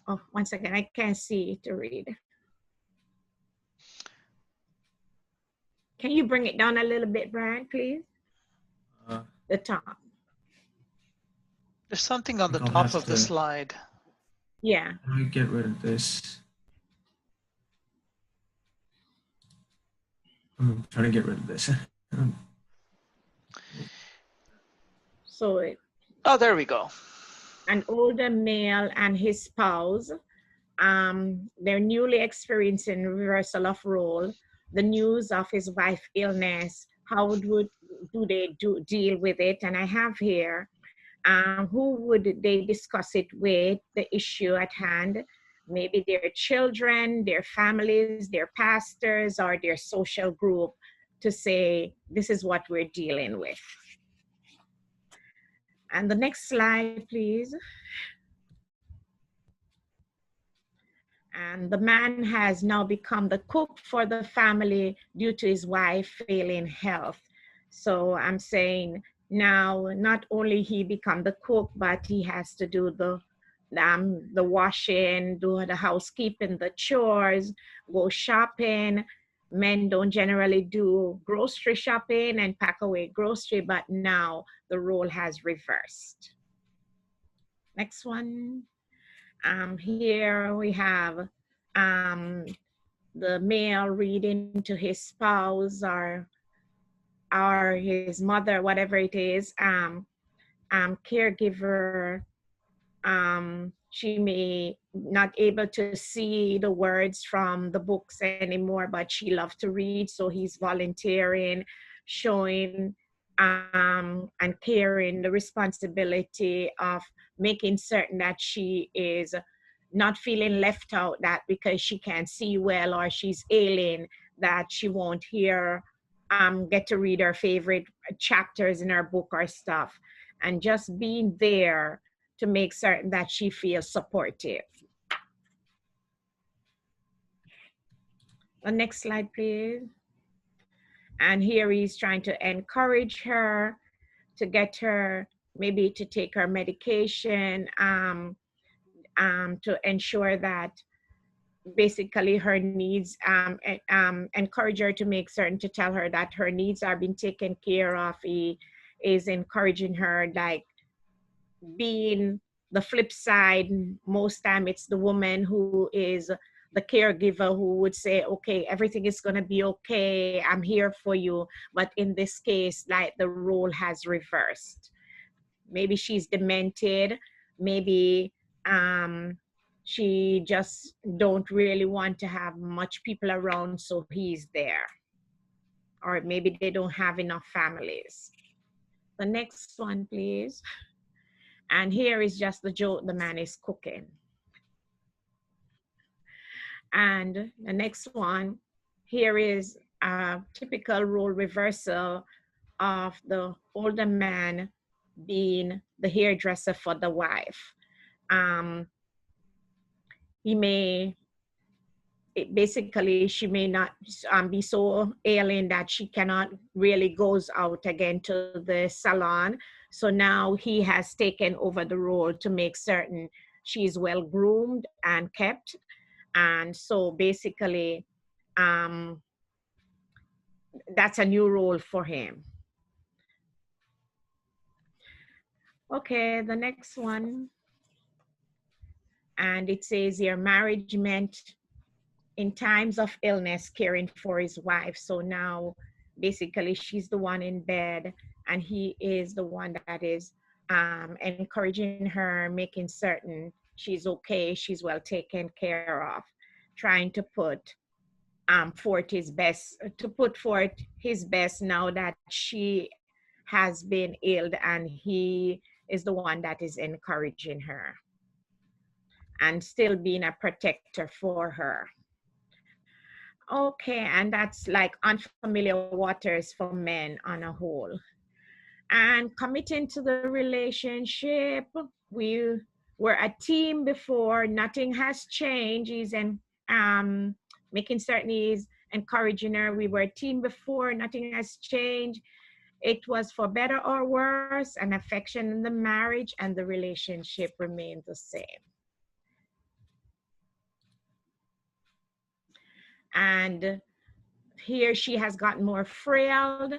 oh, one second, I can't see to read. Can you bring it down a little bit, Brian, please? The top. There's something on the I'll top have of the to- slide. Yeah. Let me get rid of this. I'm trying to get rid of this. So oh, there we go. An older male and his spouse, they're newly experiencing reversal of role, the news of his wife's illness, how do they deal with it? And I have here, who would they discuss it with, the issue at hand? Maybe their children, their families, their pastors, or their social group, to say, this is what we're dealing with. And the next slide, please. And the man has now become the cook for the family due to his wife failing health. So I'm saying now, not only he become the cook, but he has to do the washing, do the housekeeping, the chores, go shopping. Men don't generally do grocery shopping and pack away grocery, but now the role has reversed. Next one. Here we have the male reading to his spouse or his mother, whatever it is, caregiver. She may not able to see the words from the books anymore, but she loves to read, so he's volunteering, showing and carrying the responsibility of making certain that she is not feeling left out, that because she can't see well or she's ailing, that she won't get to read her favorite chapters in her book or stuff, and just being there to make certain that she feels supportive. The next slide, please. And here he's trying to encourage her to get her maybe to take her medication, to ensure that basically her needs, encourage her to make certain, to tell her that her needs are being taken care of. He is encouraging her, like, being the flip side, most time it's the woman who is the caregiver who would say, okay, everything is going to be okay, I'm here for you. But in this case, like, the role has reversed. Maybe she's demented, maybe she just don't really want to have much people around, so he's there. Or maybe they don't have enough families. The next one, please. And here is just the joke, the man is cooking. And the next one, here is a typical role reversal of the older man being the hairdresser for the wife. Basically, she may not be so ailing that she cannot really goes out again to the salon. So now he has taken over the role to make certain she's well groomed and kept. And so basically, that's a new role for him. Okay, the next one. And it says here, marriage meant in times of illness, caring for his wife. So now basically she's the one in bed and he is the one that is encouraging her, making certain she's okay, she's well taken care of, trying to put forth his best now that she has been ill, and he is the one that is encouraging her and still being a protector for her. Okay, and that's like unfamiliar waters for men on a whole. And committing to the relationship, we were a team before, nothing has changed. He's making certain he's encouraging her. We were a team before, nothing has changed. It was for better or worse, an affection in the marriage and the relationship remained the same. And here she has gotten more frail,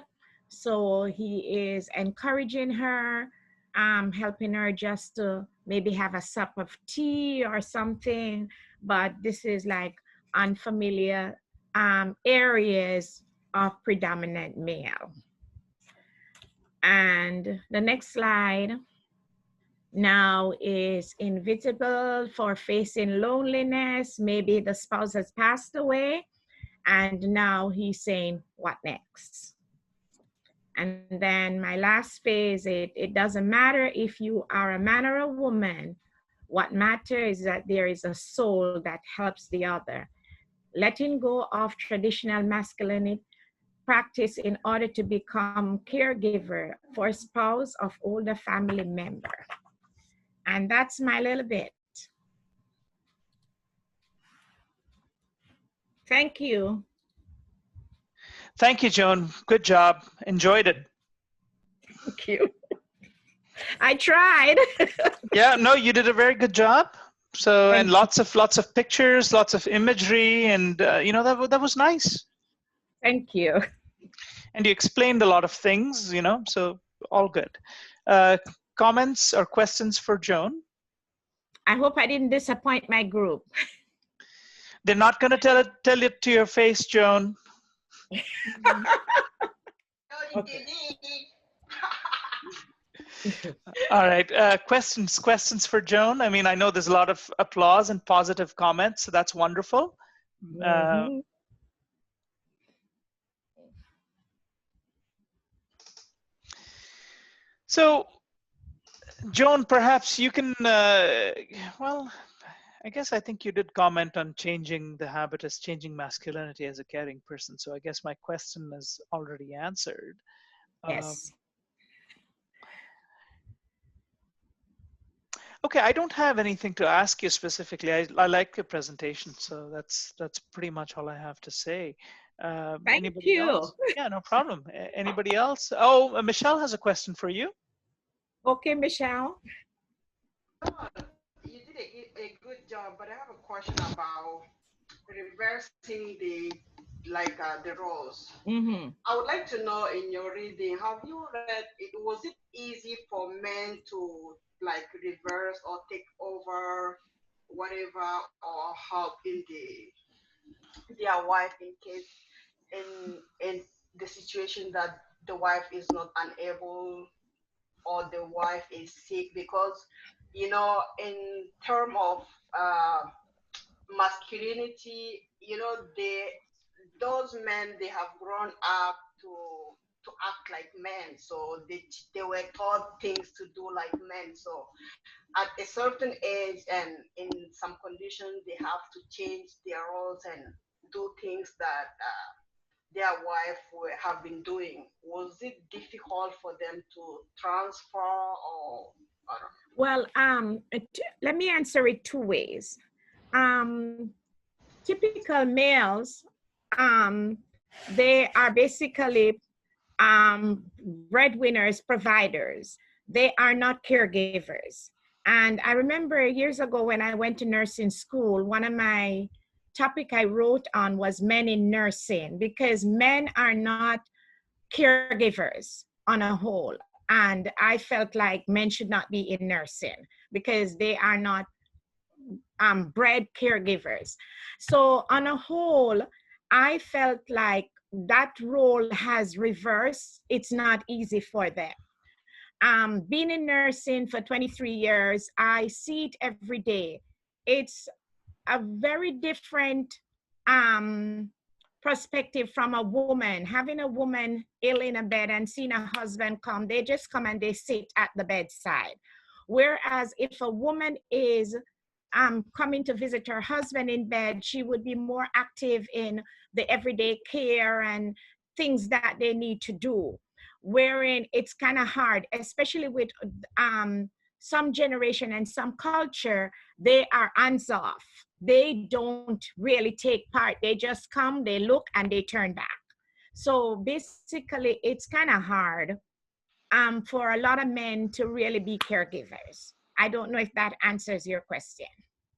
so he is encouraging her, helping her just to maybe have a sup of tea or something, but this is like unfamiliar areas of predominant male. And the next slide now is invisible for facing loneliness. Maybe the spouse has passed away and now he's saying, what next? And then my last phase, it doesn't matter if you are a man or a woman. What matters is that there is a soul that helps the other. Letting go of traditional masculinity practice in order to become caregiver for a spouse of older family member. And that's my little bit. Thank you. Thank you, Joan. Good job. Enjoyed it. Thank you. I tried. Yeah, no, you did a very good job. So, and lots of pictures, lots of imagery, and you know, that was nice. Thank you. And you explained a lot of things, you know, so all good. Comments or questions for Joan? I hope I didn't disappoint my group. They're not going to tell it to your face, Joan. Okay. All right, questions for Joan. I mean, I know there's a lot of applause and positive comments, so that's wonderful. So, Joan, perhaps you can, well, I guess I think you did comment on changing the habit as changing masculinity as a caring person. So I guess my question is already answered. Yes. Okay, I don't have anything to ask you specifically. I like your presentation, so that's pretty much all I have to say. Thank you. Else? Yeah, no problem. Anybody else? Oh, Michelle has a question for you. Okay, Michelle. You did a good job, but I have a question about reversing the roles. Mm-hmm. I would like to know, in your reading, have you read it? Was it easy for men to like reverse or take over whatever or help in their wife in case in the situation that the wife is not unable or the wife is sick? Because you know, in terms of masculinity, you know, those men, they have grown up to act like men, so they were taught things to do like men. So at a certain age and in some conditions, they have to change their roles and do things that their wife have been doing. Was it difficult for them to transfer or Well, let me answer it two ways. Typical males, they are basically breadwinners, providers. They are not caregivers. And I remember years ago when I went to nursing school, one of my topic I wrote on was men in nursing, because men are not caregivers on a whole. And I felt like men should not be in nursing because they are not bred caregivers. So on a whole, I felt like that role has reversed. It's not easy for them. Being in nursing for 23 years, I see it every day. It's a very different perspective from a woman. Having a woman ill in a bed and seeing a husband come, they just come and they sit at the bedside. Whereas if a woman is coming to visit her husband in bed, she would be more active in the everyday care and things that they need to do. Wherein it's kind of hard, especially with some generation and some culture, they are hands off. They don't really take part. They just come, they look, and they turn back. So basically, it's kind of hard for a lot of men to really be caregivers. I don't know if that answers your question.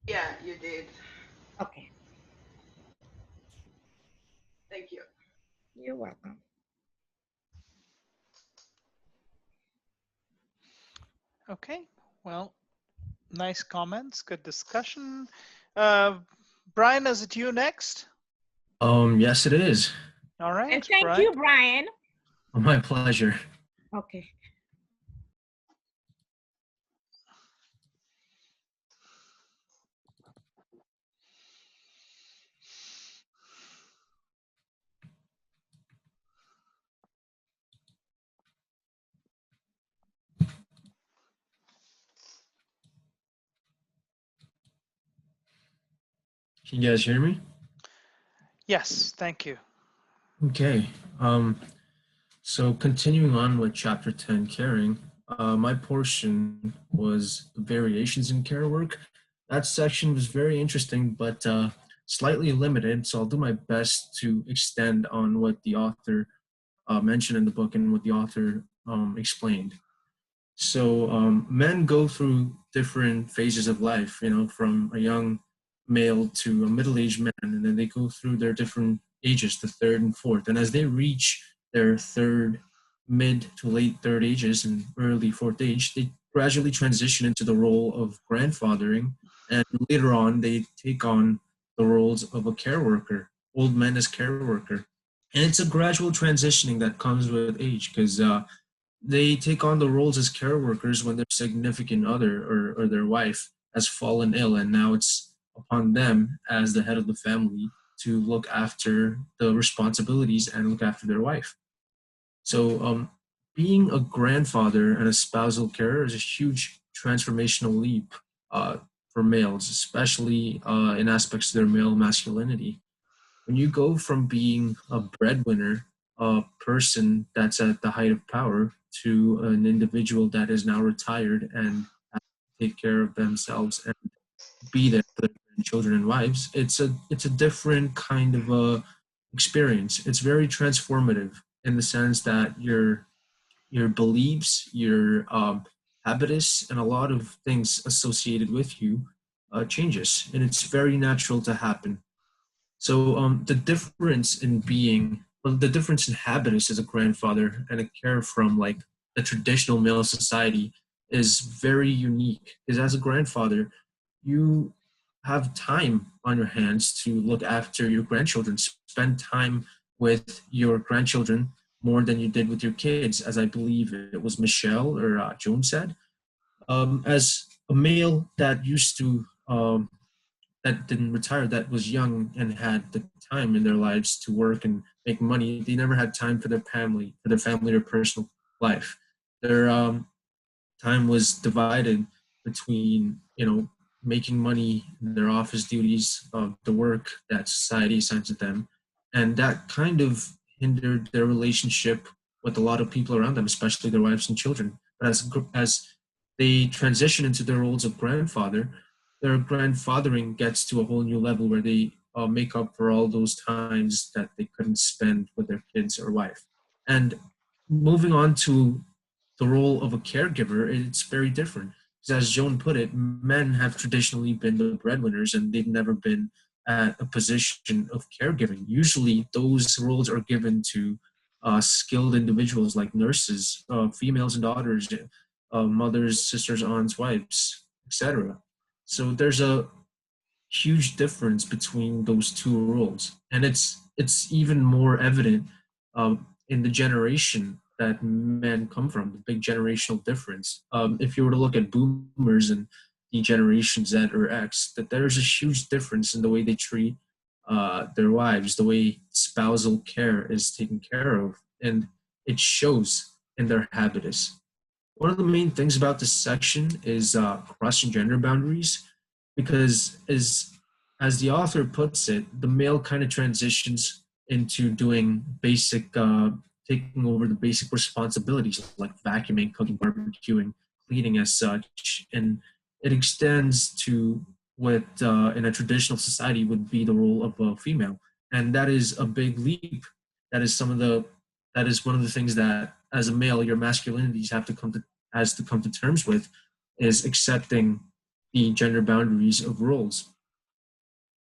Yeah, you did. Okay. Thank you. You're welcome. Okay, well, nice comments, good discussion. Brian, is it you next? Yes, it is. All right. And thank you, Brian. My pleasure. Okay. Can you guys hear me? Yes, thank you. Okay. So continuing on with chapter 10, caring, my portion was variations in care work. That section was very interesting, but slightly limited. So I'll do my best to extend on what the author mentioned in the book and what the author explained. So men go through different phases of life, you know, from a young male to a middle-aged man, and then they go through their different ages, the third and fourth. And as they reach their third, mid to late third ages and early fourth age, they gradually transition into the role of grandfathering, and later on they take on the roles of a care worker, old men as care worker. And it's a gradual transitioning that comes with age, because they take on the roles as care workers when their significant other or their wife has fallen ill, and now it's upon them as the head of the family to look after the responsibilities and look after their wife. So being a grandfather and a spousal carer is a huge transformational leap for males, especially in aspects of their male masculinity. When you go from being a breadwinner, a person that's at the height of power, to an individual that is now retired and has to take care of themselves and be there for their children and wives, it's a different kind of experience. It's very transformative in the sense that your beliefs, your habitus, and a lot of things associated with you changes, and it's very natural to happen. So the difference in the difference in habitus as a grandfather and a care from like the traditional male society is very unique, because as a grandfather, you have time on your hands to look after your grandchildren, spend time with your grandchildren more than you did with your kids, as I believe it was Michelle or Joan said. As a male that used to, that didn't retire, that was young and had the time in their lives to work and make money, they never had time for their family or personal life. Their time was divided between, you know, making money in their office duties, the work that society assigns to them. And that kind of hindered their relationship with a lot of people around them, especially their wives and children. But as they transition into their roles of grandfather, their grandfathering gets to a whole new level where they make up for all those times that they couldn't spend with their kids or wife. And moving on to the role of a caregiver, it's very different. Because as Joan put it, men have traditionally been the breadwinners, and they've never been at a position of caregiving. Usually those roles are given to skilled individuals like nurses, females and daughters, mothers, sisters, aunts, wives, etc. So there's a huge difference between those two roles, and it's even more evident in the generation that men come from, the big generational difference. If you were to look at boomers and the generation Z or X, that there's a huge difference in the way they treat their wives, the way spousal care is taken care of, and it shows in their habitus. One of the main things about this section is crossing gender boundaries, because as the author puts it, the male kind of transitions into doing basic, taking over the basic responsibilities like vacuuming, cooking, barbecuing, cleaning as such, and it extends to what in a traditional society would be the role of a female, and that is a big leap. That is one of the things that, as a male, your masculinities has to come to terms with, is accepting the gender boundaries of roles.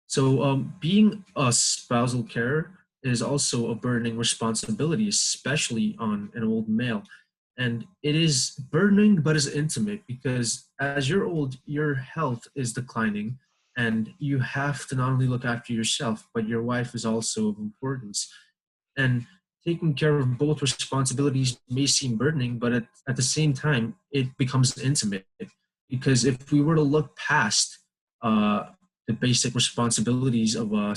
So being a spousal carer is also a burdening responsibility, especially on an old male. And it is burdening, but it's intimate, because as you're old, your health is declining, and you have to not only look after yourself, but your wife is also of importance. And taking care of both responsibilities may seem burdening, but at the same time, it becomes intimate. Because if we were to look past the basic responsibilities of a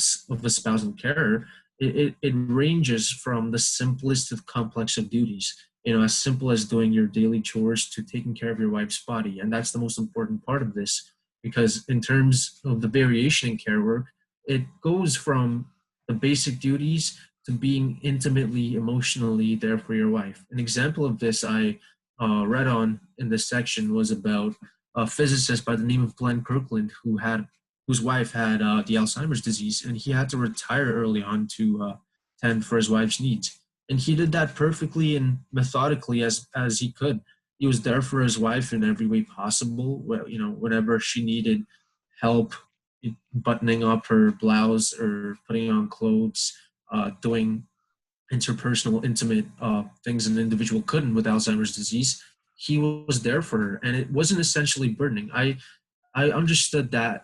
spousal carer, it ranges from the simplest to the complex of duties. As simple as doing your daily chores to taking care of your wife's body. And that's the most important part of this, because in terms of the variation in care work, it goes from the basic duties to being intimately, emotionally there for your wife. An example of this I read on in this section was about a physicist by the name of Glenn Kirkland, whose wife had the Alzheimer's disease, and he had to retire early on to tend for his wife's needs. And he did that perfectly and methodically as he could. He was there for his wife in every way possible. Whenever she needed help buttoning up her blouse or putting on clothes, doing interpersonal, intimate things an individual couldn't with Alzheimer's disease, he was there for her. And it wasn't essentially burdening. I understood that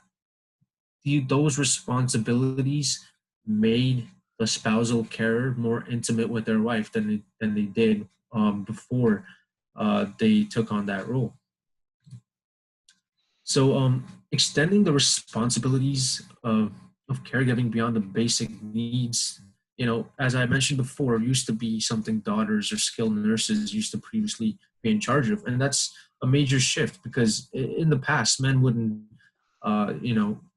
those responsibilities made the spousal carer more intimate with their wife than they did before they took on that role. So extending the responsibilities of caregiving beyond the basic needs, as I mentioned before, used to be something daughters or skilled nurses used to previously be in charge of. And that's a major shift, because in the past, men wouldn't,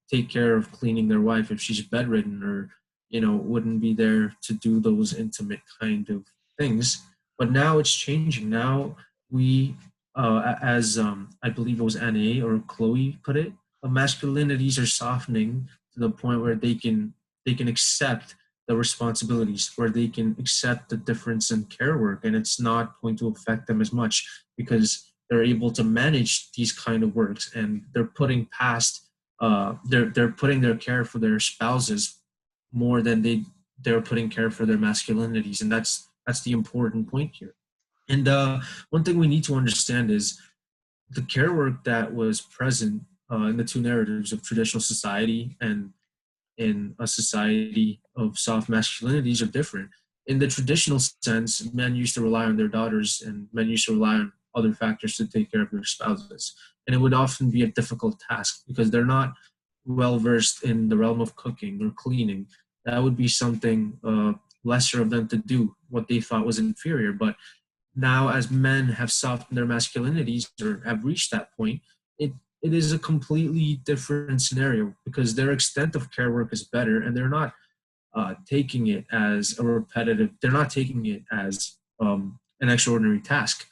take care of cleaning their wife if she's bedridden, or wouldn't be there to do those intimate kind of things. But now it's changing. Now we, as I believe it was Anna or Chloe put it, masculinities are softening to the point where they can accept the responsibilities, where they can accept the difference in care work, and it's not going to affect them as much, because they're able to manage these kind of works, and they're putting past they're putting their care for their spouses more than they're putting care for their masculinities. And that's the important point here. And one thing we need to understand is the care work that was present in the two narratives of traditional society and in a society of soft masculinities are different. In the traditional sense, men used to rely on their daughters, and men used to rely on other factors to take care of their spouses. And it would often be a difficult task, because they're not well versed in the realm of cooking or cleaning. That would be something lesser of them to do, what they thought was inferior. But now, as men have softened their masculinities or have reached that point, it is a completely different scenario, because their extent of care work is better, and they're not taking it as a repetitive, they're not taking it as an extraordinary task.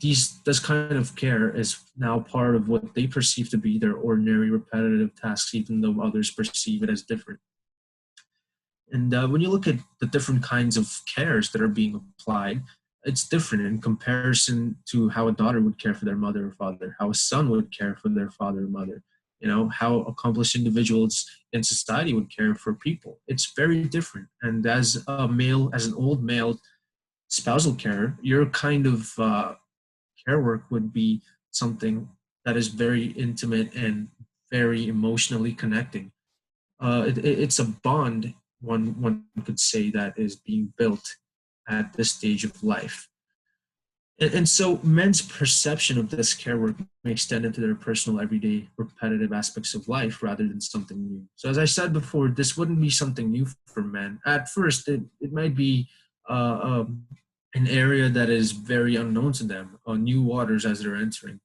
This kind of care is now part of what they perceive to be their ordinary repetitive tasks, even though others perceive it as different. And when you look at the different kinds of cares that are being applied, it's different in comparison to how a daughter would care for their mother or father, how a son would care for their father or mother. how accomplished individuals in society would care for people. It's very different. And as an old male spousal care, your kind of care work would be something that is very intimate and very emotionally connecting. It's a bond, one could say, that is being built at this stage of life. And so men's perception of this care work may extend into their personal, everyday, repetitive aspects of life rather than something new. So as I said before, this wouldn't be something new for men. At first, it might be an area that is very unknown to them, new waters as they're entering.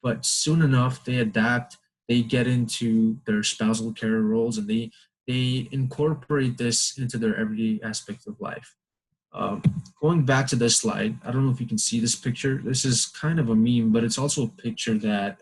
But soon enough, they adapt, they get into their spousal care roles, and they incorporate this into their everyday aspects of life. Going back to this slide, I don't know if you can see this picture. This is kind of a meme, but it's also a picture that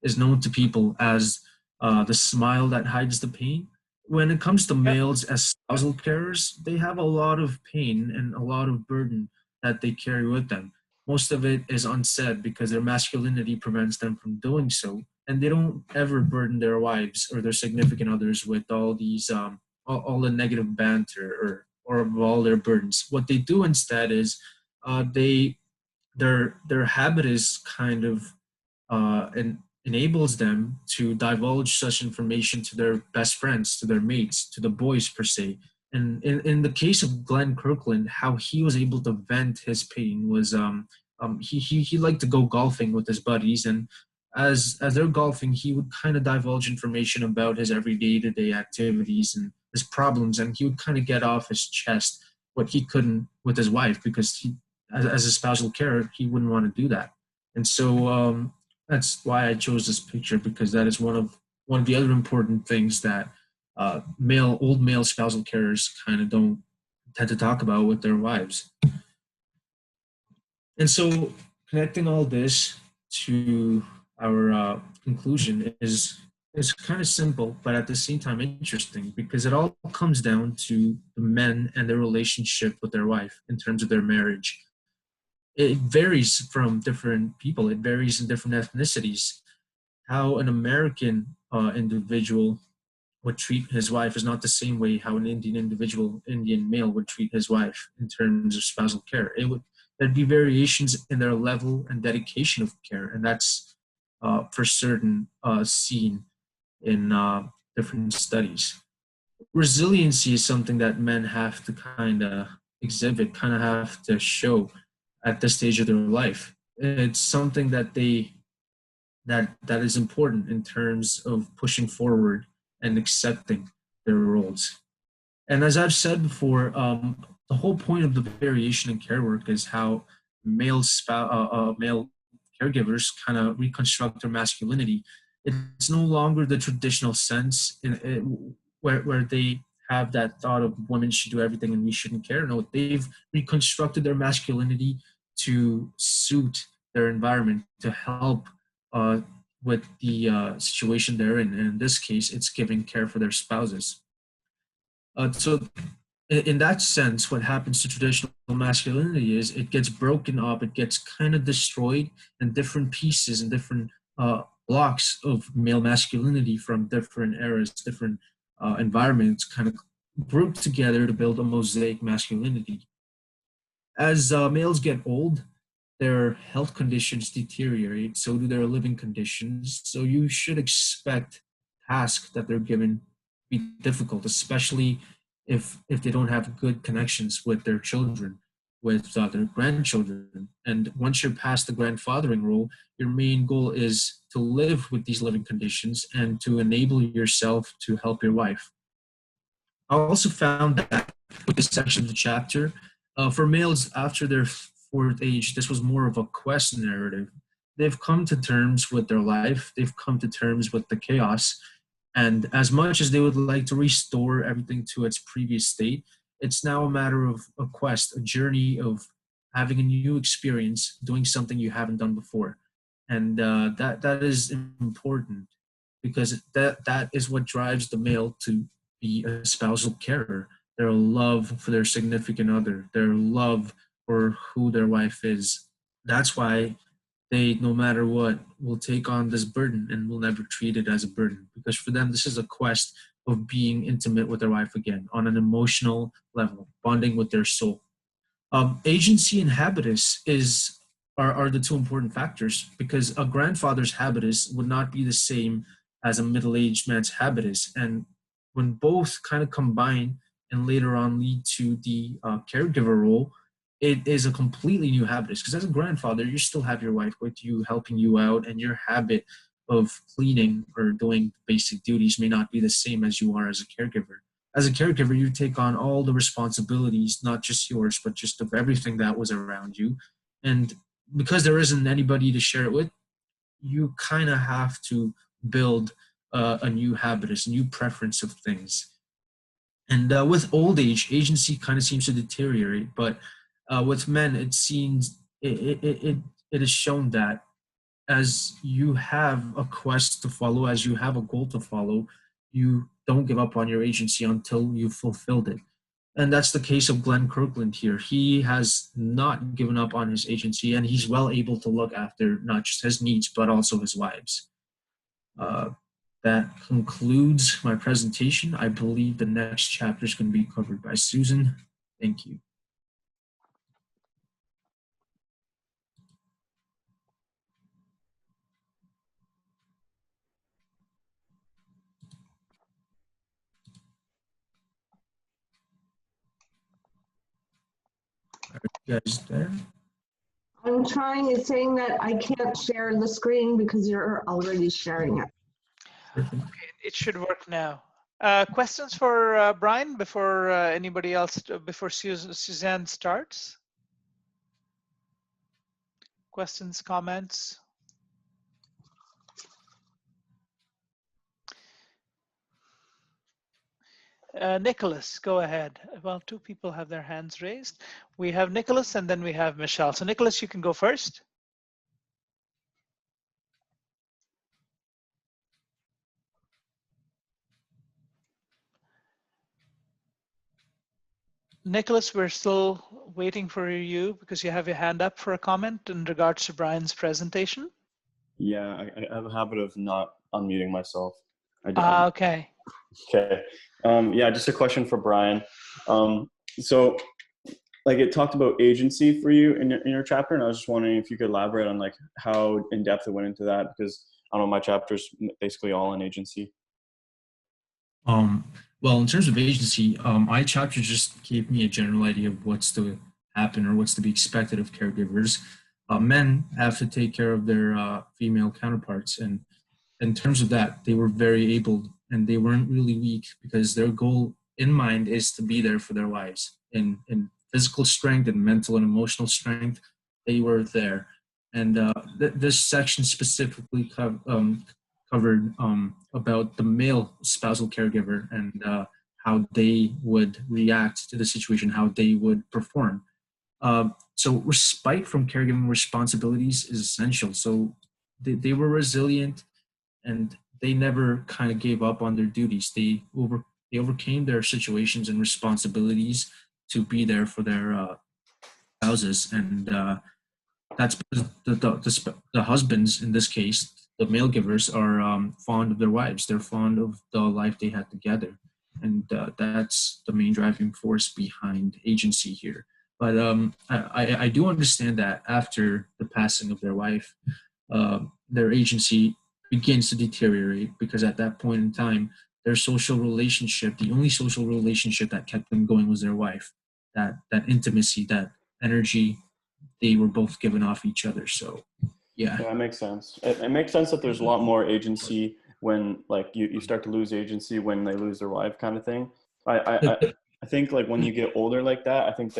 is known to people as the smile that hides the pain. When it comes to males as spousal carers, they have a lot of pain and a lot of burden that they carry with them. Most of it is unsaid because their masculinity prevents them from doing so, and they don't ever burden their wives or their significant others with all these all the negative banter or of all their burdens. What they do instead is their habit is kind of enables them to divulge such information to their best friends, to their mates, to the boys per se. And in the case of Glenn Kirkland, how he was able to vent his pain was he liked to go golfing with his buddies, and as they're golfing, he would kind of divulge information about his everyday to-day activities and his problems, and he would kind of get off his chest what he couldn't with his wife, because he, as a spousal carer, he wouldn't want to do that. And so that's why I chose this picture, because that is one of the other important things that old male spousal carers kind of don't tend to talk about with their wives. And so connecting all this to our conclusion is kind of simple, but at the same time interesting, because it all comes down to the men and their relationship with their wife in terms of their marriage. It varies from different people. It varies in different ethnicities. How an American individual would treat his wife is not the same way how an Indian male would treat his wife in terms of spousal care. There'd be variations in their level and dedication of care, and that's for certain seen in different studies. Resiliency is something that men have to kind of exhibit, kind of have to show at this stage of their life. It's something that that is important in terms of pushing forward and accepting their roles. And as I've said before, the whole point of the variation in care work is how male caregivers kind of reconstruct their masculinity. It's no longer the traditional sense where they have that thought of women should do everything and we shouldn't care. No, they've reconstructed their masculinity to suit their environment, to help with the situation they're in. And in this case, it's giving care for their spouses. So in that sense, what happens to traditional masculinity is it gets broken up, it gets kind of destroyed, and different pieces and different blocks of male masculinity from different eras, different environments kind of grouped together to build a mosaic masculinity. As males get old, their health conditions deteriorate, so do their living conditions. So you should expect tasks that they're given be difficult, especially if they don't have good connections with their children, with their grandchildren. And once you're past the grandfathering role, your main goal is to live with these living conditions and to enable yourself to help your wife. I also found that with this section of the chapter, for males after their fourth age, this was more of a quest narrative. They've come to terms with their life, they've come to terms with the chaos, and as much as they would like to restore everything to its previous state, it's now a matter of a quest, a journey of having a new experience, doing something you haven't done before. And that is important, because that is what drives the male to be a spousal carer. Their love for their significant other, their love for who their wife is. That's why they, no matter what, will take on this burden and will never treat it as a burden, because for them, this is a quest of being intimate with their wife again on an emotional level, bonding with their soul. Agency and habitus are the two important factors, because a grandfather's habitus would not be the same as a middle-aged man's habitus. And when both kind of combine and later on lead to the caregiver role, it is a completely new habitus. Because as a grandfather, you still have your wife with you, helping you out, and your habit of cleaning or doing basic duties may not be the same as you are as a caregiver. As a caregiver, you take on all the responsibilities, not just yours, but just of everything that was around you. And because there isn't anybody to share it with, you kind of have to build a new habitus, a new preference of things. And with old age, agency kind of seems to deteriorate. But with men, it seems it is shown that as you have a quest to follow, as you have a goal to follow, you don't give up on your agency until you've fulfilled it. And that's the case of Glenn Kirkland here. He has not given up on his agency, and he's well able to look after not just his needs, but also his wives. That concludes my presentation. I believe the next chapter is going to be covered by Susan. Thank you. Are you guys there? I'm trying, it's saying that I can't share the screen because you're already sharing it. Okay, it should work now. Questions for Brian before anybody else, before Suzanne starts? Questions, comments? Nicholas, go ahead. Well, two people have their hands raised. We have Nicholas and then we have Michelle. So Nicholas, you can go first. Nicholas, we're still waiting for you because you have your hand up for a comment in regards to Brian's presentation. Yeah, I have a habit of not unmuting myself. Okay. Okay. Yeah, just a question for Brian. So, like, it talked about agency for you in your chapter, and I was just wondering if you could elaborate on like how in depth it went into that, because I don't know, my chapter's basically all on agency. Well, in terms of agency, my chapter just gave me a general idea of what's to happen or what's to be expected of caregivers. Men have to take care of their female counterparts, and in terms of that, they were very able and they weren't really weak, because their goal in mind is to be there for their wives in physical strength and mental and emotional strength. They were there, and this section specifically covered about the male spousal caregiver and how they would react to the situation, how they would perform. So respite from caregiving responsibilities is essential. So they were resilient, and they never kind of gave up on their duties. They overcame their situations and responsibilities to be there for their spouses, and that's because the husbands, in this case, the male givers, are fond of their wives. They're fond of the life they had together, and that's the main driving force behind agency here. But I do understand that after the passing of their wife, their agency begins to deteriorate, because at that point in time, their social relationship, the only social relationship that kept them going was their wife. That intimacy, that energy, they were both giving off each other. So yeah, that makes sense. It makes sense that there's a lot more agency when like you start to lose agency when they lose their wife, kind of thing. I think like when you get older like that, I think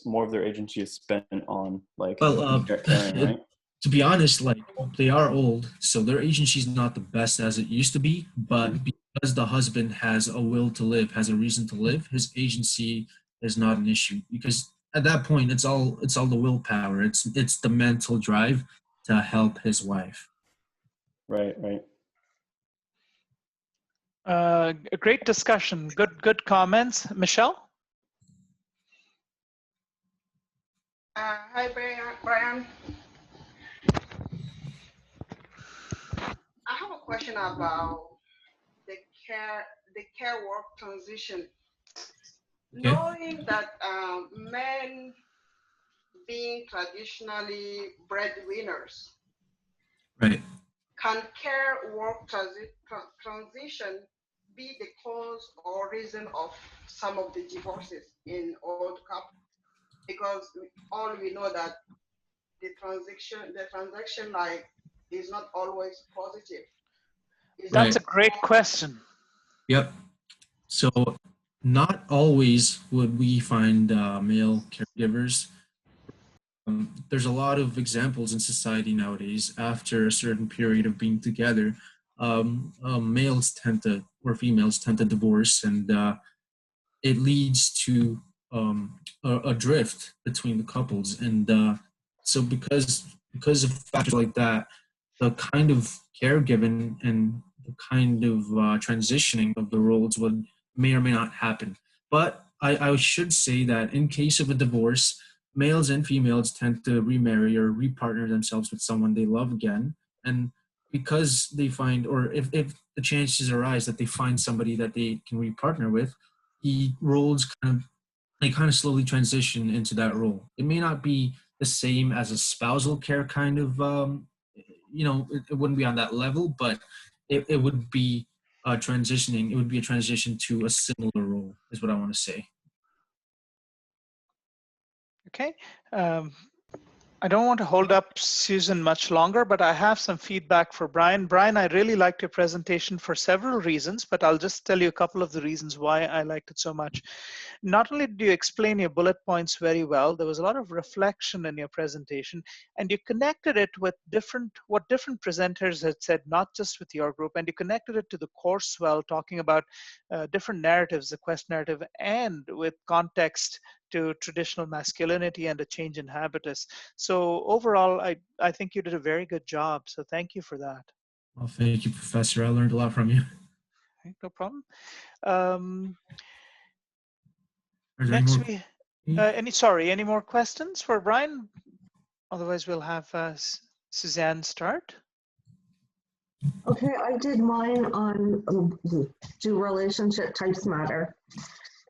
more of their agency is spent on like caring, right? To be honest, like, they are old, so their agency is not the best as it used to be, but because the husband has a will to live, has a reason to live, his agency is not an issue, because at that point it's all the willpower, it's the mental drive to help his wife. Right. A great discussion. Good comments. Michelle? Hi, Brian. question about the care work transition. Okay. Knowing that men being traditionally breadwinners, Right. can care work transition be the cause or reason of some of the divorces in old couples? Because all we know that the transaction like is not always positive. That's a great question. Yep. So not always would we find male caregivers. There's a lot of examples in society nowadays. After a certain period of being together, males tend to, or females tend to divorce, and it leads to a drift between the couples. And so because of factors like that, the kind of caregiving and the kind of transitioning of the roles may or may not happen. But I should say that in case of a divorce, males and females tend to remarry or repartner themselves with someone they love again. And because they find, or if the chances arise that they find somebody that they can repartner with, the roles they kind of slowly transition into that role. It may not be the same as a spousal care kind of, it wouldn't be on that level, but it would be transitioning. It would be a transition to a similar role, is what I want to say. Okay. I don't want to hold up Susan much longer, but I have some feedback for Brian. Brian, I really liked your presentation for several reasons, but I'll just tell you a couple of the reasons why I liked it so much. Not only did you explain your bullet points very well, there was a lot of reflection in your presentation, and you connected it with what different presenters had said, not just with your group, and you connected it to the course well, talking about different narratives, the quest narrative, and with context to traditional masculinity and a change in habitus. So overall, I think you did a very good job. So thank you for that. Well, thank you, Professor. I learned a lot from you. No problem. Next, any more questions for Brian? Otherwise, we'll have Suzanne start. Okay, I did mine on do relationship types matter.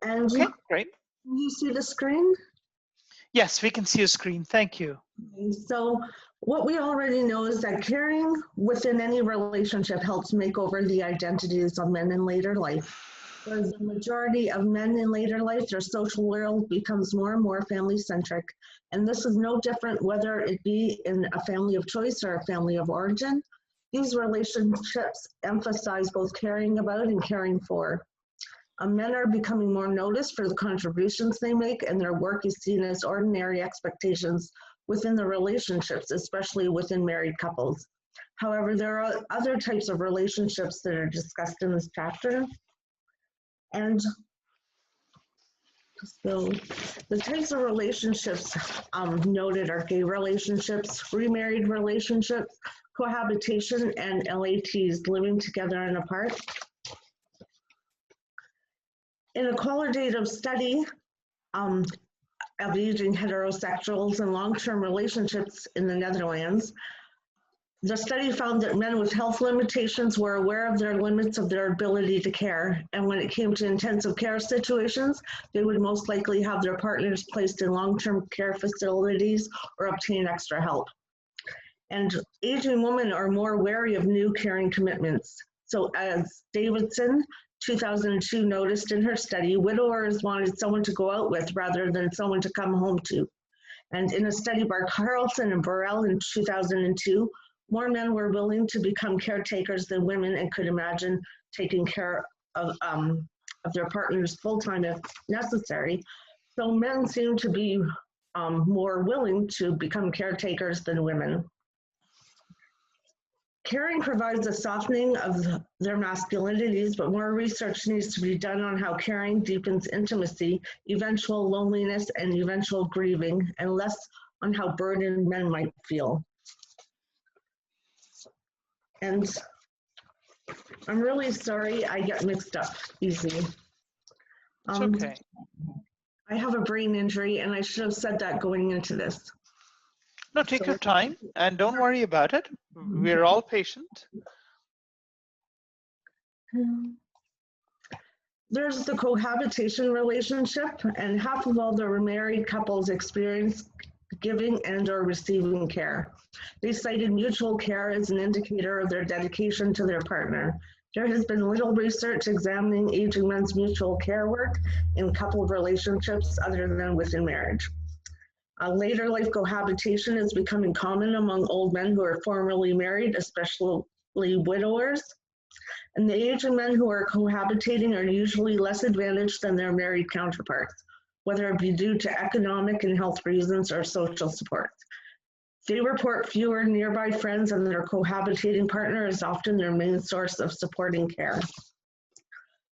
And okay, great. Can you see the screen? Yes, we can see your screen. Thank you. So what we already know is that caring within any relationship helps make over the identities of men in later life. For the majority of men in later life, their social world becomes more and more family-centric. And this is no different whether it be in a family of choice or a family of origin. These relationships emphasize both caring about and caring for. Men are becoming more noticed for the contributions they make, and their work is seen as ordinary expectations within the relationships, especially within married couples. However, there are other types of relationships that are discussed in this chapter. And so the types of relationships noted are gay relationships, remarried relationships, cohabitation, and LATs, living together and apart. In a qualitative study of aging heterosexuals and long-term relationships in the Netherlands, the study found that men with health limitations were aware of their limits of their ability to care, and when it came to intensive care situations, they would most likely have their partners placed in long-term care facilities or obtain extra help. And aging women are more wary of new caring commitments. So as Davidson, 2002 noticed in her study, widowers wanted someone to go out with rather than someone to come home to. And in a study by Carlson and Burrell in 2002, more men were willing to become caretakers than women and could imagine taking care of their partners full-time if necessary. So men seem to be more willing to become caretakers than women. Caring provides a softening of their masculinities, but more research needs to be done on how caring deepens intimacy, eventual loneliness, and eventual grieving, and less on how burdened men might feel. And I'm really sorry I get mixed up easy. It's okay. I have a brain injury, and I should have said that going into this. No, take your time and don't worry about it. We're all patient. There's the cohabitation relationship, and half of all the married couples experience giving and or receiving care. They cited mutual care as an indicator of their dedication to their partner. There has been little research examining aging men's mutual care work in coupled relationships other than within marriage. Later life cohabitation is becoming common among old men who are formerly married, especially widowers. And the aging men who are cohabitating are usually less advantaged than their married counterparts, whether it be due to economic and health reasons or social support. They report fewer nearby friends, and their cohabitating partner is often their main source of supporting care.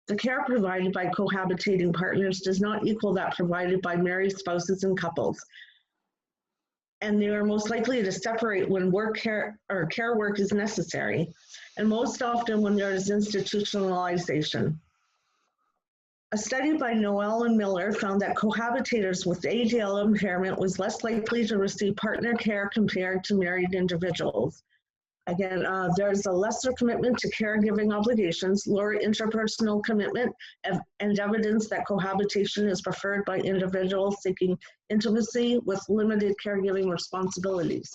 The care provided by cohabitating partners does not equal that provided by married spouses and couples, and they are most likely to separate when care work is necessary, and most often when there is institutionalization. A study by Noel and Miller found that cohabitators with ADL impairment was less likely to receive partner care compared to married individuals. Again, there's a lesser commitment to caregiving obligations, lower interpersonal commitment, and evidence that cohabitation is preferred by individuals seeking intimacy with limited caregiving responsibilities.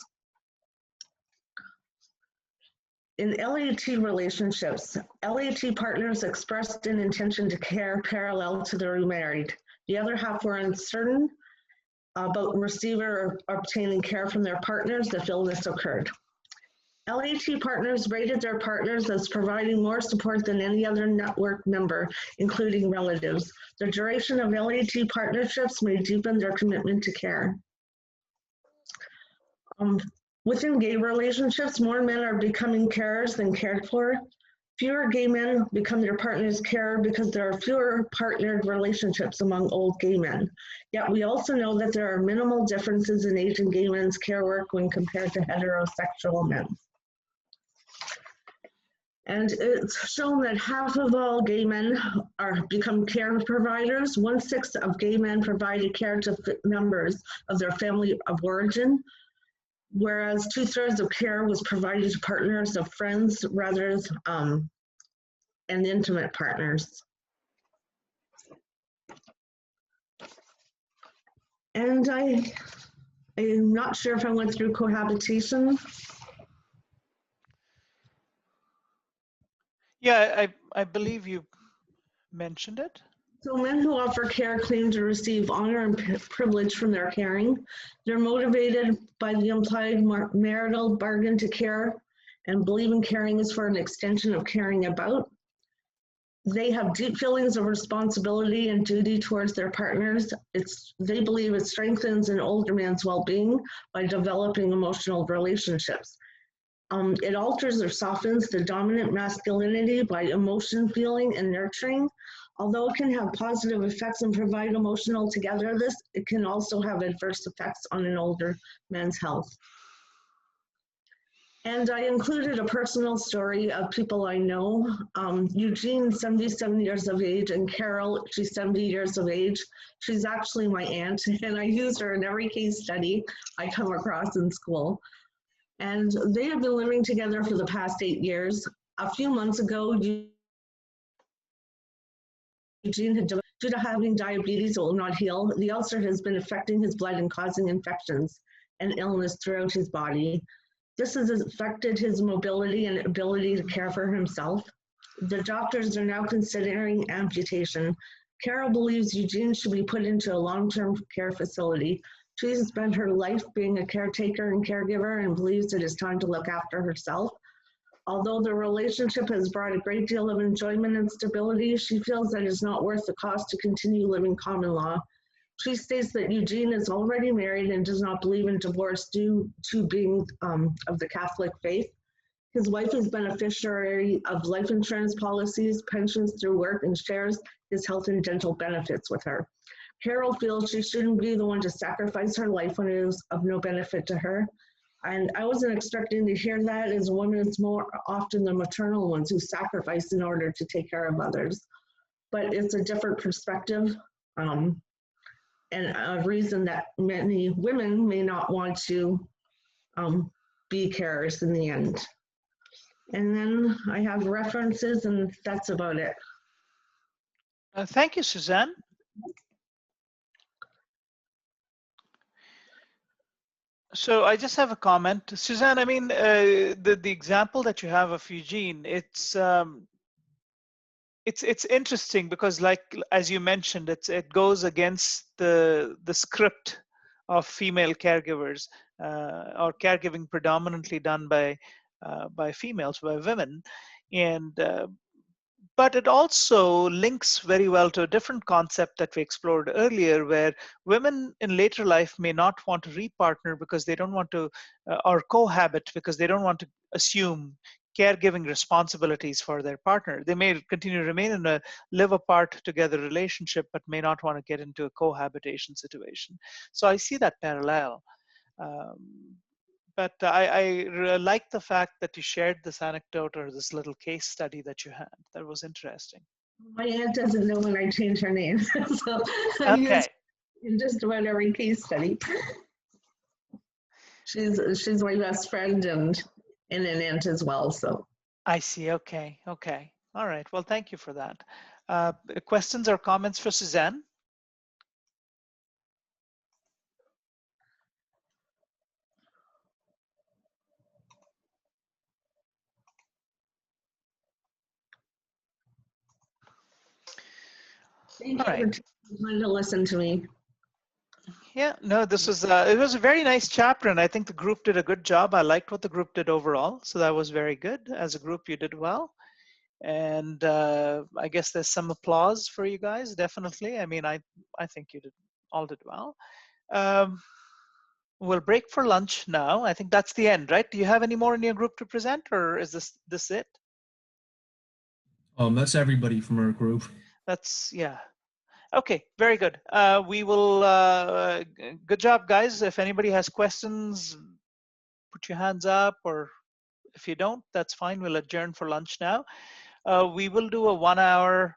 In LAT relationships, LAT partners expressed an intention to care parallel to the remarried. The other half were uncertain about receiving or obtaining care from their partners if illness occurred. LAT partners rated their partners as providing more support than any other network member, including relatives. The duration of LAT partnerships may deepen their commitment to care. Within gay relationships, more men are becoming carers than cared for. Fewer gay men become their partner's carer because there are fewer partnered relationships among old gay men. Yet we also know that there are minimal differences in Asian gay men's care work when compared to heterosexual men. And it's shown that half of all gay men become care providers. 1/6 of gay men provided care to members of their family of origin, whereas 2/3 of care was provided to partners of friends rather and intimate partners. And I'm not sure if I went through cohabitation. Yeah, I believe you mentioned it. So men who offer care claim to receive honor and privilege from their caring. They're motivated by the implied marital bargain to care and believe in caring is for an extension of caring about. They have deep feelings of responsibility and duty towards their partners. They believe it strengthens an older man's well-being by developing emotional relationships. It alters or softens the dominant masculinity by emotion, feeling, and nurturing. Although it can have positive effects and provide emotional togetherness, it can also have adverse effects on an older man's health. And I included a personal story of people I know. Eugene, 77 years of age, and Carol, she's 70 years of age. She's actually my aunt, and I use her in every case study I come across in school. And they have been living together for the past 8 years. A few months ago, Eugene had, due to having diabetes, it will not heal. The ulcer has been affecting his blood and causing infections and illness throughout his body. This has affected his mobility and ability to care for himself. The doctors are now considering amputation. Carol believes Eugene should be put into a long-term care facility. She has spent her life being a caretaker and caregiver and believes it is time to look after herself. Although the relationship has brought a great deal of enjoyment and stability, she feels that it's not worth the cost to continue living common law. She states that Eugene is already married and does not believe in divorce due to being of the Catholic faith. His wife is beneficiary of life insurance policies, pensions through work, and shares his health and dental benefits with her. Carol feels she shouldn't be the one to sacrifice her life when it is of no benefit to her. And I wasn't expecting to hear that, as women, it's more often the maternal ones who sacrifice in order to take care of others. But it's a different perspective and a reason that many women may not want to be carers in the end. And then I have references, and that's about it. Thank you, Suzanne. So I just have a comment, Suzanne. I mean, the example that you have of Eugene, it's interesting because, like as you mentioned, it goes against the script of female caregivers or caregiving predominantly done by females, by women, and but it also links very well to a different concept that we explored earlier, where women in later life may not want to repartner because they don't want to, or cohabit because they don't want to assume caregiving responsibilities for their partner. They may continue to remain in a live apart together relationship, but may not want to get into a cohabitation situation. So I see that parallel. But I like the fact that you shared this anecdote or this little case study that you had. That was interesting. My aunt doesn't know when I change her name, so I use in just about every case study. She's my best friend and an aunt as well. So I see. Okay. Okay. All right. Well, thank you for that. Questions or comments for Suzanne? Thank you for trying to listen to me. Yeah, no, this was it was a very nice chapter, and I think the group did a good job. I liked what the group did overall, so that was very good. As a group, you did well, and I guess there's some applause for you guys. Definitely, I mean, I think you all did well. We'll break for lunch now. I think that's the end, right? Do you have any more in your group to present, or is this it? That's everybody from our group. That's yeah. Okay, very good. We will, good job, guys. If anybody has questions, put your hands up, or if you don't, that's fine. We'll adjourn for lunch now. We will do a 1 hour,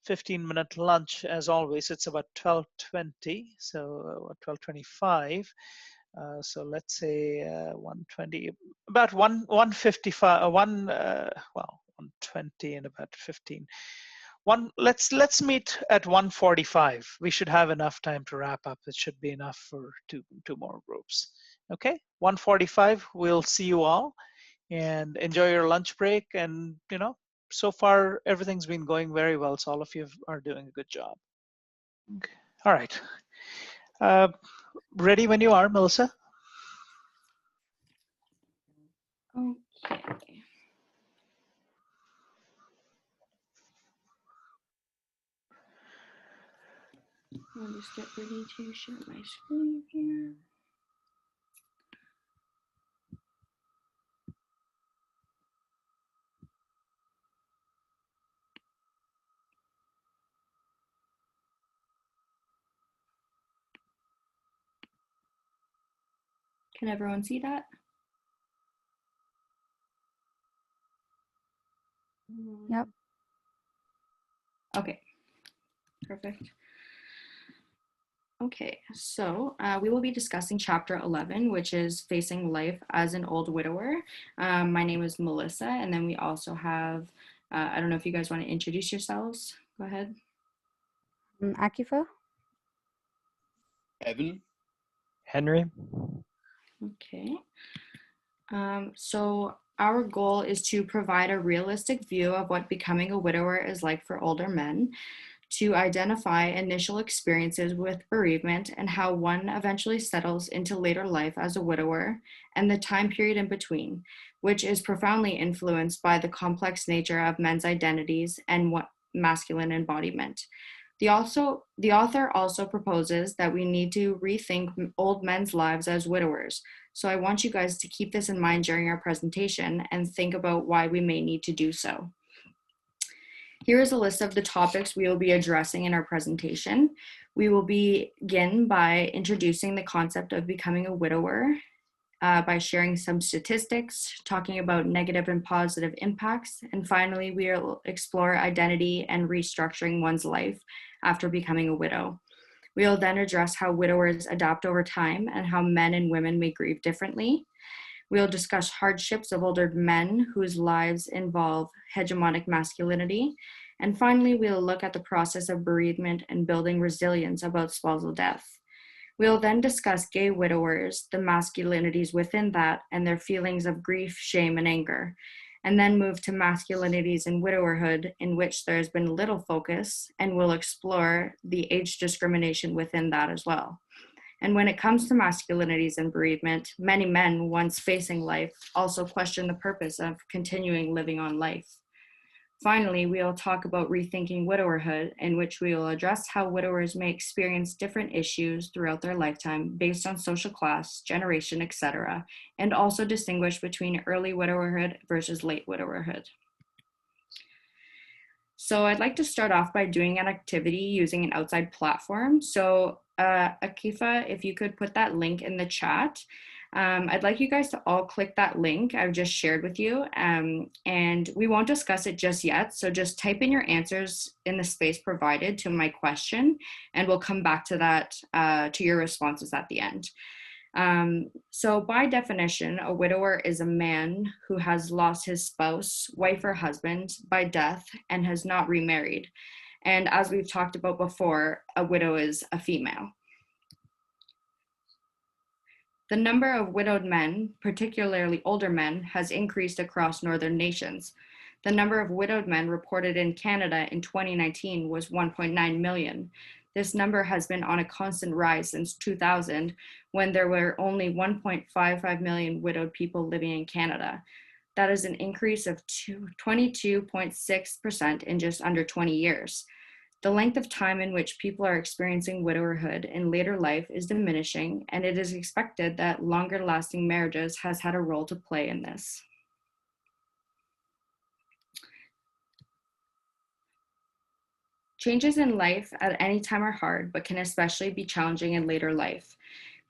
15-minute lunch as always. It's about 12:20, so 12:25. So let's say 1:20, about 1:55, well, 1:20 and about 15. Let's meet at 1:45. We should have enough time to wrap up. It should be enough for two more groups. Okay, 1:45. We'll see you all, and enjoy your lunch break. And so far everything's been going very well. So all of you are doing a good job. Okay. All right. Ready when you are, Melissa. Okay. I'll just get ready to share my screen here. Can everyone see that? Yep. Okay, perfect. Okay, so we will be discussing chapter 11, which is Facing Life as an Old Widower. My name is Melissa, and then we also have, I don't know if you guys want to introduce yourselves. Go ahead. Akifa. Evan. Henry. Okay. So our goal is to provide a realistic view of what becoming a widower is like for older men, to identify initial experiences with bereavement and how one eventually settles into later life as a widower, and the time period in between, which is profoundly influenced by the complex nature of men's identities and what masculine embodiment. The author also proposes that we need to rethink old men's lives as widowers. So I want you guys to keep this in mind during our presentation and think about why we may need to do so. Here is a list of the topics we will be addressing in our presentation. We will begin by introducing the concept of becoming a widower, by sharing some statistics, talking about negative and positive impacts, and finally we will explore identity and restructuring one's life after becoming a widow. We will then address how widowers adapt over time and how men and women may grieve differently. We'll discuss hardships of older men whose lives involve hegemonic masculinity. And finally, we'll look at the process of bereavement and building resilience about spousal death. We'll then discuss gay widowers, the masculinities within that, and their feelings of grief, shame, and anger, and then move to masculinities in widowerhood, in which there has been little focus, and we'll explore the age discrimination within that as well. And when it comes to masculinities and bereavement, many men, once facing life, also question the purpose of continuing living on life. Finally, we'll talk about rethinking widowerhood, in which we will address how widowers may experience different issues throughout their lifetime based on social class, generation, etc., and also distinguish between early widowerhood versus late widowerhood. So I'd like to start off by doing an activity using an outside platform. So Akifa, if you could put that link in the chat. I'd like you guys to all click that link I've just shared with you, and we won't discuss it just yet, so just type in your answers in the space provided to my question, and we'll come back to that, to your responses at the end. So by definition, a widower is a man who has lost his spouse, wife, or husband by death and has not remarried. And as we've talked about before, a widow is a female. The number of widowed men, particularly older men, has increased across northern nations. The number of widowed men reported in Canada in 2019 was 1.9 million. This number has been on a constant rise since 2000, when there were only 1.55 million widowed people living in Canada. That is an increase of 22.6% in just under 20 years. The length of time in which people are experiencing widowerhood in later life is diminishing, and it is expected that longer lasting marriages has had a role to play in this. Changes in life at any time are hard, but can especially be challenging in later life.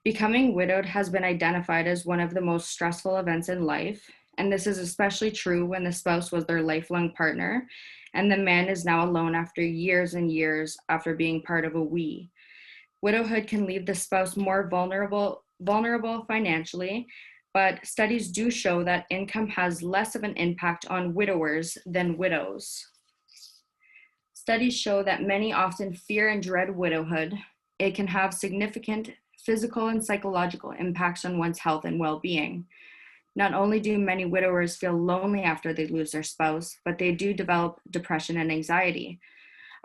Becoming widowed has been identified as one of the most stressful events in life, and this is especially true when the spouse was their lifelong partner, and the man is now alone after years and years after being part of a we. Widowhood can leave the spouse more vulnerable financially, but studies do show that income has less of an impact on widowers than widows. Studies show that many often fear and dread widowhood. It can have significant physical and psychological impacts on one's health and well-being. Not only do many widowers feel lonely after they lose their spouse, but they do develop depression and anxiety.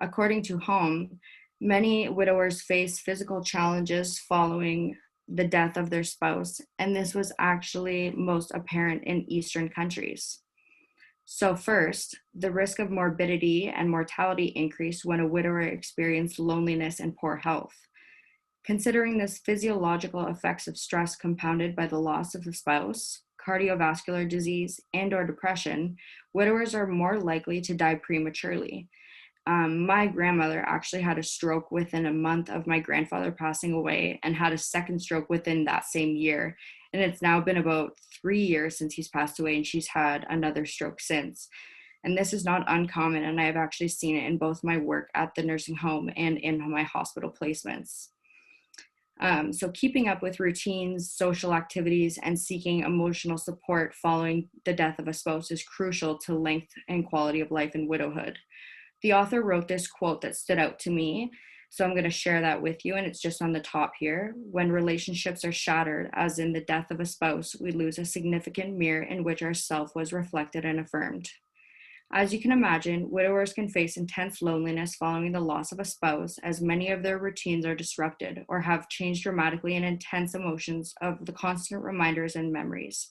According to Home, many widowers face physical challenges following the death of their spouse, and this was actually most apparent in Eastern countries. So first, the risk of morbidity and mortality increased when a widower experienced loneliness and poor health. Considering this physiological effects of stress compounded by the loss of the spouse, cardiovascular disease, and/or depression, widowers are more likely to die prematurely. My grandmother actually had a stroke within a month of my grandfather passing away and had a second stroke within that same year. And it's now been about 3 years since he's passed away, and she's had another stroke since. And this is not uncommon, and I've actually seen it in both my work at the nursing home and in my hospital placements. So keeping up with routines, social activities, and seeking emotional support following the death of a spouse is crucial to length and quality of life in widowhood. The author wrote this quote that stood out to me, so I'm going to share that with you, and it's just on the top here. When relationships are shattered, as in the death of a spouse, we lose a significant mirror in which our self was reflected and affirmed. As you can imagine, widowers can face intense loneliness following the loss of a spouse, as many of their routines are disrupted or have changed dramatically in intense emotions of the constant reminders and memories.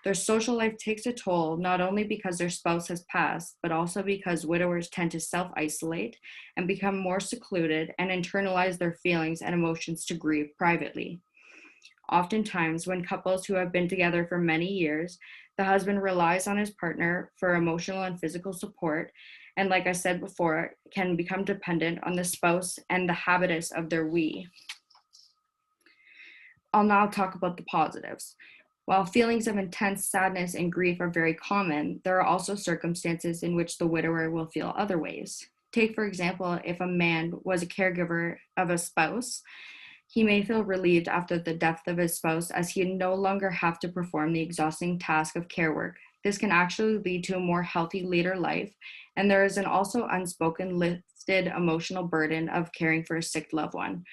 Their social life takes a toll, not only because their spouse has passed, but also because widowers tend to self-isolate and become more secluded and internalize their feelings and emotions to grieve privately. Oftentimes, when couples who have been together for many years, the husband relies on his partner for emotional and physical support, and like I said before, can become dependent on the spouse and the habitus of their we. I'll now talk about the positives. While feelings of intense sadness and grief are very common, there are also circumstances in which the widower will feel other ways. Take, for example, if a man was a caregiver of a spouse, He may feel relieved after the death of his spouse as he no longer have to perform the exhausting task of care work. This can actually lead to a more healthy later life, and there is an also unspoken listed emotional burden of caring for a sick loved one.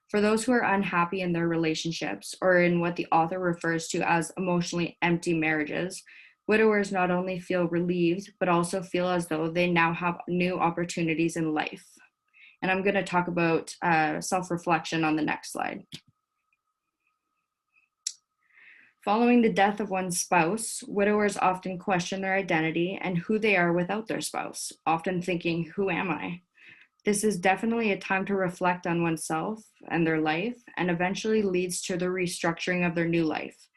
For those who are unhappy in their relationships, or in what the author refers to as emotionally empty marriages, widowers not only feel relieved, but also feel as though they now have new opportunities in life. And I'm going to talk about self-reflection on the next slide. Following the death of one's spouse, widowers often question their identity and who they are without their spouse, often thinking, who am I? This is definitely a time to reflect on oneself and their life, and eventually leads to the restructuring of their new life.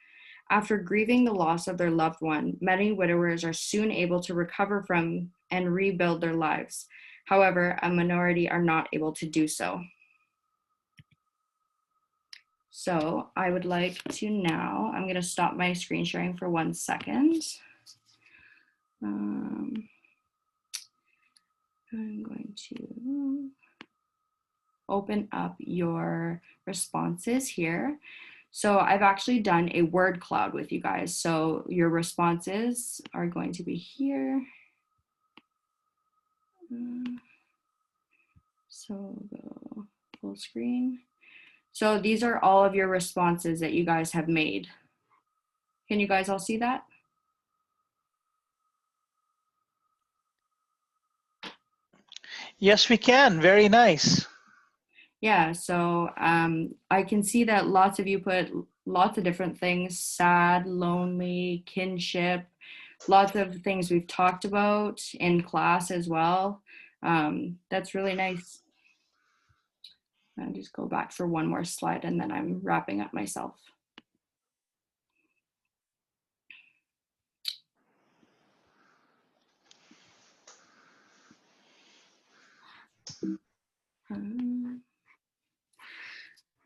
After grieving the loss of their loved one, many widowers are soon able to recover from and rebuild their lives. However, a minority are not able to do so. So I would like to now, I'm going to stop my screen sharing for 1 second. I'm going to open up your responses here. So I've actually done a word cloud with you guys. So your responses are going to be here. So go full screen. So these are all of your responses that you guys have made. Can you guys all see that? Yes, we can. Very nice. Yeah, so I can see that lots of you put lots of different things: sad, lonely, kinship, lots of things we've talked about in class as well. That's really nice. I'll just go back for one more slide and then I'm wrapping up myself.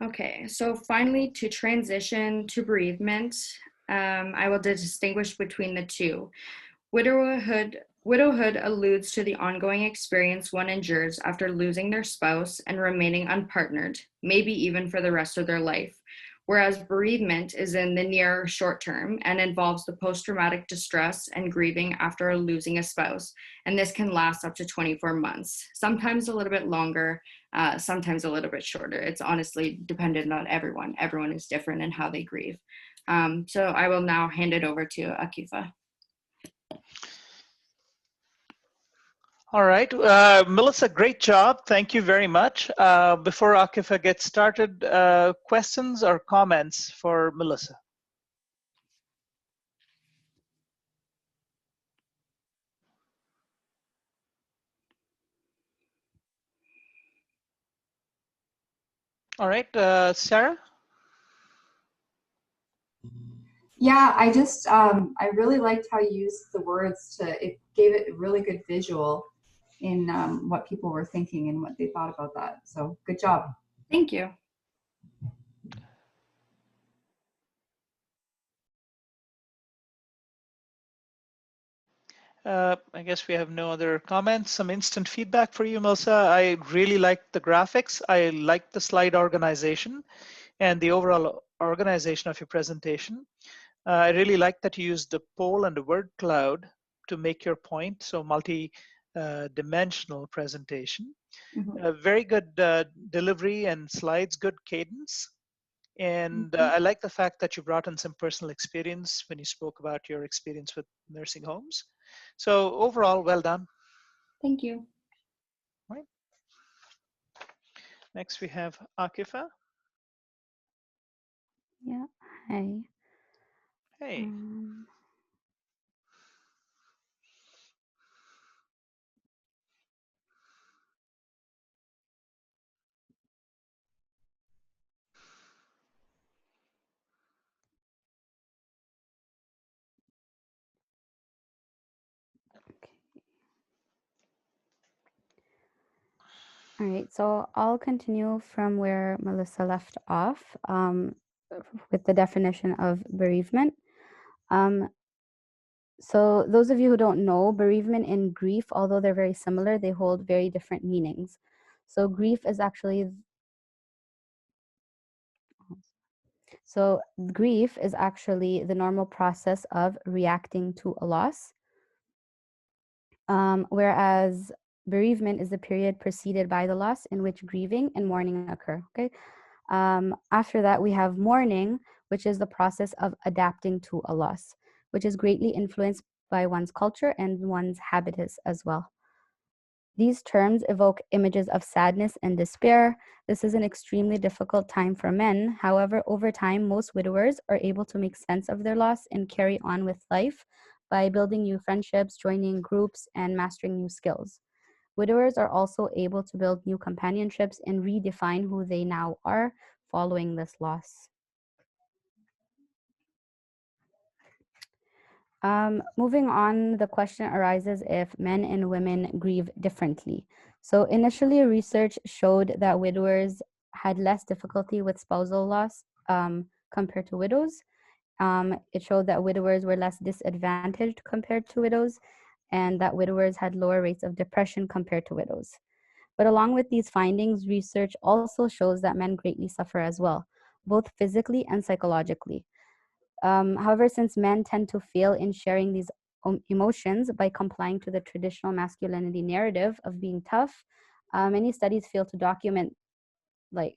Okay, so finally, to transition to bereavement, I will distinguish between the two. Widowhood alludes to the ongoing experience one endures after losing their spouse and remaining unpartnered, maybe even for the rest of their life, whereas bereavement is in the near short term and involves the post-traumatic distress and grieving after losing a spouse, and this can last up to 24 months, sometimes a little bit longer, sometimes a little bit shorter. It's honestly dependent on everyone. Everyone is different in how they grieve. So I will now hand it over to Akifa. All right, Melissa, great job. Thank you very much. Before Akifa gets started, questions or comments for Melissa? All right, Sarah? Yeah, I really liked how you used the words it gave it a really good visual in what people were thinking and what they thought about that. So good job. Thank you. I guess we have no other comments. Some instant feedback for you, Melissa. I really liked the graphics. I liked the slide organization and the overall organization of your presentation. I really like that you used the poll and the word cloud to make your point. So multi-dimensional presentation. Very good delivery and slides, good cadence. And I like the fact that you brought in some personal experience when you spoke about your experience with nursing homes. So overall, well done. Thank you. Right. Next, we have Akifa. Yeah, hi. Hey. All right, so I'll continue from where Melissa left off with the definition of bereavement. So those of you who don't know, bereavement and grief, although they're very similar, they hold very different meanings. So grief is actually So grief is actually the normal process of reacting to a loss, whereas bereavement is the period preceded by the loss in which grieving and mourning occur. Okay. After that, we have mourning, which is the process of adapting to a loss, which is greatly influenced by one's culture and one's habitus as well. These terms evoke images of sadness and despair. This is an extremely difficult time for men. However, over time, most widowers are able to make sense of their loss and carry on with life by building new friendships, joining groups, and mastering new skills. Widowers are also able to build new companionships and redefine who they now are following this loss. Moving on, the question arises if men and women grieve differently. So initially, research showed that widowers had less difficulty with spousal loss compared to widows. It showed that widowers were less disadvantaged compared to widows, and that widowers had lower rates of depression compared to widows. But along with these findings, research also shows that men greatly suffer as well, both physically and psychologically. However, since men tend to fail in sharing these emotions by complying to the traditional masculinity narrative of being tough, many studies fail to document the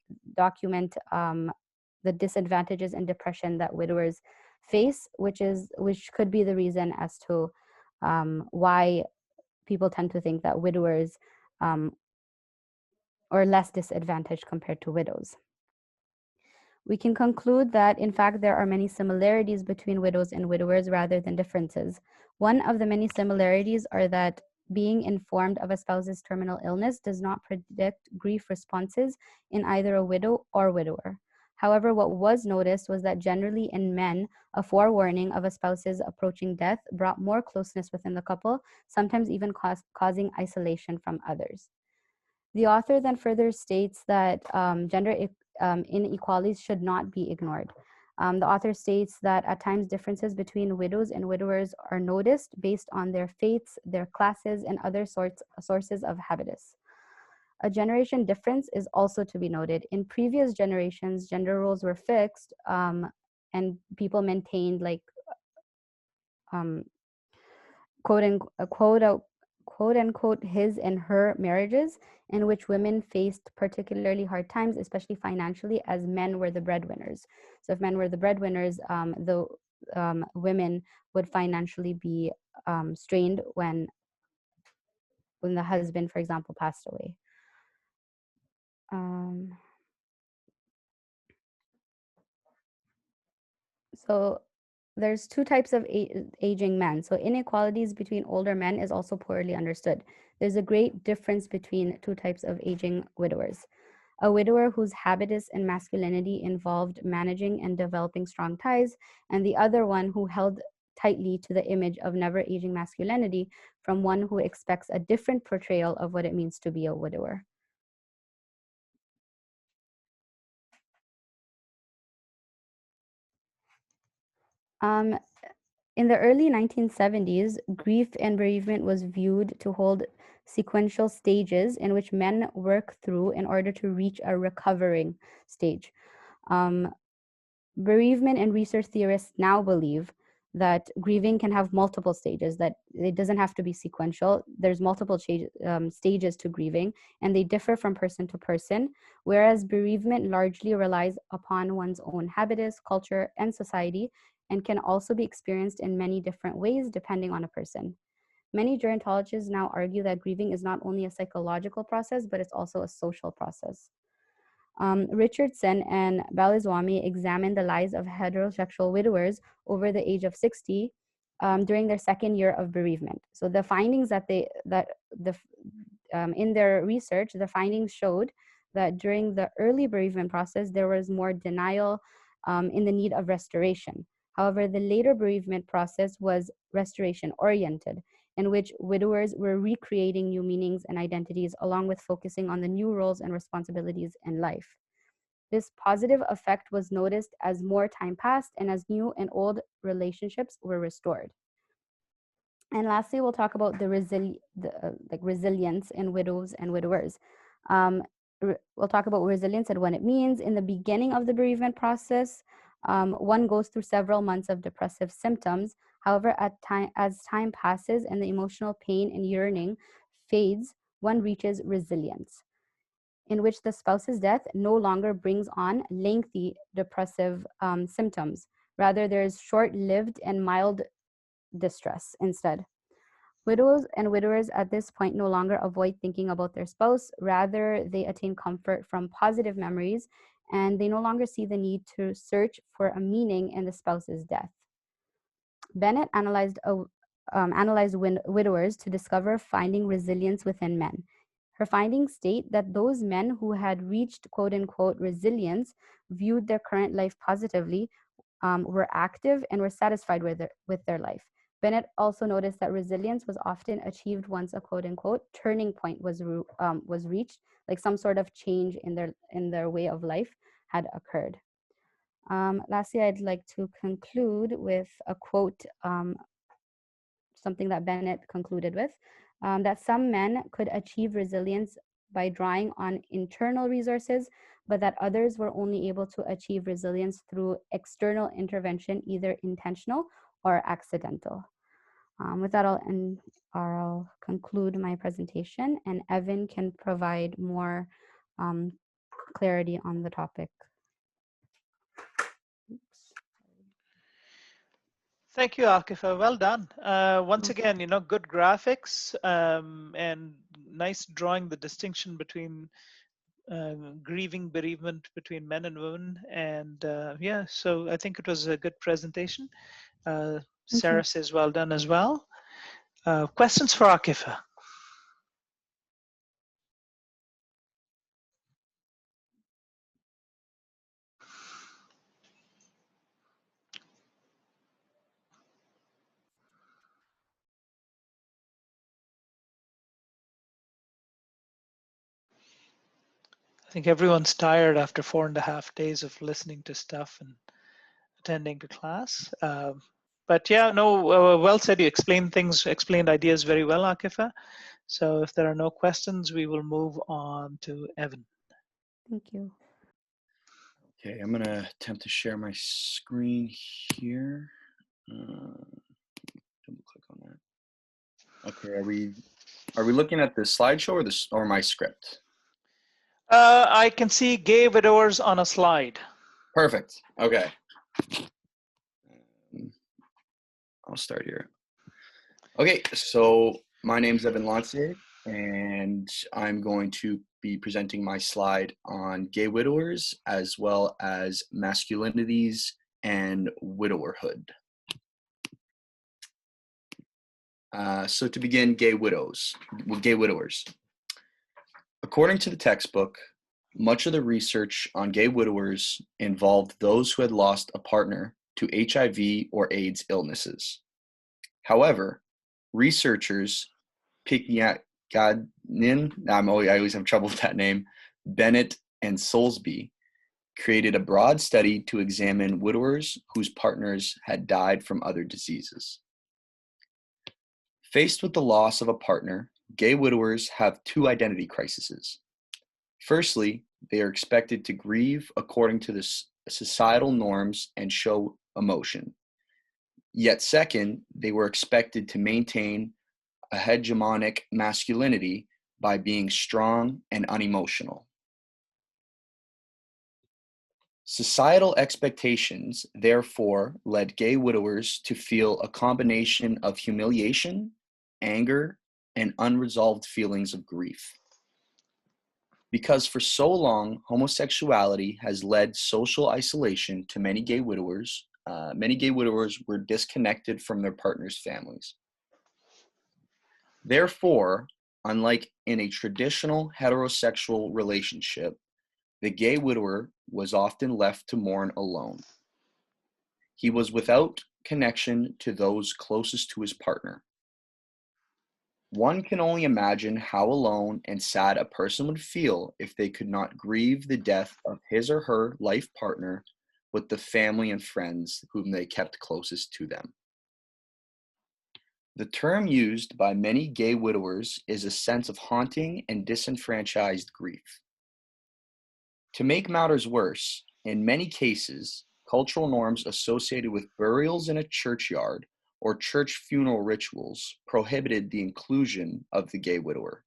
disadvantages and depression that widowers face, which could be the reason as to why people tend to think that widowers are less disadvantaged compared to widows. We can conclude that, in fact, there are many similarities between widows and widowers rather than differences. One of the many similarities are that being informed of a spouse's terminal illness does not predict grief responses in either a widow or widower. However, what was noticed was that generally in men, a forewarning of a spouse's approaching death brought more closeness within the couple, sometimes even causing isolation from others. The author then further states that gender inequalities should not be ignored. The author states that at times differences between widows and widowers are noticed based on their faiths, their classes, and other sources of habitus. A generation difference is also to be noted. In previous generations, gender roles were fixed and people maintained quote unquote his and her marriages, in which women faced particularly hard times, especially financially, as men were the breadwinners. So if men were the breadwinners, the women would financially be strained when the husband, for example, passed away. So there's two types of aging men. So inequalities between older men is also poorly understood. There's a great difference between two types of aging widowers. A widower whose habitus and masculinity involved managing and developing strong ties, and the other one who held tightly to the image of never aging masculinity from one who expects a different portrayal of what it means to be a widower. In the early 1970s, grief and bereavement was viewed to hold sequential stages in which men work through in order to reach a recovering stage. Bereavement and research theorists now believe that grieving can have multiple stages, that it doesn't have to be sequential. There's multiple stages to grieving, and they differ from person to person, whereas bereavement largely relies upon one's own habitus, culture, and society, and can also be experienced in many different ways depending on a person. Many gerontologists now argue that grieving is not only a psychological process, but it's also a social process. Richardson and Baliswamy examined the lives of heterosexual widowers over the age of 60 during their second year of bereavement. So the findings in their research, the findings showed that during the early bereavement process, there was more denial in the need of restoration. However, the later bereavement process was restoration-oriented, in which widowers were recreating new meanings and identities, along with focusing on the new roles and responsibilities in life. This positive effect was noticed as more time passed and as new and old relationships were restored. And lastly, we'll talk about the resilience in widows and widowers. We'll talk about resilience and what it means. In the beginning of the bereavement process, One goes through several months of depressive symptoms. However, as time passes and the emotional pain and yearning fades, one reaches resilience, in which the spouse's death no longer brings on lengthy depressive symptoms. Rather, there is short-lived and mild distress instead. Widows and widowers at this point no longer avoid thinking about their spouse. Rather, they attain comfort from positive memories, and they no longer see the need to search for a meaning in the spouse's death. Bennett analyzed widowers to discover finding resilience within men. Her findings state that those men who had reached quote-unquote resilience viewed their current life positively, were active, and were satisfied with their life. Bennett also noticed that resilience was often achieved once a quote-unquote turning point was reached, like some sort of change in their way of life had occurred. Lastly, I'd like to conclude with a quote, something that Bennett concluded with, that some men could achieve resilience by drawing on internal resources, but that others were only able to achieve resilience through external intervention, either intentional or accidental. With that, I'll conclude my presentation, and Evan can provide more clarity on the topic. Thank you, Akifa. Well done. Once again, good graphics and nice drawing the distinction between grieving bereavement between men and women. And yeah, so I think it was a good presentation. Sarah says well done as well. Questions for Akifa? I think everyone's tired after 4.5 days of listening to stuff and attending to class. But yeah, no, well said. You explained ideas very well, Akifa. So if there are no questions, we will move on to Evan. Thank you. Okay, I'm gonna attempt to share my screen here. Double click on that. Okay, are we looking at the slideshow or my script? I can see gay widowers on a slide. Perfect. Okay. I'll start here. Okay, so my name's Evan Lancier, and I'm going to be presenting my slide on gay widowers as well as masculinities and widowerhood. So to begin, gay widowers. According to the textbook, much of the research on gay widowers involved those who had lost a partner to HIV or AIDS illnesses. However, researchers I always have trouble with that name, Bennett and Soulsby, created a broad study to examine widowers whose partners had died from other diseases. Faced with the loss of a partner, gay widowers have two identity crises. Firstly, they are expected to grieve according to the societal norms and show emotion. Yet second, they were expected to maintain a hegemonic masculinity by being strong and unemotional. Societal expectations, therefore, led gay widowers to feel a combination of humiliation, anger, and unresolved feelings of grief. Because for so long, homosexuality has led social isolation to many gay widowers were disconnected from their partners' families. Therefore, unlike in a traditional heterosexual relationship, the gay widower was often left to mourn alone. He was without connection to those closest to his partner. One can only imagine how alone and sad a person would feel if they could not grieve the death of his or her life partner with the family and friends whom they kept closest to them. The term used by many gay widowers is a sense of haunting and disenfranchised grief. To make matters worse, in many cases, cultural norms associated with burials in a churchyard or church funeral rituals prohibited the inclusion of the gay widower.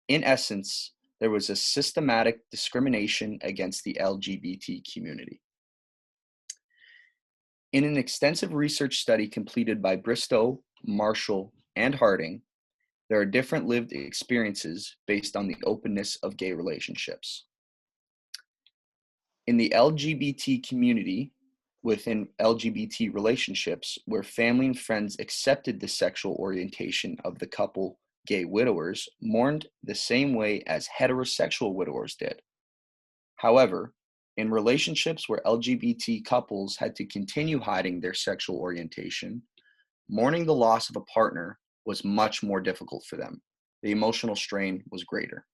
In essence, there was a systematic discrimination against the LGBT community. In an extensive research study completed by Bristow, Marshall, and Harding, there are different lived experiences based on the openness of gay relationships. In the LGBT community, within LGBT relationships, where family and friends accepted the sexual orientation of the couple, gay widowers mourned the same way as heterosexual widowers did. However, in relationships where LGBT couples had to continue hiding their sexual orientation, mourning the loss of a partner was much more difficult for them. The emotional strain was greater.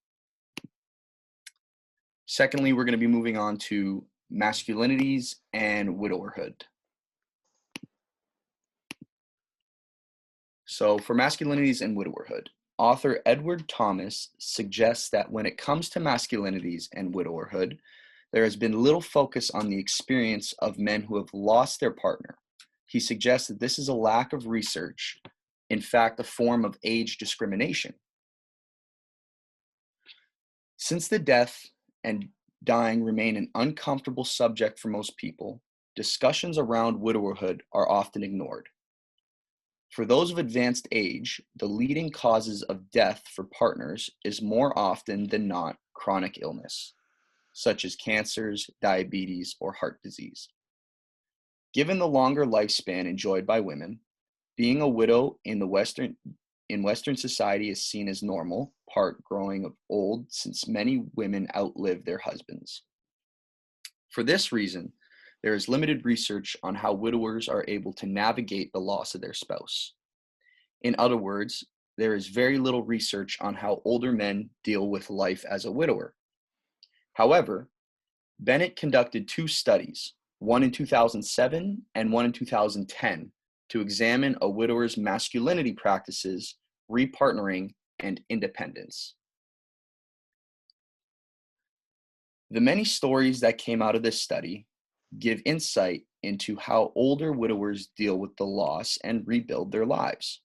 Secondly, we're going to be moving on to masculinities and widowerhood. So for masculinities and widowerhood, author Edward Thomas suggests that when it comes to masculinities and widowerhood, there has been little focus on the experience of men who have lost their partner. He suggests that this is a lack of research, in fact, a form of age discrimination. Since the death and dying remain an uncomfortable subject for most people, discussions around widowerhood are often ignored. For those of advanced age, the leading causes of death for partners is more often than not chronic illness, such as cancers, diabetes, or heart disease. Given the longer lifespan enjoyed by women, being a widow in Western society is seen as normal, part growing old since many women outlive their husbands. For this reason, there is limited research on how widowers are able to navigate the loss of their spouse. In other words, there is very little research on how older men deal with life as a widower. However, Bennett conducted 2 studies, one in 2007 and one in 2010, to examine a widower's masculinity practices, repartnering, and independence. The many stories that came out of this study give insight into how older widowers deal with the loss and rebuild their lives.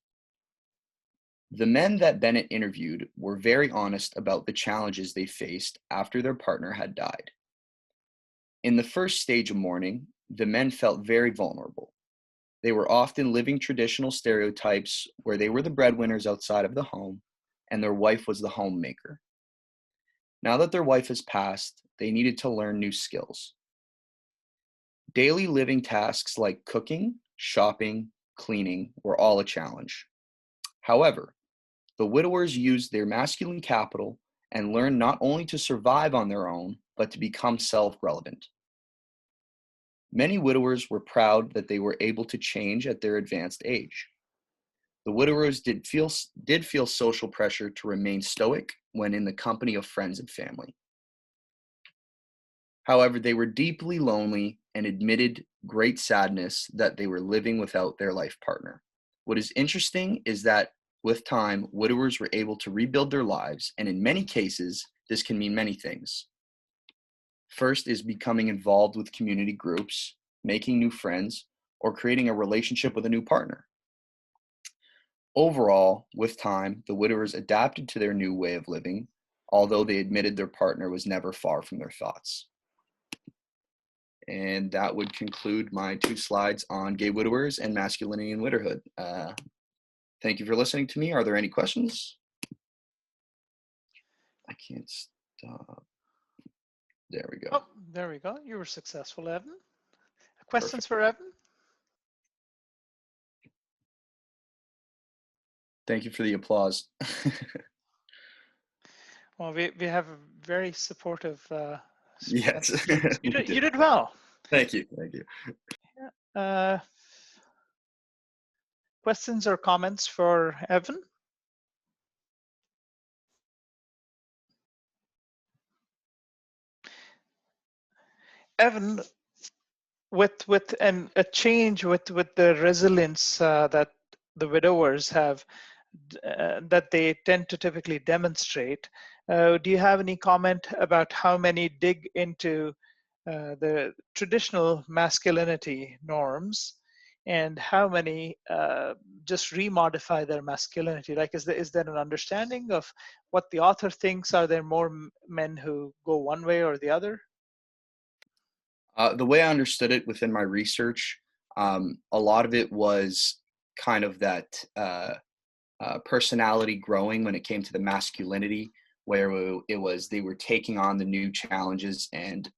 The men that Bennett interviewed were very honest about the challenges they faced after their partner had died. In the first stage of mourning, the men felt very vulnerable. They were often living traditional stereotypes where they were the breadwinners outside of the home and their wife was the homemaker. Now that their wife has passed, they needed to learn new skills. Daily living tasks like cooking, shopping, cleaning were all a challenge. However, the widowers used their masculine capital and learned not only to survive on their own, but to become self-relevant. Many widowers were proud that they were able to change at their advanced age. The widowers did feel social pressure to remain stoic when in the company of friends and family. However, they were deeply lonely and admitted great sadness that they were living without their life partner. What is interesting is that with time, widowers were able to rebuild their lives, and in many cases, this can mean many things. First is becoming involved with community groups, making new friends, or creating a relationship with a new partner. Overall, with time, the widowers adapted to their new way of living, although they admitted their partner was never far from their thoughts. And that would conclude my 2 slides on gay widowers and masculinity and widowhood. Thank you for listening to me. Are there any questions? I can't stop. There we go. Oh, there we go. You were successful, Evan. Questions for Evan? Thank you for the applause. Well, we have a very supportive yes. you did well. Thank you. Thank you. Questions or comments for Evan? Evan, with a change with the resilience that the widowers have, that they tend to typically demonstrate, do you have any comment about how many dig into the traditional masculinity norms, and how many just remodify their masculinity? Like, is there an understanding of what the author thinks? Are there more men who go one way or the other? The way I understood it within my research, a lot of it was kind of that personality growing when it came to the masculinity, where they were taking on the new challenges and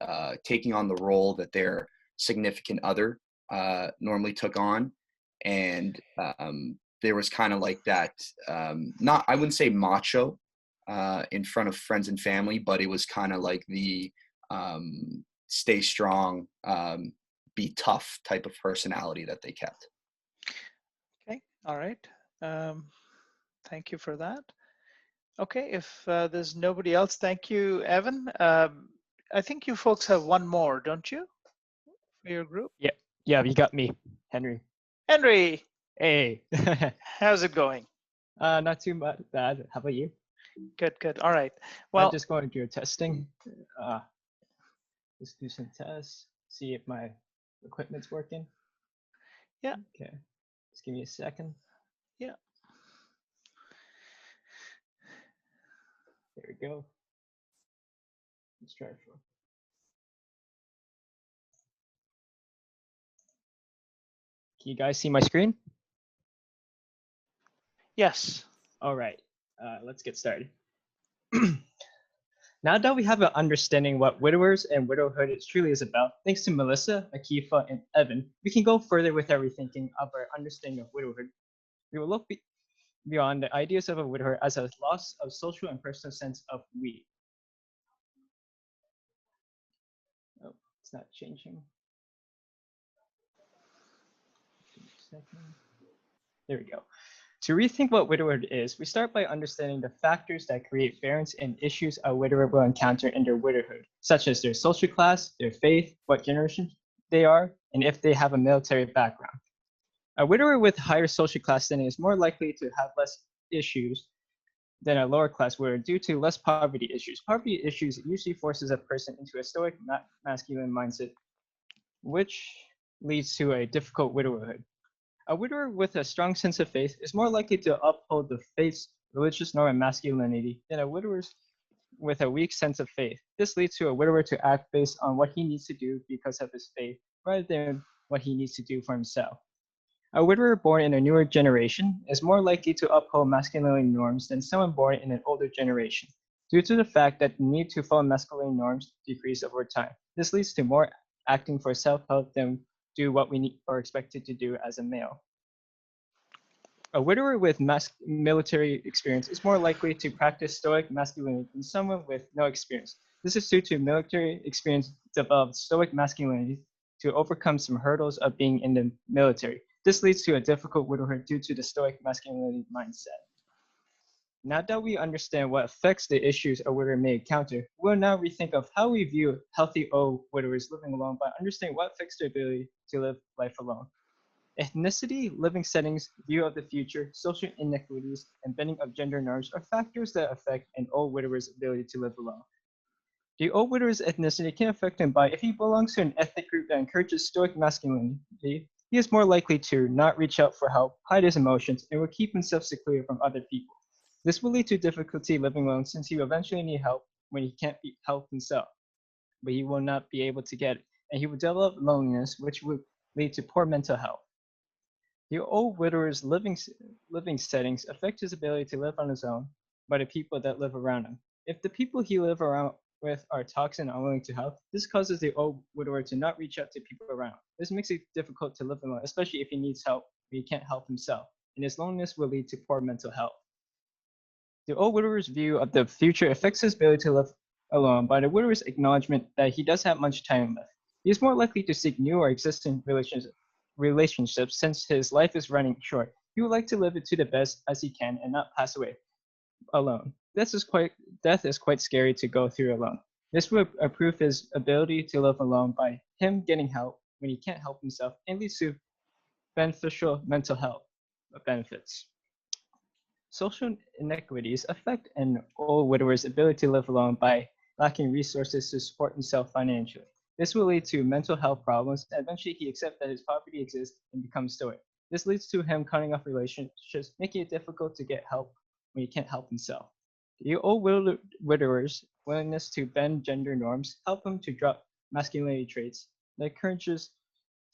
taking on the role that their significant other normally took on. And there was kind of like that, I wouldn't say macho in front of friends and family, but it was kind of like the stay strong, be tough type of personality that they kept. Okay, all right. Thank you for that. Okay, if there's nobody else, thank you, Evan. I think you folks have one more, don't you, for your group? Yeah, you got me, Henry. Henry! Hey. How's it going? Not too bad. How about you? Good, good. All right. Well, I'm just going through testing. Just do some tests, see if my equipment's working. Yeah. Okay. Just give me a second. Yeah. There we go. Let's try it for. Can you guys see my screen? Yes. All right. Let's get started. Now that we have an understanding what widowers and widowhood truly is about, thanks to Melissa, Akifa, and Evan, we can go further with our rethinking of our understanding of widowhood. We will look beyond the ideas of a widower as a loss of social and personal sense of we. Oh, it's not changing. There we go. To rethink what widowhood is, we start by understanding the factors that create variance and issues a widower will encounter in their widowhood, such as their social class, their faith, what generation they are, and if they have a military background. A widower with higher social class standing is more likely to have less issues than a lower class widower due to less poverty issues. Poverty issues usually forces a person into a stoic masculine mindset, which leads to a difficult widowhood. A widower with a strong sense of faith is more likely to uphold the faith's religious norm and masculinity than a widower with a weak sense of faith. This leads to a widower to act based on what he needs to do because of his faith, rather than what he needs to do for himself. A widower born in a newer generation is more likely to uphold masculinity norms than someone born in an older generation, due to the fact that the need to follow masculine norms decrease over time. This leads to more acting for self-help than do what we need or expected to do as a male. A widower with military experience is more likely to practice stoic masculinity than someone with no experience. This is due to military experience developed stoic masculinity to overcome some hurdles of being in the military. This leads to a difficult widowhood due to the stoic masculinity mindset. Now that we understand what affects the issues a widower may encounter, we'll now rethink of how we view healthy old widowers living alone by understanding what affects their ability to live life alone. Ethnicity, living settings, view of the future, social inequities, and bending of gender norms are factors that affect an old widower's ability to live alone. The old widower's ethnicity can affect him by if he belongs to an ethnic group that encourages stoic masculinity, he is more likely to not reach out for help, hide his emotions, and will keep himself secluded from other people. This will lead to difficulty living alone since he will eventually need help when he can't help himself, but he will not be able to get it, and he will develop loneliness, which will lead to poor mental health. The old widower's living settings affect his ability to live on his own by the people that live around him. If the people he lives around with are toxic and unwilling to help, this causes the old widower to not reach out to people around. This makes it difficult to live alone, especially if he needs help, but he can't help himself, and his loneliness will lead to poor mental health. The old widower's view of the future affects his ability to live alone by the widower's acknowledgement that he doesn't have much time left. He is more likely to seek new or existing relationships since his life is running short. He would like to live it to the best as he can and not pass away alone. Death is quite scary to go through alone. This will improve his ability to live alone by him getting help when he can't help himself and leads to beneficial mental health benefits. Social inequities affect an old widower's ability to live alone by lacking resources to support himself financially. This will lead to mental health problems, and eventually he accepts that his poverty exists and becomes stoic. This leads to him cutting off relationships, making it difficult to get help when he can't help himself. The old widower's willingness to bend gender norms help him to drop masculinity traits that encourages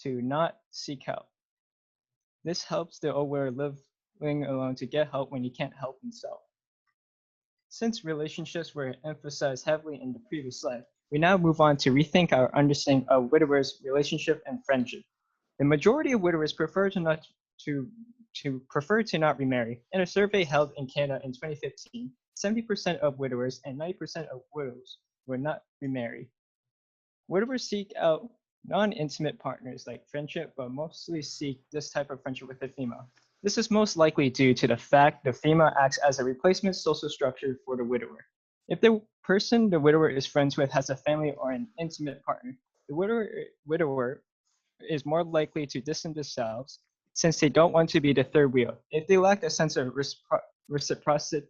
to not seek help. This helps the old widower living alone to get help when he can't help himself. Since relationships were emphasized heavily in the previous slide, we now move on to rethink our understanding of widowers' relationship and friendship. The majority of widowers prefer to not remarry. In a survey held in Canada in 2015, 70% of widowers and 90% of widows will not remarry. Widowers seek out non-intimate partners like friendship, but mostly seek this type of friendship with a female. This is most likely due to the fact the female acts as a replacement social structure for the widower. If the person the widower is friends with has a family or an intimate partner, the widower is more likely to distance themselves since they don't want to be the third wheel. If they lack a sense of reciprocity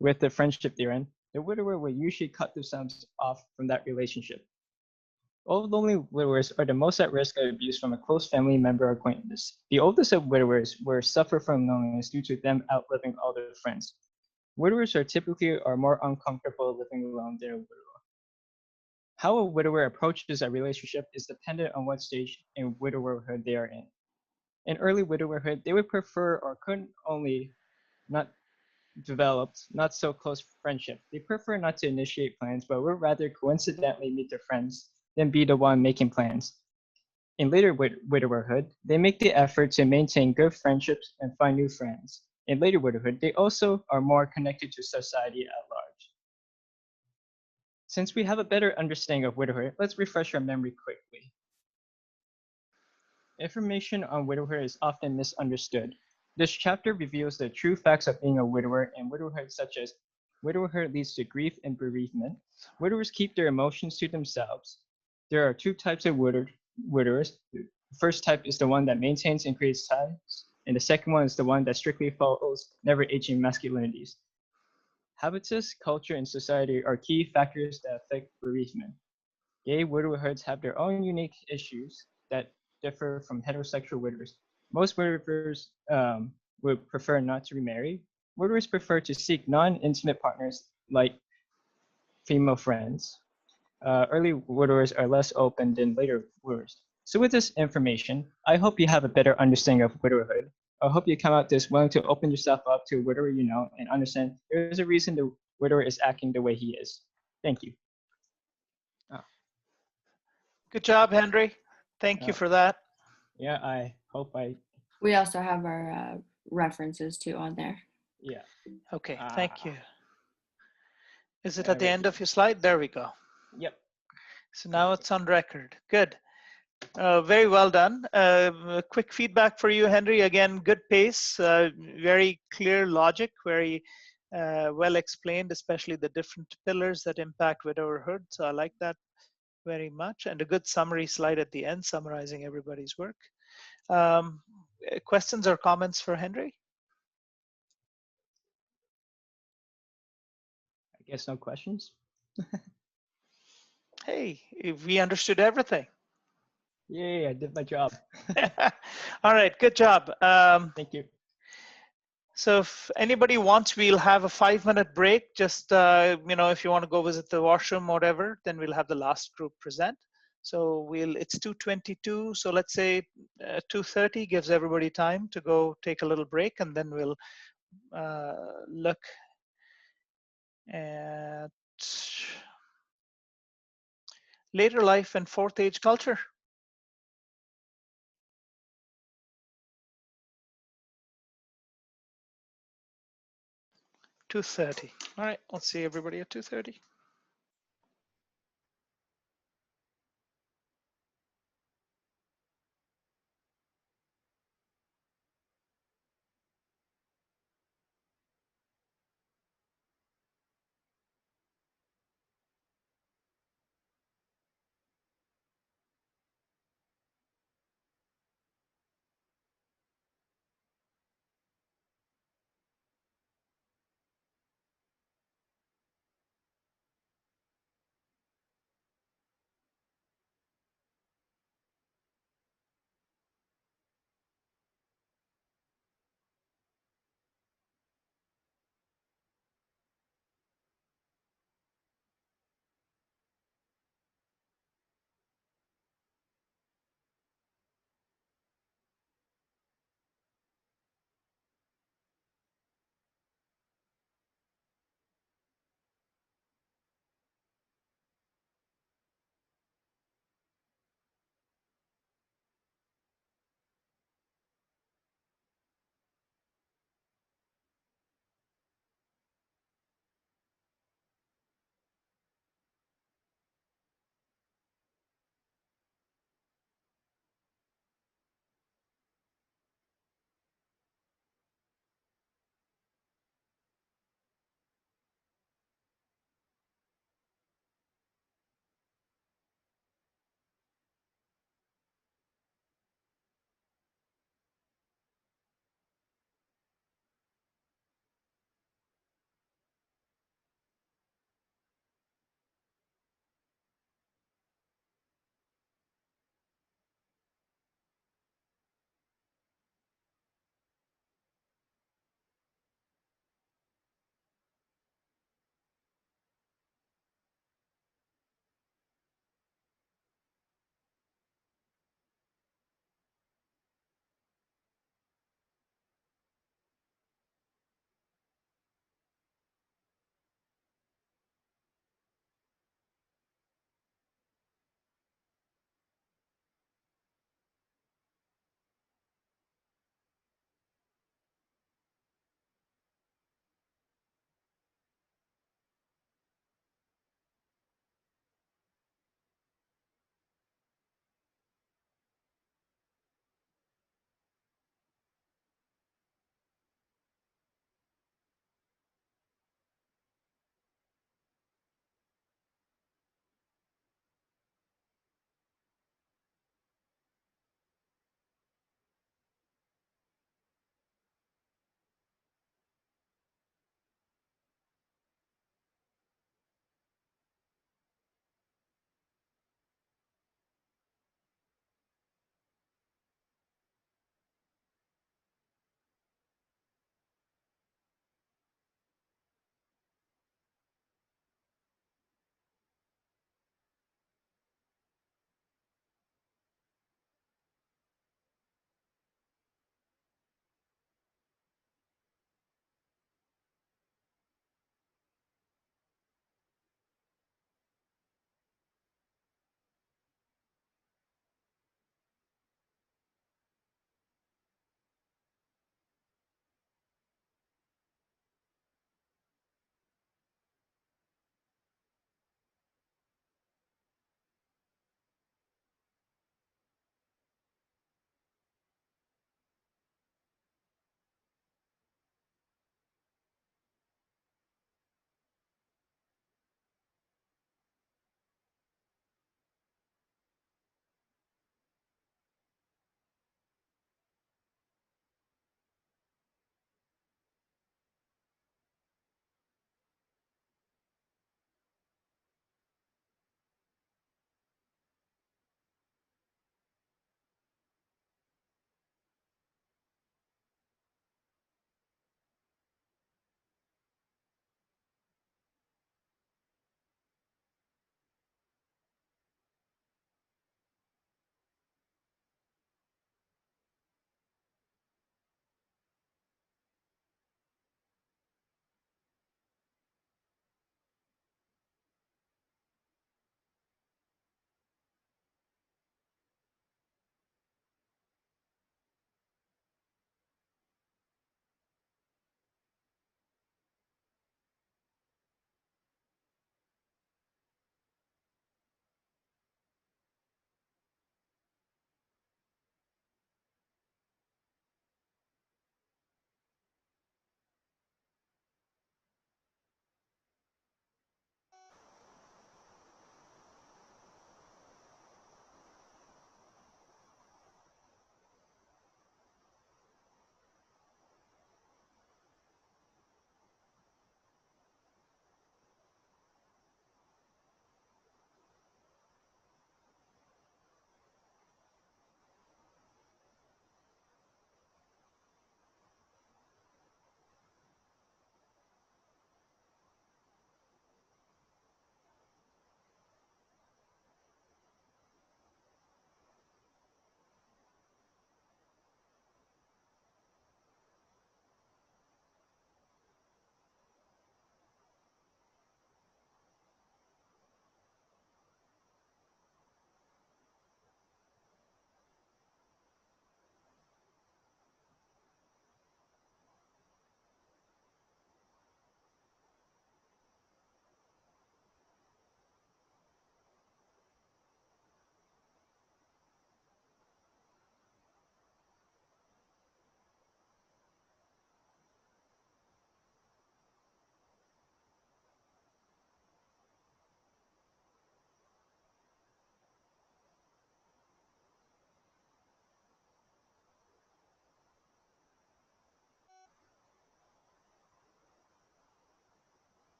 with the friendship they're in, the widower will usually cut themselves off from that relationship. Old lonely widowers are the most at risk of abuse from a close family member or acquaintance. The oldest of widowers will suffer from loneliness due to them outliving all their friends. Widowers are more uncomfortable living alone than a widower. How a widower approaches a relationship is dependent on what stage in widowerhood they are in. In early widowerhood, they would prefer or couldn't only not developed not so close friendship. They prefer not to initiate plans, but would rather coincidentally meet their friends than be the one making plans. In later widowerhood, they make the effort to maintain good friendships and find new friends. In later widowhood, they also are more connected to society at large. Since we have a better understanding of widowhood, let's refresh our memory quickly. Information on widowhood is often misunderstood. This chapter reveals the true facts of being a widower and widowhood, such as widowhood leads to grief and bereavement. Widowers keep their emotions to themselves. There are two types of widowers. The first type is the one that maintains and creates ties, and the second one is the one that strictly follows never-aging masculinities. Habitus, culture, and society are key factors that affect bereavement. Gay widowhoods have their own unique issues that differ from heterosexual widowers. Most widowers would prefer not to remarry. Widowers prefer to seek non-intimate partners like female friends. Early widowers are less open than later widowers. So with this information, I hope you have a better understanding of widowhood. I hope you come out this willing to open yourself up to a widower you know and understand there's a reason the widower is acting the way he is. Thank you. Good job, Henry. Thank you for that. Yeah, I hope We also have our references too on there. Yeah. Okay, thank you. Is it at the end of your slide? There we go. Yep. So now it's on record. Good. Very well done. Quick feedback for you, Henry. Again, good pace, very clear logic, very well explained, especially the different pillars that impact widowerhood. So I like that very much. And a good summary slide at the end, summarizing everybody's work. Questions or comments for Henry? I guess no questions. Hey, we understood everything. Yay, I did my job. All right, good job. Thank you. So if anybody wants, we'll have a 5-minute break. Just, if you want to go visit the washroom or whatever, then we'll have the last group present. So it's 2:22. So let's say 2:30 gives everybody time to go take a little break, and then we'll look at later life and fourth age culture. $2:30. All right, I'll see everybody at 2:30.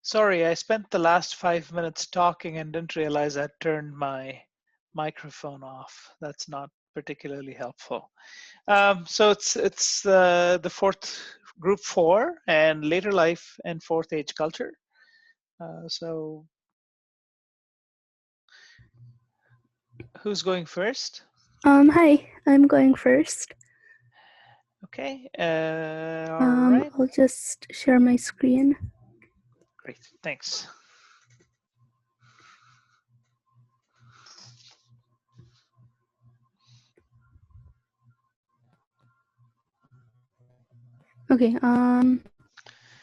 Sorry, I spent the last 5 minutes talking and didn't realize I turned my microphone off. That's not particularly helpful. So it's the fourth group 4 and later life and fourth age culture. So who's going first? Hi, I'm going first. Okay, all right. I'll just share my screen. Great, thanks. Okay, I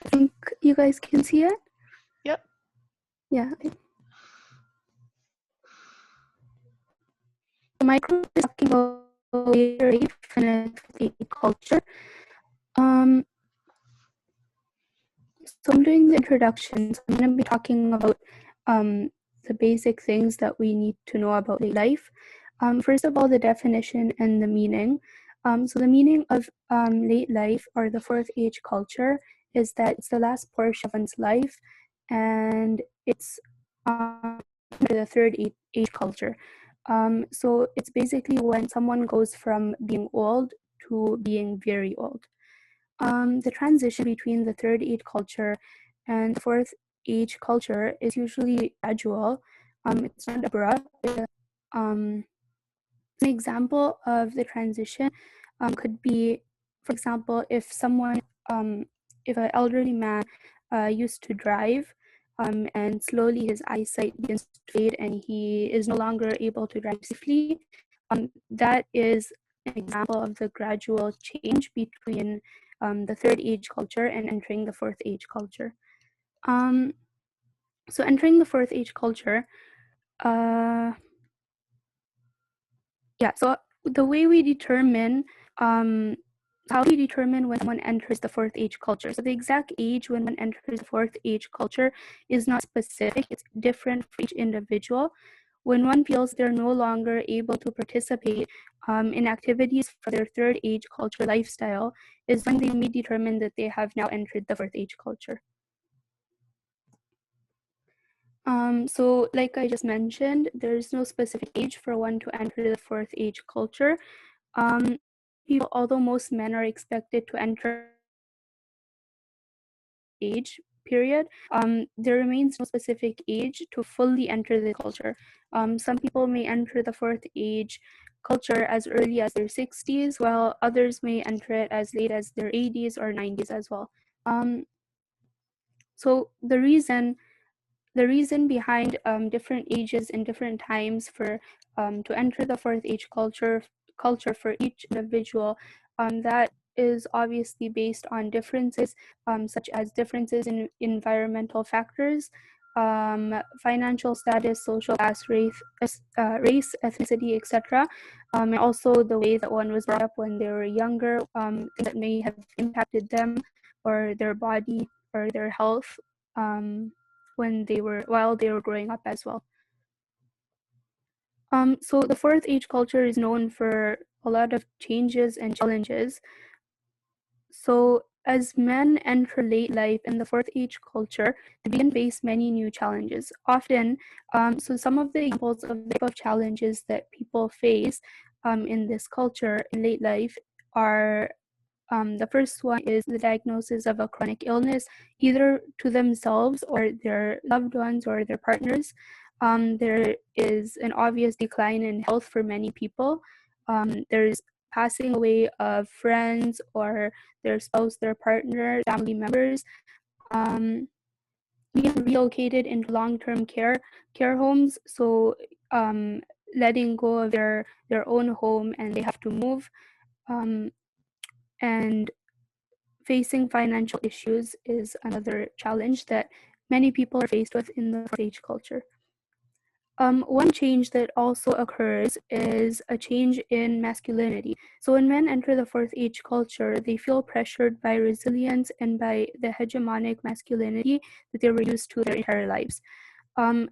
think you guys can see it? Yep. Yeah. My group is talking about life and culture. So I'm doing the introductions. I'm going to be talking about the basic things that we need to know about late life. First of all, the definition and the meaning. So the meaning of late life or the fourth age culture is that it's the last portion of one's life, and it's the third age culture. So it's basically when someone goes from being old to being very old. The transition between the third age culture and the fourth age culture is usually gradual. It's not abrupt. An example of the transition could be, for example, if if an elderly man used to drive, and slowly his eyesight begins to fade and he is no longer able to drive safely, that is an example of the gradual change between the third age culture and entering the fourth age culture. So entering the fourth age culture, so the way we determine, how we determine when someone enters the fourth age culture. So the exact age when one enters the fourth age culture is not specific, it's different for each individual. When one feels they're no longer able to participate in activities for their third age culture lifestyle is when they may determine that they have now entered the fourth age culture. So like I just mentioned, there's no specific age for one to enter the fourth age culture. Although most men are expected to enter age period, there remains no specific age to fully enter the culture. Some people may enter the fourth age culture as early as their 60s, while others may enter it as late as their 80s or 90s as well. So the reason behind different ages and different times for to enter the fourth age culture for each individual, that is obviously based on differences such as differences in environmental factors, financial status, social class, race, ethnicity, etc. And also the way that one was brought up when they were younger, things that may have impacted them or their body or their health while they were growing up as well. So the fourth age culture is known for a lot of changes and challenges. So as men enter late life in the fourth age culture, they begin to face many new challenges. Often, so some of the examples of the type of challenges that people face in this culture in late life are the first one is the diagnosis of a chronic illness, either to themselves or their loved ones or their partners. There is an obvious decline in health for many people. There's passing away of friends or their spouse, their partner, family members, being relocated into long-term care homes. So letting go of their own home and they have to move. And facing financial issues is another challenge that many people are faced with in the fourth age culture. One change that also occurs is a change in masculinity. So when men enter the fourth age culture, they feel pressured by resilience and by the hegemonic masculinity that they were used to their entire lives.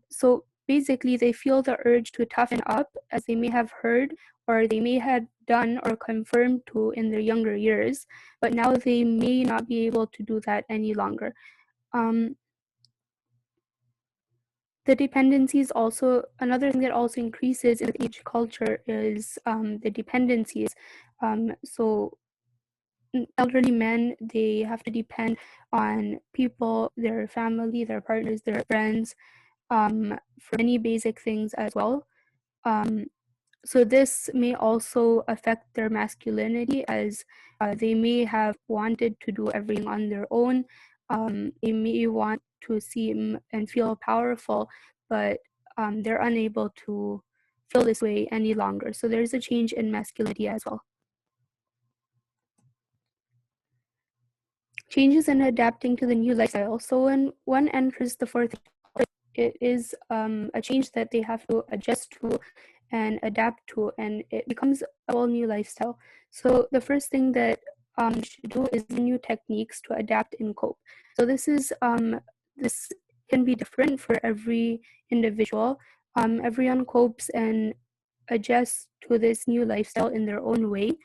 So basically, they feel the urge to toughen up, as they may have heard or they may have done or confirmed to in their younger years, but now they may not be able to do that any longer. The dependencies also, another thing that also increases in each culture is the dependencies. So elderly men, they have to depend on people, their family, their partners, their friends, for many basic things as well. So this may also affect their masculinity, as they may have wanted to do everything on their own. They may want to seem and feel powerful, but they're unable to feel this way any longer. So there's a change in masculinity as well. Changes in adapting to the new lifestyle. So when one enters the fourth, it is a change that they have to adjust to and adapt to, and it becomes a whole new lifestyle. So the first thing that you should do is new techniques to adapt and cope. So this can be different for every individual. Everyone copes and adjusts to this new lifestyle in their own way.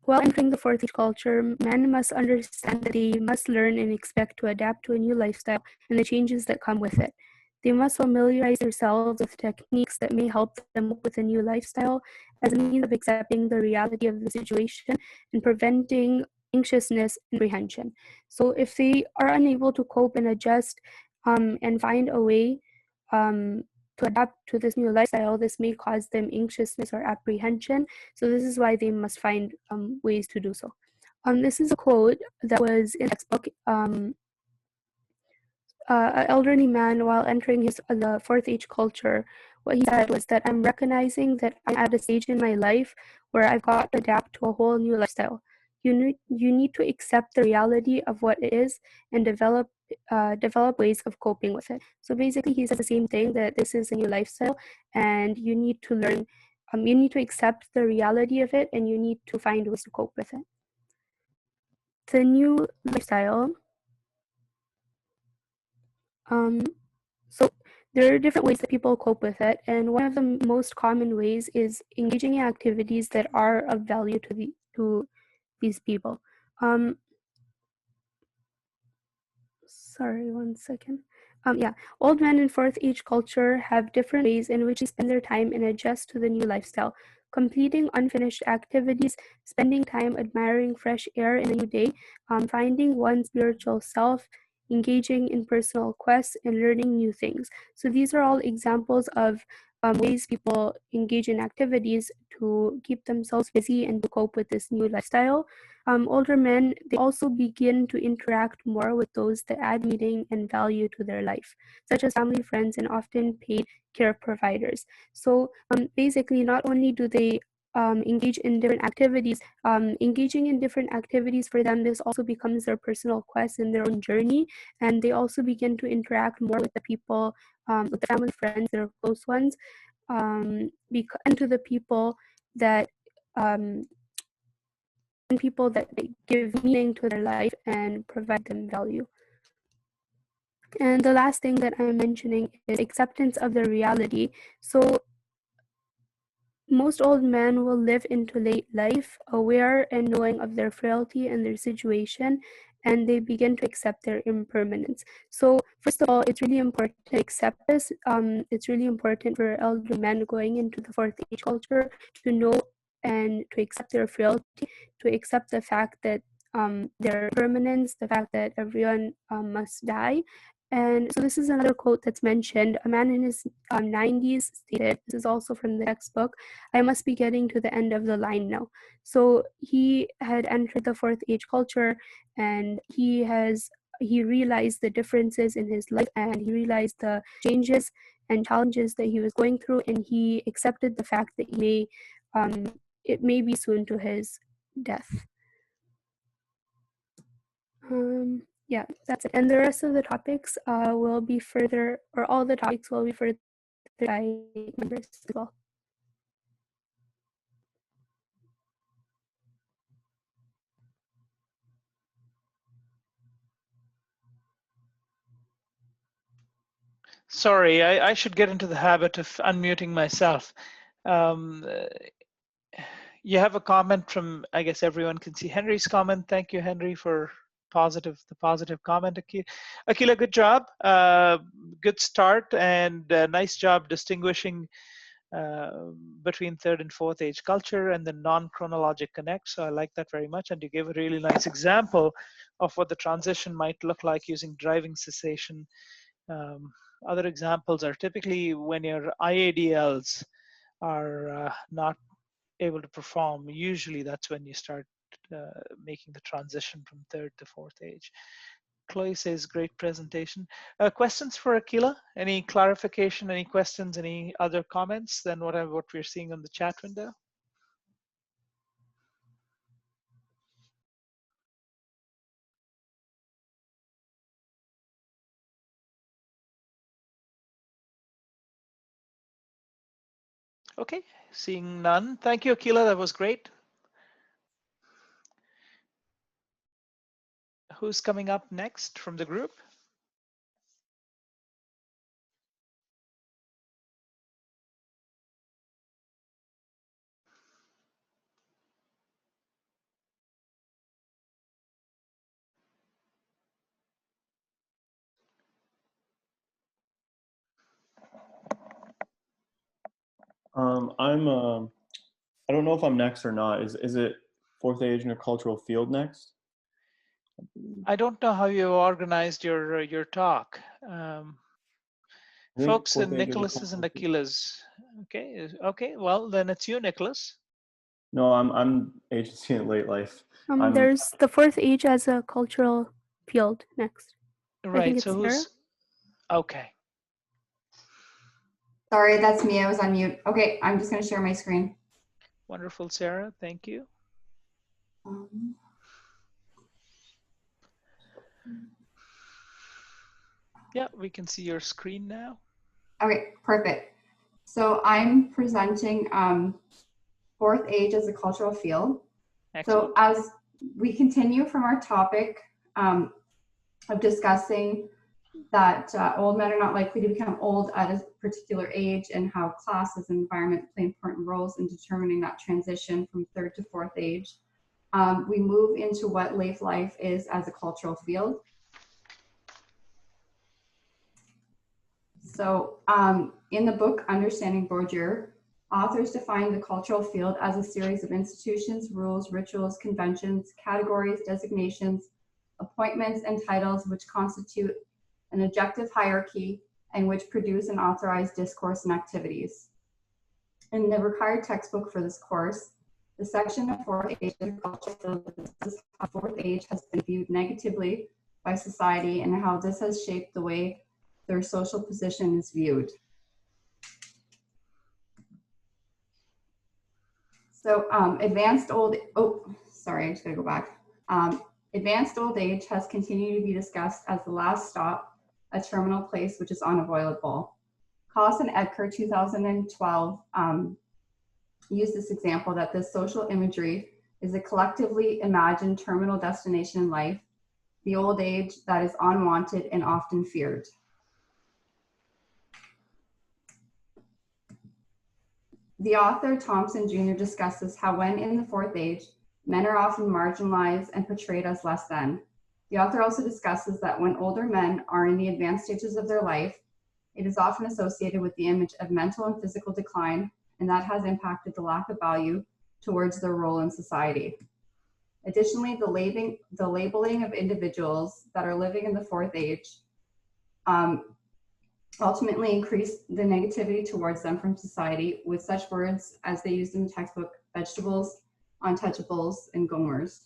While entering the fourth age culture, men must understand that they must learn and expect to adapt to a new lifestyle and the changes that come with it. They must familiarize themselves with techniques that may help them with a new lifestyle as a means of accepting the reality of the situation and preventing anxiousness and apprehension. So if they are unable to cope and adjust and find a way to adapt to this new lifestyle, this may cause them anxiousness or apprehension. So this is why they must find ways to do so. This is a quote that was in the textbook. An elderly man, while entering the fourth age culture, what he said was that I'm recognizing that I'm at a stage in my life where I've got to adapt to a whole new lifestyle. You need to accept the reality of what it is and develop ways of coping with it. So basically, he says the same thing, that this is a new lifestyle, and you need to learn. You need to accept the reality of it, and you need to find ways to cope with it. The new lifestyle. So there are different ways that people cope with it, and one of the most common ways is engaging in activities that are of value to these people. Sorry, one second. Yeah, old men in fourth age culture have different ways in which they spend their time and adjust to the new lifestyle. Completing unfinished activities, spending time admiring fresh air in a new day, finding one's spiritual self, engaging in personal quests, and learning new things. So these are all examples of ways people engage in activities to keep themselves busy and to cope with this new lifestyle. Older men, they also begin to interact more with those that add meaning and value to their life, such as family, friends, and often paid care providers. So basically, not only do they engage in different activities, engaging in different activities for them, this also becomes their personal quest and their own journey, and they also begin to interact more with the people, with the family, friends, their close ones, and to the people that give meaning to their life and provide them value. And the last thing that I'm mentioning is acceptance of the reality. So most old men will live into late life aware and knowing of their frailty and their situation, and they begin to accept their impermanence. So first of all, it's really important to accept this. It's really important for elder men going into the fourth age culture to know and to accept their frailty, to accept the fact that their permanence, the fact that everyone must die. And so this is another quote that's mentioned. A man in his 90s stated, this is also from the textbook, I must be getting to the end of the line now. So he had entered the fourth age culture, and he realized the differences in his life, and he realized the changes and challenges that he was going through, and he accepted the fact that it may be soon to his death. Yeah, that's it. And the rest of the topics will be further, or all the topics will be further by members as well. Sorry, I should get into the habit of unmuting myself. You have a comment from, I guess everyone can see Henry's comment. Thank you, Henry, for positive comment. Akila, good job. Good start, and nice job distinguishing between third and fourth age culture and the non-chronologic connect. So I like that very much. And you gave a really nice example of what the transition might look like using driving cessation. Other examples are typically when your IADLs are not able to perform. Usually that's when you start making the transition from third to fourth age. Chloe says, great presentation. Questions for Akila? Any clarification, any questions, any other comments than what we're seeing on the chat window? Okay, seeing none. Thank you, Akila, that was great. Who's coming up next from the group? I don't know if I'm next or not. Is it fourth age in a cultural field next? I don't know how you organized your talk. Folks, Nicholas's and Akila's. Okay. Well, then it's you, Nicholas. No, I'm agency in late life. There's the fourth age as a cultural field next. Right. I think it's so who's? Okay. Sorry, that's me. I was on mute. Okay, I'm just going to share my screen. Wonderful, Sarah. Thank you. Yeah, we can see your screen now. Okay, perfect. So I'm presenting fourth age as a cultural field. Excellent. So as we continue from our topic of discussing that old men are not likely to become old at a particular age, and how classes and environment play important roles in determining that transition from third to fourth age, we move into what life is as a cultural field. So in the book, Understanding Bourdieu, authors define the cultural field as a series of institutions, rules, rituals, conventions, categories, designations, appointments, and titles which constitute an objective hierarchy and which produce and authorize discourse and activities. In the required textbook for this course, the section of fourth age cultural field discusses how fourth age has been viewed negatively by society and how this has shaped the way their social position is viewed. So advanced old age has continued to be discussed as the last stop, a terminal place which is unavoidable. Koss and Edker, 2012, used this example that this social imagery is a collectively imagined terminal destination in life, the old age that is unwanted and often feared. The author Thompson Jr. discusses how when in the fourth age, men are often marginalized and portrayed as less than. The author also discusses that when older men are in the advanced stages of their life, it is often associated with the image of mental and physical decline, and that has impacted the lack of value towards their role in society. Additionally, the labeling of individuals that are living in the fourth age ultimately increase the negativity towards them from society with such words as they used in the textbook: vegetables, untouchables, and gomers.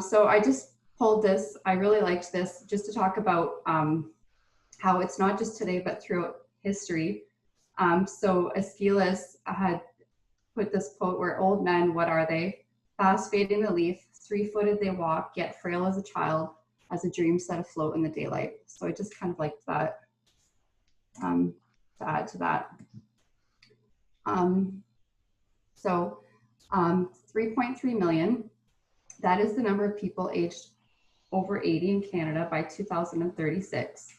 So I just pulled this. I really liked this just to talk about how it's not just today, but throughout history. So Aeschylus had put this quote where old men, what are they? Fast fading the leaf, 3-footed they walk, yet frail as a child, as a dream set afloat in the daylight. So I just kind of liked that to add to that. 3.3 million, that is the number of people aged over 80 in Canada by 2036.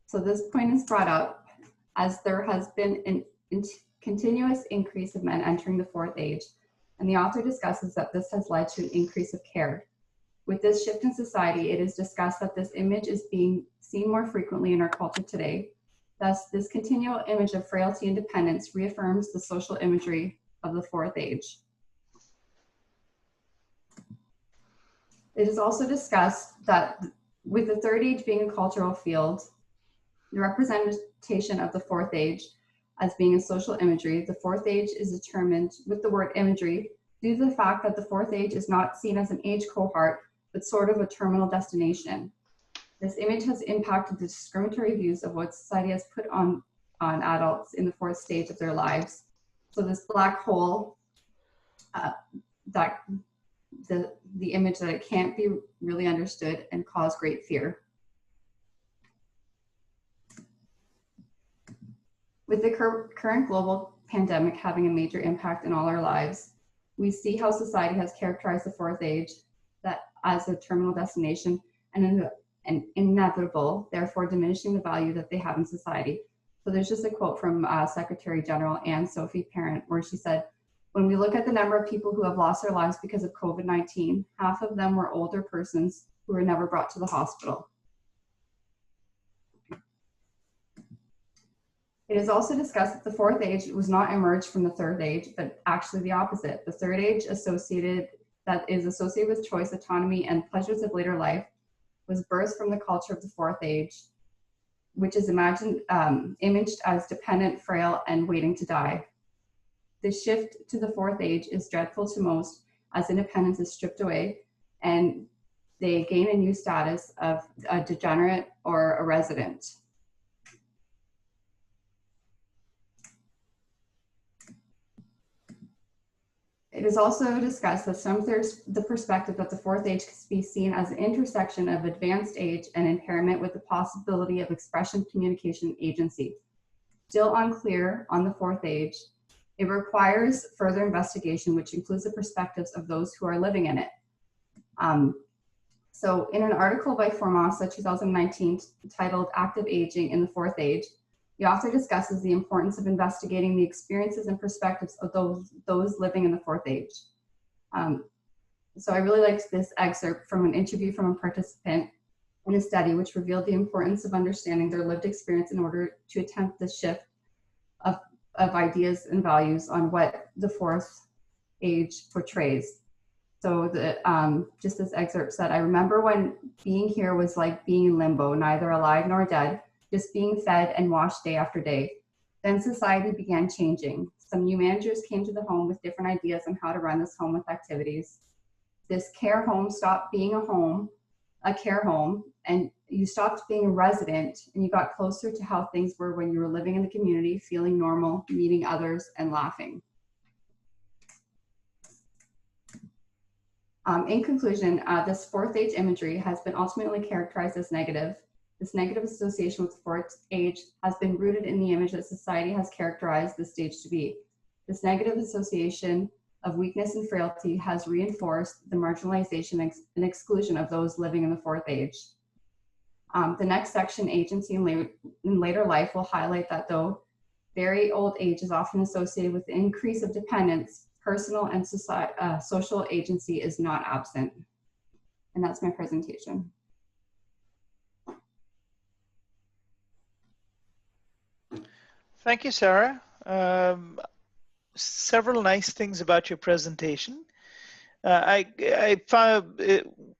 So this point is brought up as there has been a continuous increase of men entering the fourth age, and the author discusses that this has led to an increase of care. With this shift in society, it is discussed that this image is being seen more frequently in our culture today. Thus, this continual image of frailty and dependence reaffirms the social imagery of the fourth age. It is also discussed that with the third age being a cultural field, the representation of the fourth age as being a social imagery, the fourth age is determined with the word imagery due to the fact that the fourth age is not seen as an age cohort, but sort of a terminal destination. This image has impacted the discriminatory views of what society has put on adults in the fourth stage of their lives. So this black hole, the image that it can't be really understood and cause great fear. With the current global pandemic having a major impact in all our lives, we see how society has characterized the fourth age that as a terminal destination and inevitable, therefore diminishing the value that they have in society. So there's just a quote from Secretary General Anne-Sophie Parent, where she said, "When we look at the number of people who have lost their lives because of COVID-19, half of them were older persons who were never brought to the hospital." It is also discussed that the fourth age was not emerged from the third age, but actually the opposite. The third age that is associated with choice, autonomy, and pleasures of later life was birthed from the culture of the fourth age, which is imaged as dependent, frail, and waiting to die. The shift to the fourth age is dreadful to most as independence is stripped away and they gain a new status of a degenerate or a resident. It is also discussed that there's the perspective that the fourth age can be seen as an intersection of advanced age and impairment with the possibility of expression, communication, agency. Still unclear on the fourth age, it requires further investigation, which includes the perspectives of those who are living in it. So in an article by Formasa 2019 titled Active Aging in the Fourth Age, the author discusses the importance of investigating the experiences and perspectives of those living in the fourth age. So I really liked this excerpt from an interview from a participant in a study which revealed the importance of understanding their lived experience in order to attempt the shift of ideas and values on what the fourth age portrays. So just this excerpt said, "I remember when being here was like being in limbo, neither alive nor dead, just being fed and washed day after day. Then society began changing. Some new managers came to the home with different ideas on how to run this home with activities. This care home stopped being a care home, and you stopped being a resident, and you got closer to how things were when you were living in the community, feeling normal, meeting others, and laughing." In conclusion, this fourth age imagery has been ultimately characterized as negative. This negative association with the fourth age has been rooted in the image that society has characterized this stage to be. This negative association of weakness and frailty has reinforced the marginalization and exclusion of those living in the fourth age. The next section, agency in later life, will highlight that though very old age is often associated with the increase of dependence, personal and social agency is not absent. And that's my presentation. Thank you, Sarah. Several nice things about your presentation. I found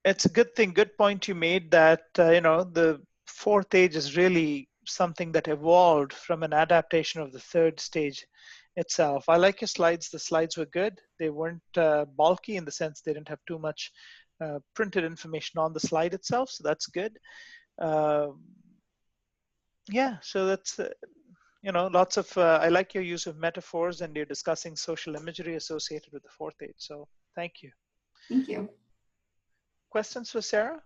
it's a good point you made that the fourth age is really something that evolved from an adaptation of the third stage itself. I like your slides. The slides were good. They weren't bulky in the sense they didn't have too much printed information on the slide itself, so that's good. Yeah, so that's lots of, I like your use of metaphors, and you're discussing social imagery associated with the fourth age. So thank you. Thank you. Questions for Sarah?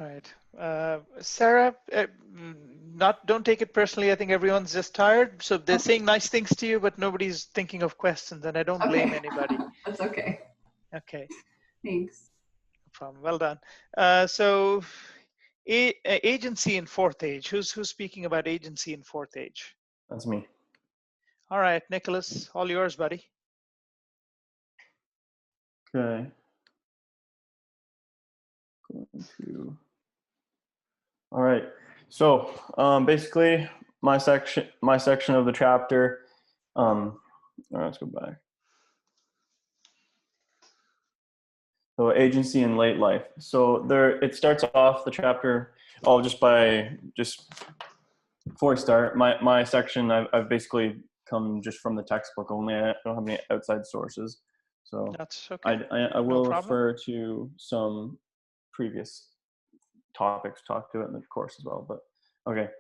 All right. Sarah, don't take it personally. I think everyone's just tired. So they're saying nice things to you, but nobody's thinking of questions, and I don't blame anybody. That's okay. Okay. Thanks. No problem. Well done. So Agency in fourth age. Who's speaking about agency in fourth age? That's me. All right, Nicholas, all yours, buddy. Okay. All right. So basically, my section of the chapter. All right, let's go back. So agency in late life. So it starts off the chapter. Before I start, my section, I've basically come just from the textbook only. I don't have any outside sources. So that's okay. I will refer to some previous topics talked to it in the course as well. But okay.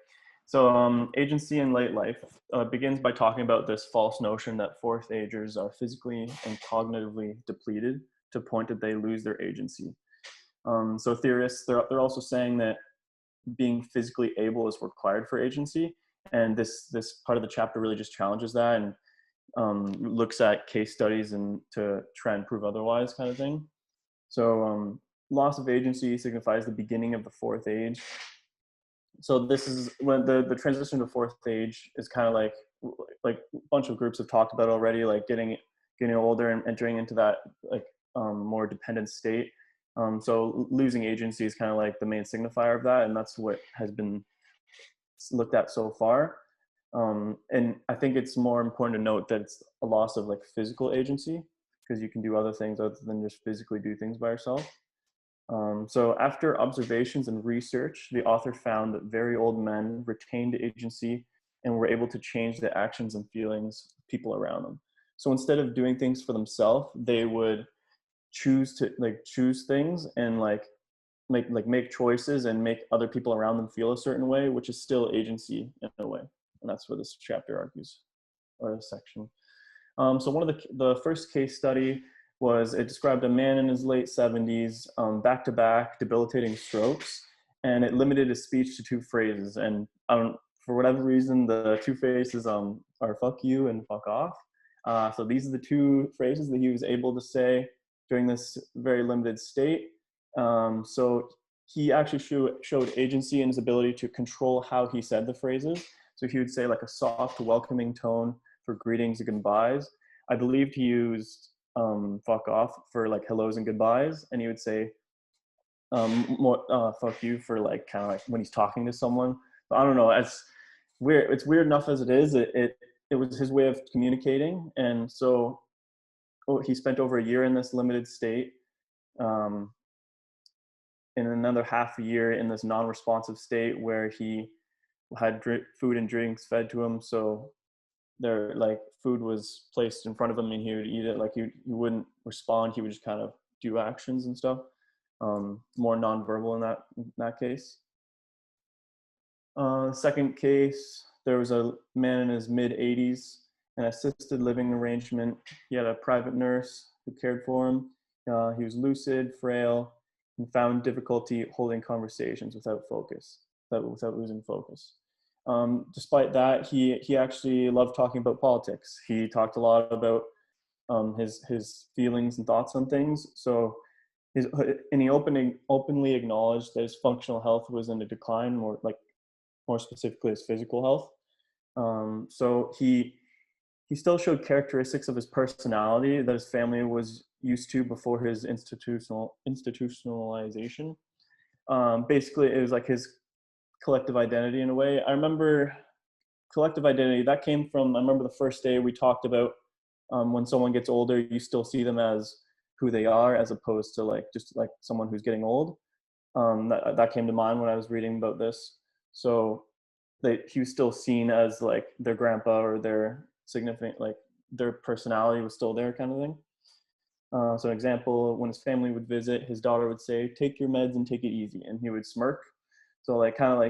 So agency in late life begins by talking about this false notion that fourth agers are physically and cognitively depleted to the point that they lose their agency. So theorists, they're also saying that being physically able is required for agency. And this part of the chapter really just challenges that and looks at case studies and to try and prove otherwise kind of thing. So loss of agency signifies the beginning of the fourth age. So this is when the transition to fourth age is kind of like a bunch of groups have talked about already, like getting older and entering into that more dependent state. So losing agency is kind of like the main signifier of that, and that's what has been looked at so far. And I think it's more important to note that it's a loss of like physical agency, because you can do other things other than just physically do things by yourself. So after observations and research, the author found that very old men retained agency and were able to change the actions and feelings of people around them. So instead of doing things for themselves, they would choose things and make choices and make other people around them feel a certain way, which is still agency in a way. And that's what this chapter argues, or this section. So one of the first case study was, it described a man in his late 70s, back-to-back debilitating strokes, and it limited his speech to 2 phrases. And for whatever reason, the 2 phrases are fuck you and fuck off. So these are the 2 phrases that he was able to say during this very limited state. So he actually showed agency in his ability to control how he said the phrases. So he would say like a soft, welcoming tone for greetings and goodbyes. I believed he used fuck off for like hellos and goodbyes, and he would say more fuck you for like kind of like when he's talking to someone. But I don't know, it's weird enough as it is. It was his way of communicating. And so he spent over a year in this limited state, in another half a year in this non-responsive state where he had food and drinks fed to him. So food was placed in front of him and he would eat it. Like he wouldn't respond. He would just kind of do actions and stuff. More nonverbal in that case. Second case, there was a man in his mid 80s, an assisted living arrangement. He had a private nurse who cared for him. He was lucid, frail, and found difficulty holding conversations without losing focus. Despite that, he actually loved talking about politics. He talked a lot about his feelings and thoughts on things. So he openly acknowledged that his functional health was in a decline, more specifically his physical health. So he still showed characteristics of his personality that his family was used to before his institutionalization. Basically, it was like his collective identity in a way. I remember collective identity, that came from, I remember the first day we talked about when someone gets older, you still see them as who they are as opposed to just someone who's getting old. That came to mind when I was reading about this. So he was still seen as like their grandpa or their significant, their personality was still there kind of thing. So an example, when his family would visit, his daughter would say, "Take your meds and take it easy," and he would smirk. So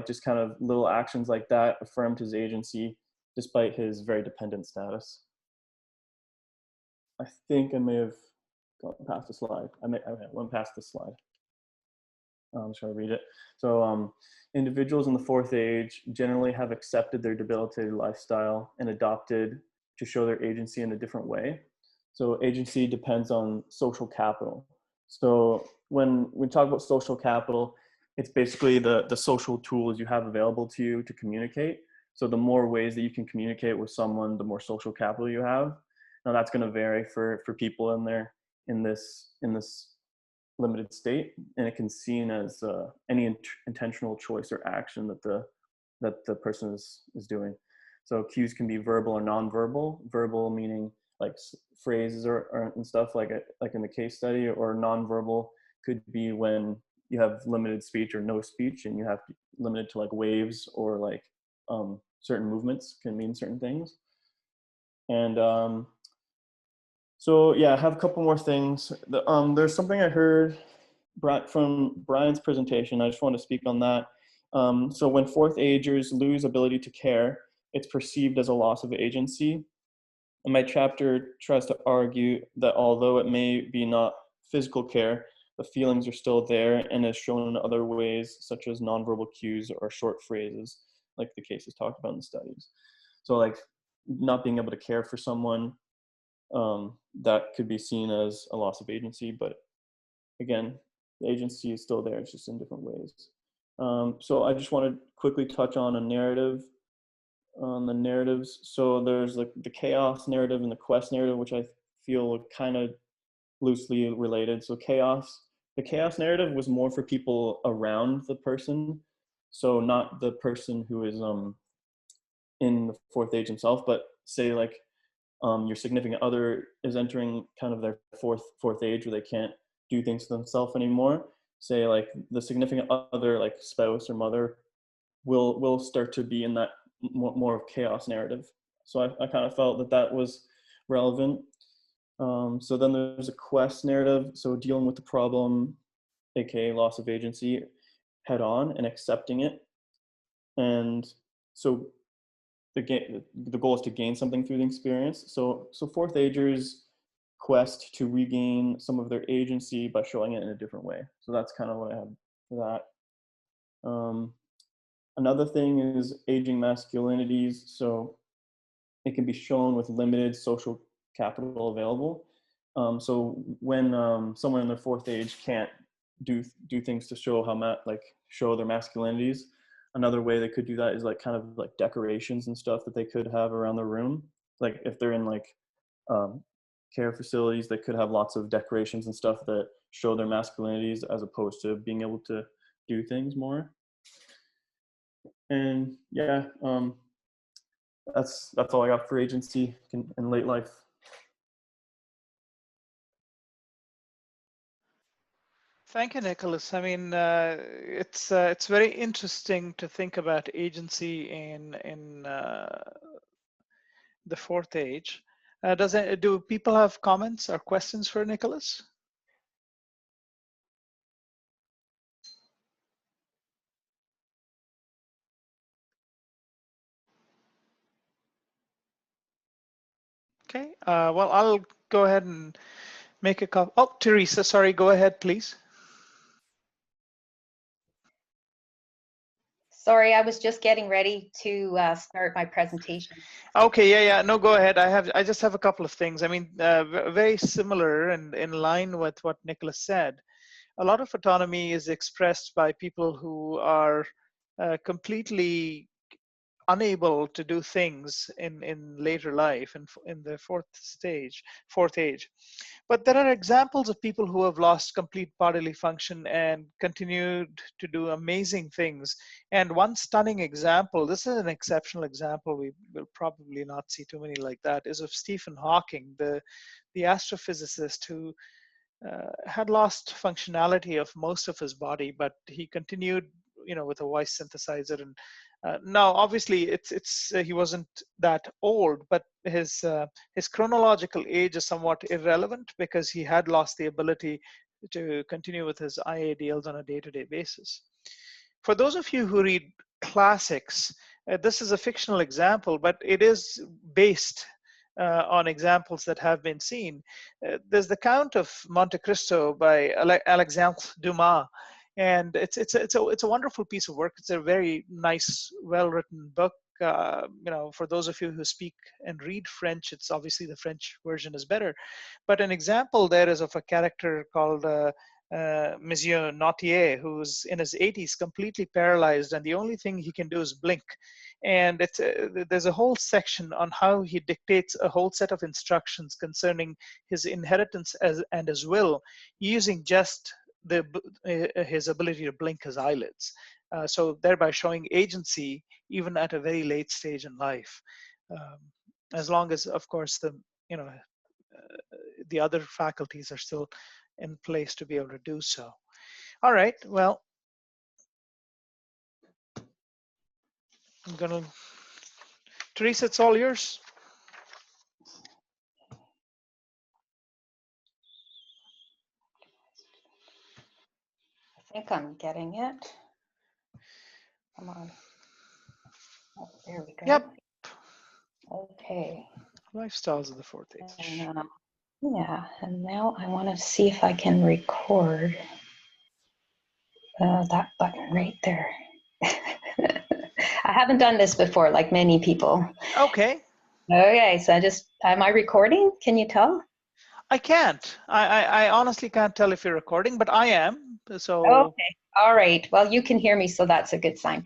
just little actions like that affirmed his agency despite his very dependent status. I think I may have gone past the slide. I went past the slide. I'm just going to read it. So individuals in the fourth age generally have accepted their debilitated lifestyle and adopted to show their agency in a different way. So agency depends on social capital. So when we talk about social capital, it's basically the social tools you have available to you to communicate. So the more ways that you can communicate with someone, the more social capital you have. Now that's going to vary for people in this limited state, and it can be seen as any intentional choice or action that the person is doing. So cues can be verbal or nonverbal. Verbal meaning like phrases or and stuff like in the case study, or nonverbal could be when you have limited speech or no speech, and you have limited to like waves or like certain movements can mean certain things. And so yeah, I have a couple more things. There's something I heard from Brian's presentation. I just want to speak on that. So when fourth agers lose ability to care, it's perceived as a loss of agency. And my chapter tries to argue that although it may be not physical care, the feelings are still there and is shown in other ways, such as nonverbal cues or short phrases, like the cases talked about in the studies. So like not being able to care for someone, that could be seen as a loss of agency, but again, the agency is still there, it's just in different ways. So I just want to quickly touch on a narrative, on the narratives. So there's like the chaos narrative and the quest narrative, which I feel kind of loosely related. So the chaos narrative was more for people around the person. So not the person who is in the fourth age himself, but say like your significant other is entering kind of their fourth age where they can't do things to themselves anymore. Say like the significant other, like spouse or mother, will start to be in that more of chaos narrative. So I kind of felt that was relevant. So then there's a quest narrative. So dealing with the problem, aka loss of agency, head on and accepting it. And so the goal is to gain something through the experience. So fourth agers quest to regain some of their agency by showing it in a different way. So that's kind of what I have for that. Another thing is aging masculinities. So it can be shown with limited social capital available. So when someone in their fourth age can't do things to show show their masculinities, another way they could do that is like kind of like decorations and stuff that they could have around the room. Like if they're in like care facilities, they could have lots of decorations and stuff that show their masculinities as opposed to being able to do things more. And yeah, that's all I got for agency in late life. Thank you, Nicholas. I mean, it's very interesting to think about agency in the fourth age. Do people have comments or questions for Nicholas? Okay. Well, I'll go ahead and make a call. Oh, Teresa, sorry. Go ahead, please. Sorry, I was just getting ready to start my presentation. Okay, yeah. No, go ahead. I just have a couple of things. I mean, very similar and in line with what Nicholas said. A lot of autonomy is expressed by people who are completely unable to do things in later life and in the fourth age. But there are examples of people who have lost complete bodily function and continued to do amazing things. And one stunning example, this is an exceptional example, we will probably not see too many like that, is of Stephen Hawking, the astrophysicist who had lost functionality of most of his body, but he continued, with a voice synthesizer. And now, obviously, he wasn't that old, but his chronological age is somewhat irrelevant because he had lost the ability to continue with his IADLs on a day-to-day basis. For those of you who read classics, this is a fictional example, but it is based on examples that have been seen. There's the Count of Monte Cristo by Alexandre Dumas, and it's a wonderful piece of work. It's a very nice, well-written book. For those of you who speak and read French, it's obviously the French version is better. But an example there is of a character called Monsieur Nautier, who's in his 80s, completely paralyzed, and the only thing he can do is blink. And there's a whole section on how he dictates a whole set of instructions concerning his inheritance and his will, using just his ability to blink his eyelids. So thereby showing agency even at a very late stage in life, as long as, of course, the other faculties are still in place to be able to do so. All right, well, I'm gonna, Teresa, it's all yours. I think I'm getting it. Come on. Oh, there we go. Yep. Okay. Lifestyles of the fourth age. And, yeah, and now I want to see if I can record that button right there. I haven't done this before, like many people. Okay. Okay, so am I recording? Can you tell? I can't. I honestly can't tell if you're recording, but I am. So. Okay. All right. Well, you can hear me, so that's a good sign.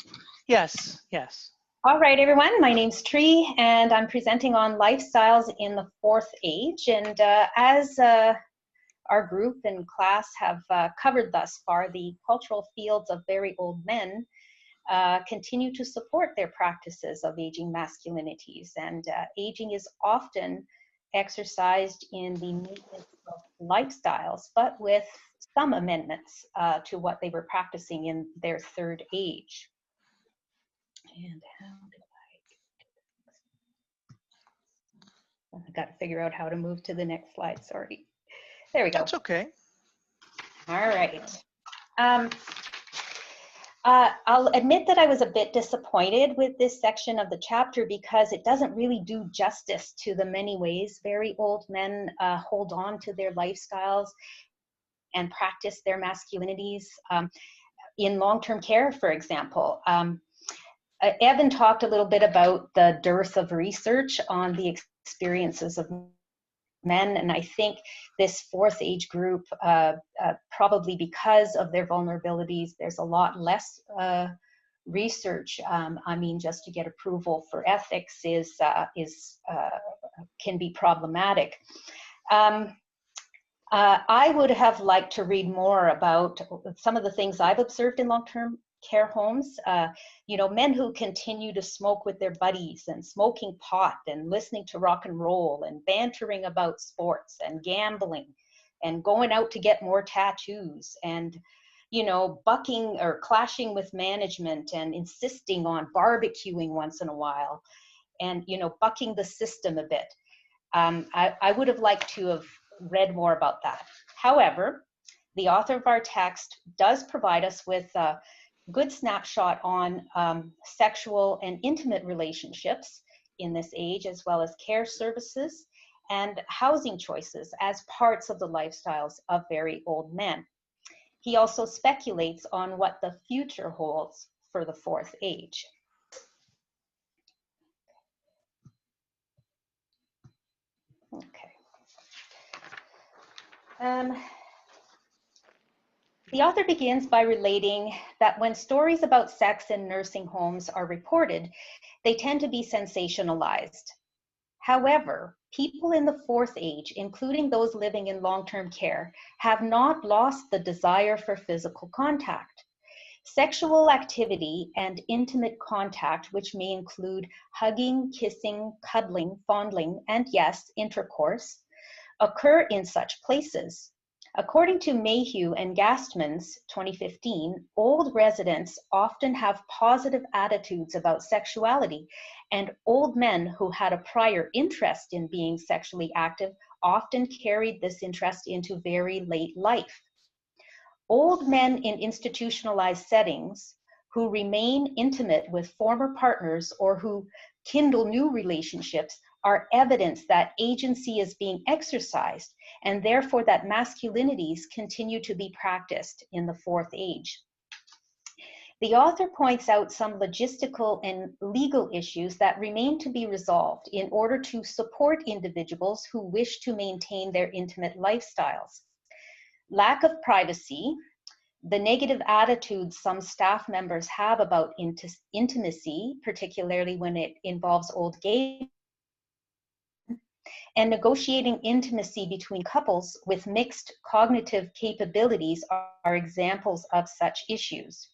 Yes. Yes. All right, everyone. My name's Tree, and I'm presenting on lifestyles in the fourth age. And as our group and class have covered thus far, the cultural fields of very old men continue to support their practices of aging masculinities. And aging is often exercised in the maintenance of lifestyles, but with some amendments to what they were practicing in their third age. And how do I got to figure out how to move to the next slide, sorry. There we go. That's okay. All right. I'll admit that I was a bit disappointed with this section of the chapter because it doesn't really do justice to the many ways very old men hold on to their lifestyles and practice their masculinities. In long-term care, for example, Evan talked a little bit about the dearth of research on the experiences of men, and I think this fourth age group, probably because of their vulnerabilities, there's a lot less research. I mean, just to get approval for ethics can be problematic. I would have liked to read more about some of the things I've observed in long-term care homes. You know, men who continue to smoke with their buddies and smoking pot and listening to rock and roll and bantering about sports and gambling and going out to get more tattoos and, you know, bucking or clashing with management and insisting on barbecuing once in a while and, you know, bucking the system a bit. I would have liked to have read more about that. However, the author of our text does provide us with a good snapshot on sexual and intimate relationships in this age, as well as care services and housing choices as parts of the lifestyles of very old men. He also speculates on what the future holds for the fourth age. Okay. The author begins by relating that when stories about sex in nursing homes are reported, they tend to be sensationalized. However, people in the fourth age, including those living in long-term care, have not lost the desire for physical contact. Sexual activity and intimate contact, which may include hugging, kissing, cuddling, fondling, and yes, intercourse, occur in such places. According to Mayhew and Gastman's 2015, old residents often have positive attitudes about sexuality, and old men who had a prior interest in being sexually active often carried this interest into very late life. Old men in institutionalized settings who remain intimate with former partners or who kindle new relationships are evidence that agency is being exercised and therefore that masculinities continue to be practiced in the fourth age. The author points out some logistical and legal issues that remain to be resolved in order to support individuals who wish to maintain their intimate lifestyles. Lack of privacy, the negative attitudes some staff members have about intimacy, particularly when it involves old gay, and negotiating intimacy between couples with mixed cognitive capabilities are examples of such issues.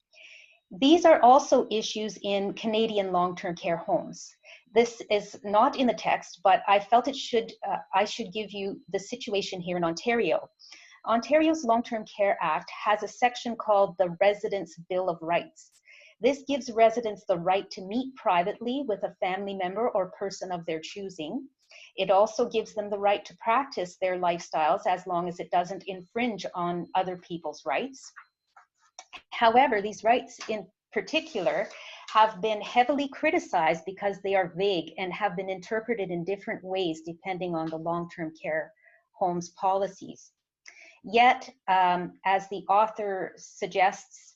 These are also issues in Canadian long-term care homes. This is not in the text, but I felt I should give you the situation here in Ontario. Ontario's Long-Term Care Act has a section called the Residents' Bill of Rights. This gives residents the right to meet privately with a family member or person of their choosing. It also gives them the right to practice their lifestyles as long as it doesn't infringe on other people's rights. However, these rights in particular have been heavily criticized because they are vague and have been interpreted in different ways depending on the long-term care home's policies. Yet, as the author suggests,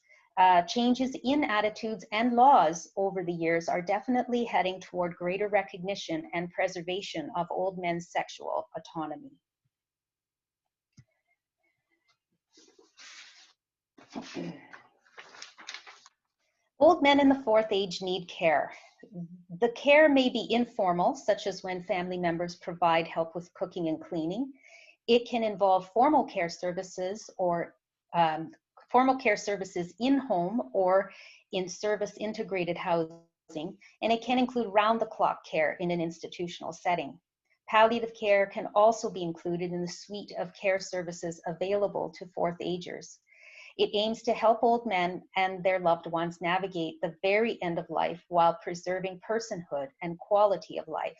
changes in attitudes and laws over the years are definitely heading toward greater recognition and preservation of old men's sexual autonomy. Old men in the fourth age need care. The care may be informal, such as when family members provide help with cooking and cleaning. It can involve formal care services or formal care services in home or in service integrated housing, and it can include round-the-clock care in an institutional setting. Palliative care can also be included in the suite of care services available to fourth agers. It aims to help old men and their loved ones navigate the very end of life while preserving personhood and quality of life.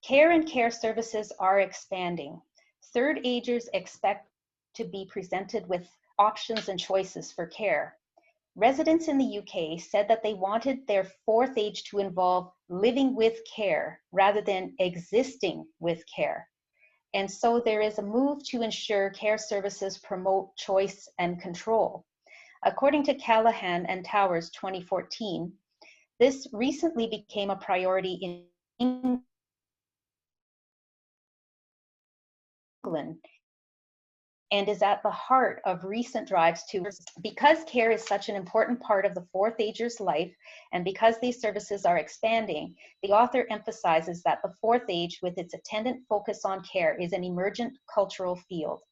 Care and care services are expanding. Third agers expect to be presented with options and choices for care. Residents in the UK said that they wanted their fourth age to involve living with care rather than existing with care. And so there is a move to ensure care services promote choice and control. According to Callahan and Towers 2014, this recently became a priority in England and is at the heart of recent drives to, because care is such an important part of the fourth ager's life, and because these services are expanding, the author emphasizes that the fourth age, with its attendant focus on care, is an emergent cultural field.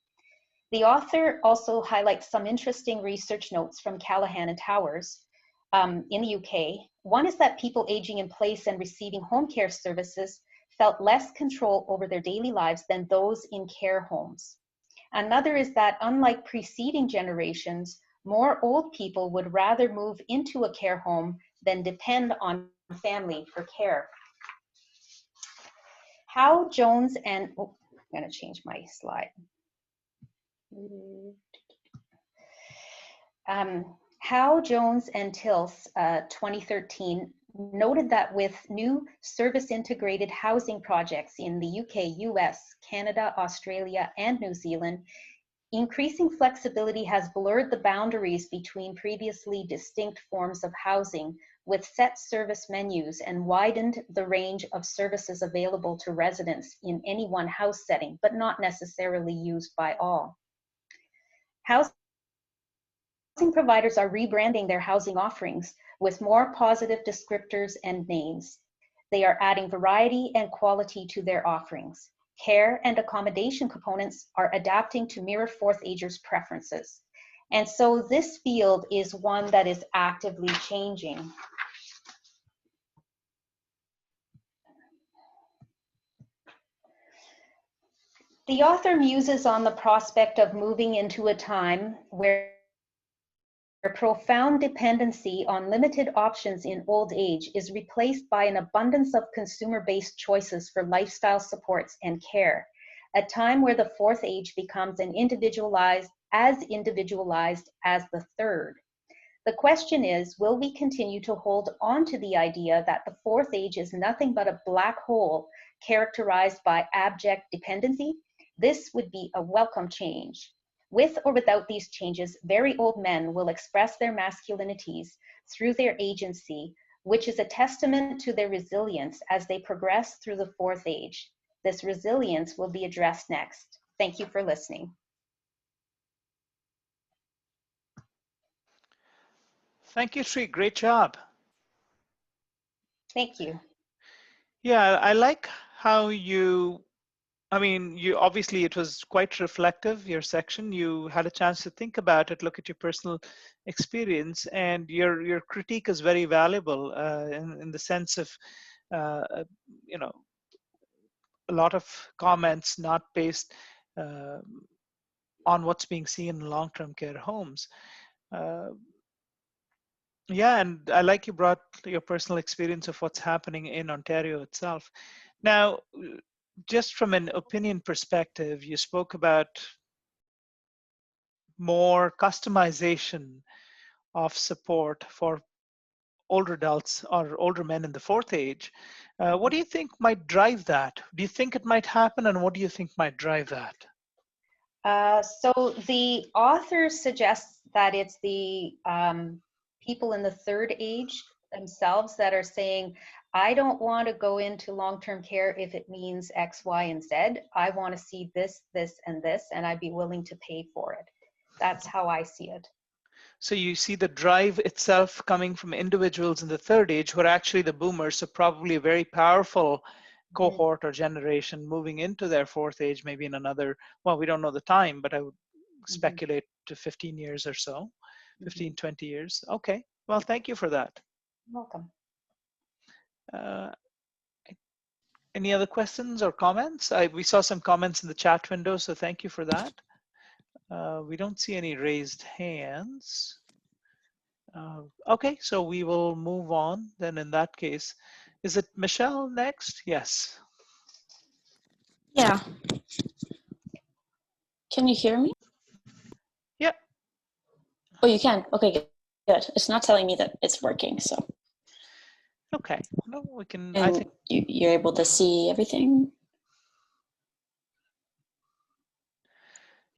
The author also highlights some interesting research notes from Callahan and Towers in the UK. One is that people aging in place and receiving home care services felt less control over their daily lives than those in care homes. Another is that, unlike preceding generations, more old people would rather move into a care home than depend on family for care. Howe Jones and, oh, I'm going to change my slide. Howe Jones and Tilse, 2013, noted that with new service integrated housing projects in the UK, US, Canada, Australia, and New Zealand, increasing flexibility has blurred the boundaries between previously distinct forms of housing with set service menus and widened the range of services available to residents in any one house setting, but not necessarily used by all. Housing providers are rebranding their housing offerings with more positive descriptors and names. They are adding variety and quality to their offerings. Care and accommodation components are adapting to mirror fourth agers' preferences. And so this field is one that is actively changing. The author muses on the prospect of moving into a time where profound dependency on limited options in old age is replaced by an abundance of consumer-based choices for lifestyle supports and care, a time where the fourth age becomes as individualized as the third. The question is, will we continue to hold on to the idea that the fourth age is nothing but a black hole characterized by abject dependency? This would be a welcome change. With or without these changes, very old men will express their masculinities through their agency, which is a testament to their resilience as they progress through the fourth age. This resilience will be addressed next. Thank you for listening. Thank you, Sri. Great job. Thank you. Yeah, I like how you, I mean, you obviously it was quite reflective, your section. You had a chance to think about it, look at your personal experience, and your critique is very valuable in the sense of, you know, a lot of comments not based on what's being seen in long-term care homes. Yeah, and I like you brought your personal experience of what's happening in Ontario itself. Now, just from an opinion perspective, you spoke about more customization of support for older adults or older men in the fourth age. What do you think might drive that? Do you think it might happen, and what do you think might drive that? So the author suggests that it's the people in the third age themselves that are saying, I don't want to go into long-term care if it means X, Y, and Z. I want to see this, this, and this, and I'd be willing to pay for it. That's how I see it. So you see the drive itself coming from individuals in the third age who are actually the boomers, so probably a very powerful cohort or generation moving into their fourth age, maybe in another, well, we don't know the time, but I would speculate to 15 years or so, 15, 20 years. Okay, well, thank you for that. Welcome. Any other questions or comments? We saw some comments in the chat window, so thank you for that. We don't see any raised hands. Okay, so we will move on then in that case. Is it Michelle next? Yes. Yeah. Can you hear me? Yeah. Oh, you can? Okay, good. It's not telling me that it's working, so. Okay, no, we can, and I think. You're able to see everything?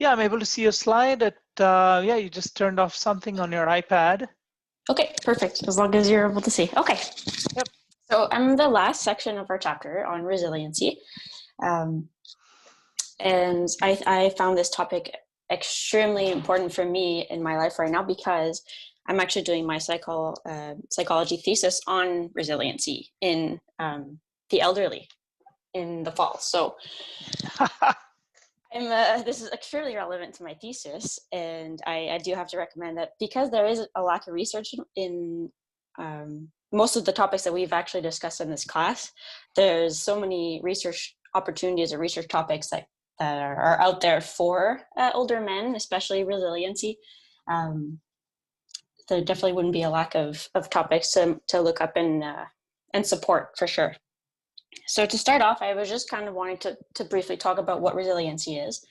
Yeah, I'm able to see your slide. Yeah, you just turned off something on your iPad. Okay, perfect, as long as you're able to see. Okay. Yep. So I'm the last section of our chapter on resiliency. And I found this topic extremely important for me in my life right now because I'm actually doing my psychology thesis on resiliency in the elderly in the fall. So this is extremely relevant to my thesis, and I do have to recommend that because there is a lack of research in most of the topics that we've actually discussed in this class. There's so many research opportunities or research topics that are out there for older men, especially resiliency. There definitely wouldn't be a lack of topics to look up and support for sure. So to start off, I was just kind of wanting to briefly talk about what resiliency is.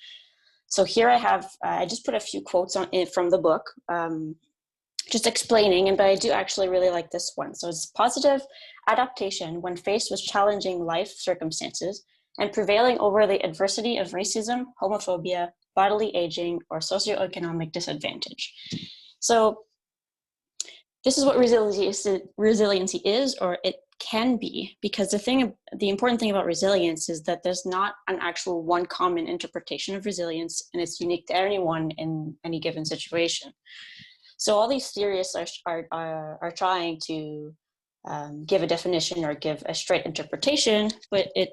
So here I have, I just put a few quotes from the book, just explaining, but I do actually really like this one. So it's positive adaptation when faced with challenging life circumstances and prevailing over the adversity of racism, homophobia, bodily aging, or socioeconomic disadvantage. So this is what resiliency is, or it can be, because the important thing about resilience is that there's not an actual one common interpretation of resilience, and it's unique to anyone in any given situation. So all these theorists are trying to give a definition or give a straight interpretation, but it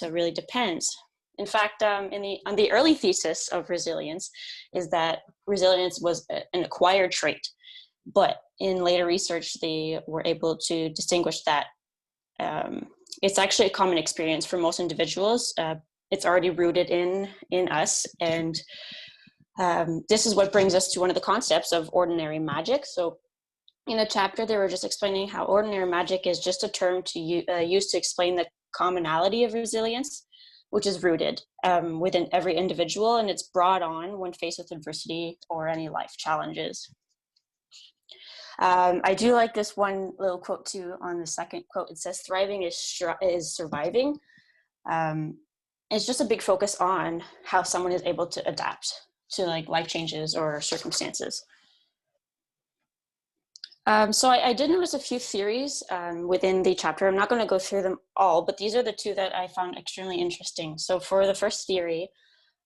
really depends. In fact, on the early thesis of resilience is that resilience was an acquired trait, but in later research they were able to distinguish that it's actually a common experience for most individuals. It's already rooted in us, and this is what brings us to one of the concepts of ordinary magic. So in the chapter, they were just explaining how ordinary magic is just a term to use to explain the commonality of resilience, which is rooted within every individual, and it's brought on when faced with adversity or any life challenges. I do like this one little quote too on the second quote. It says, thriving is surviving. It's just a big focus on how someone is able to adapt to like life changes or circumstances. So I did notice a few theories within the chapter. I'm not going to go through them all, but these are the two that I found extremely interesting. So for the first theory,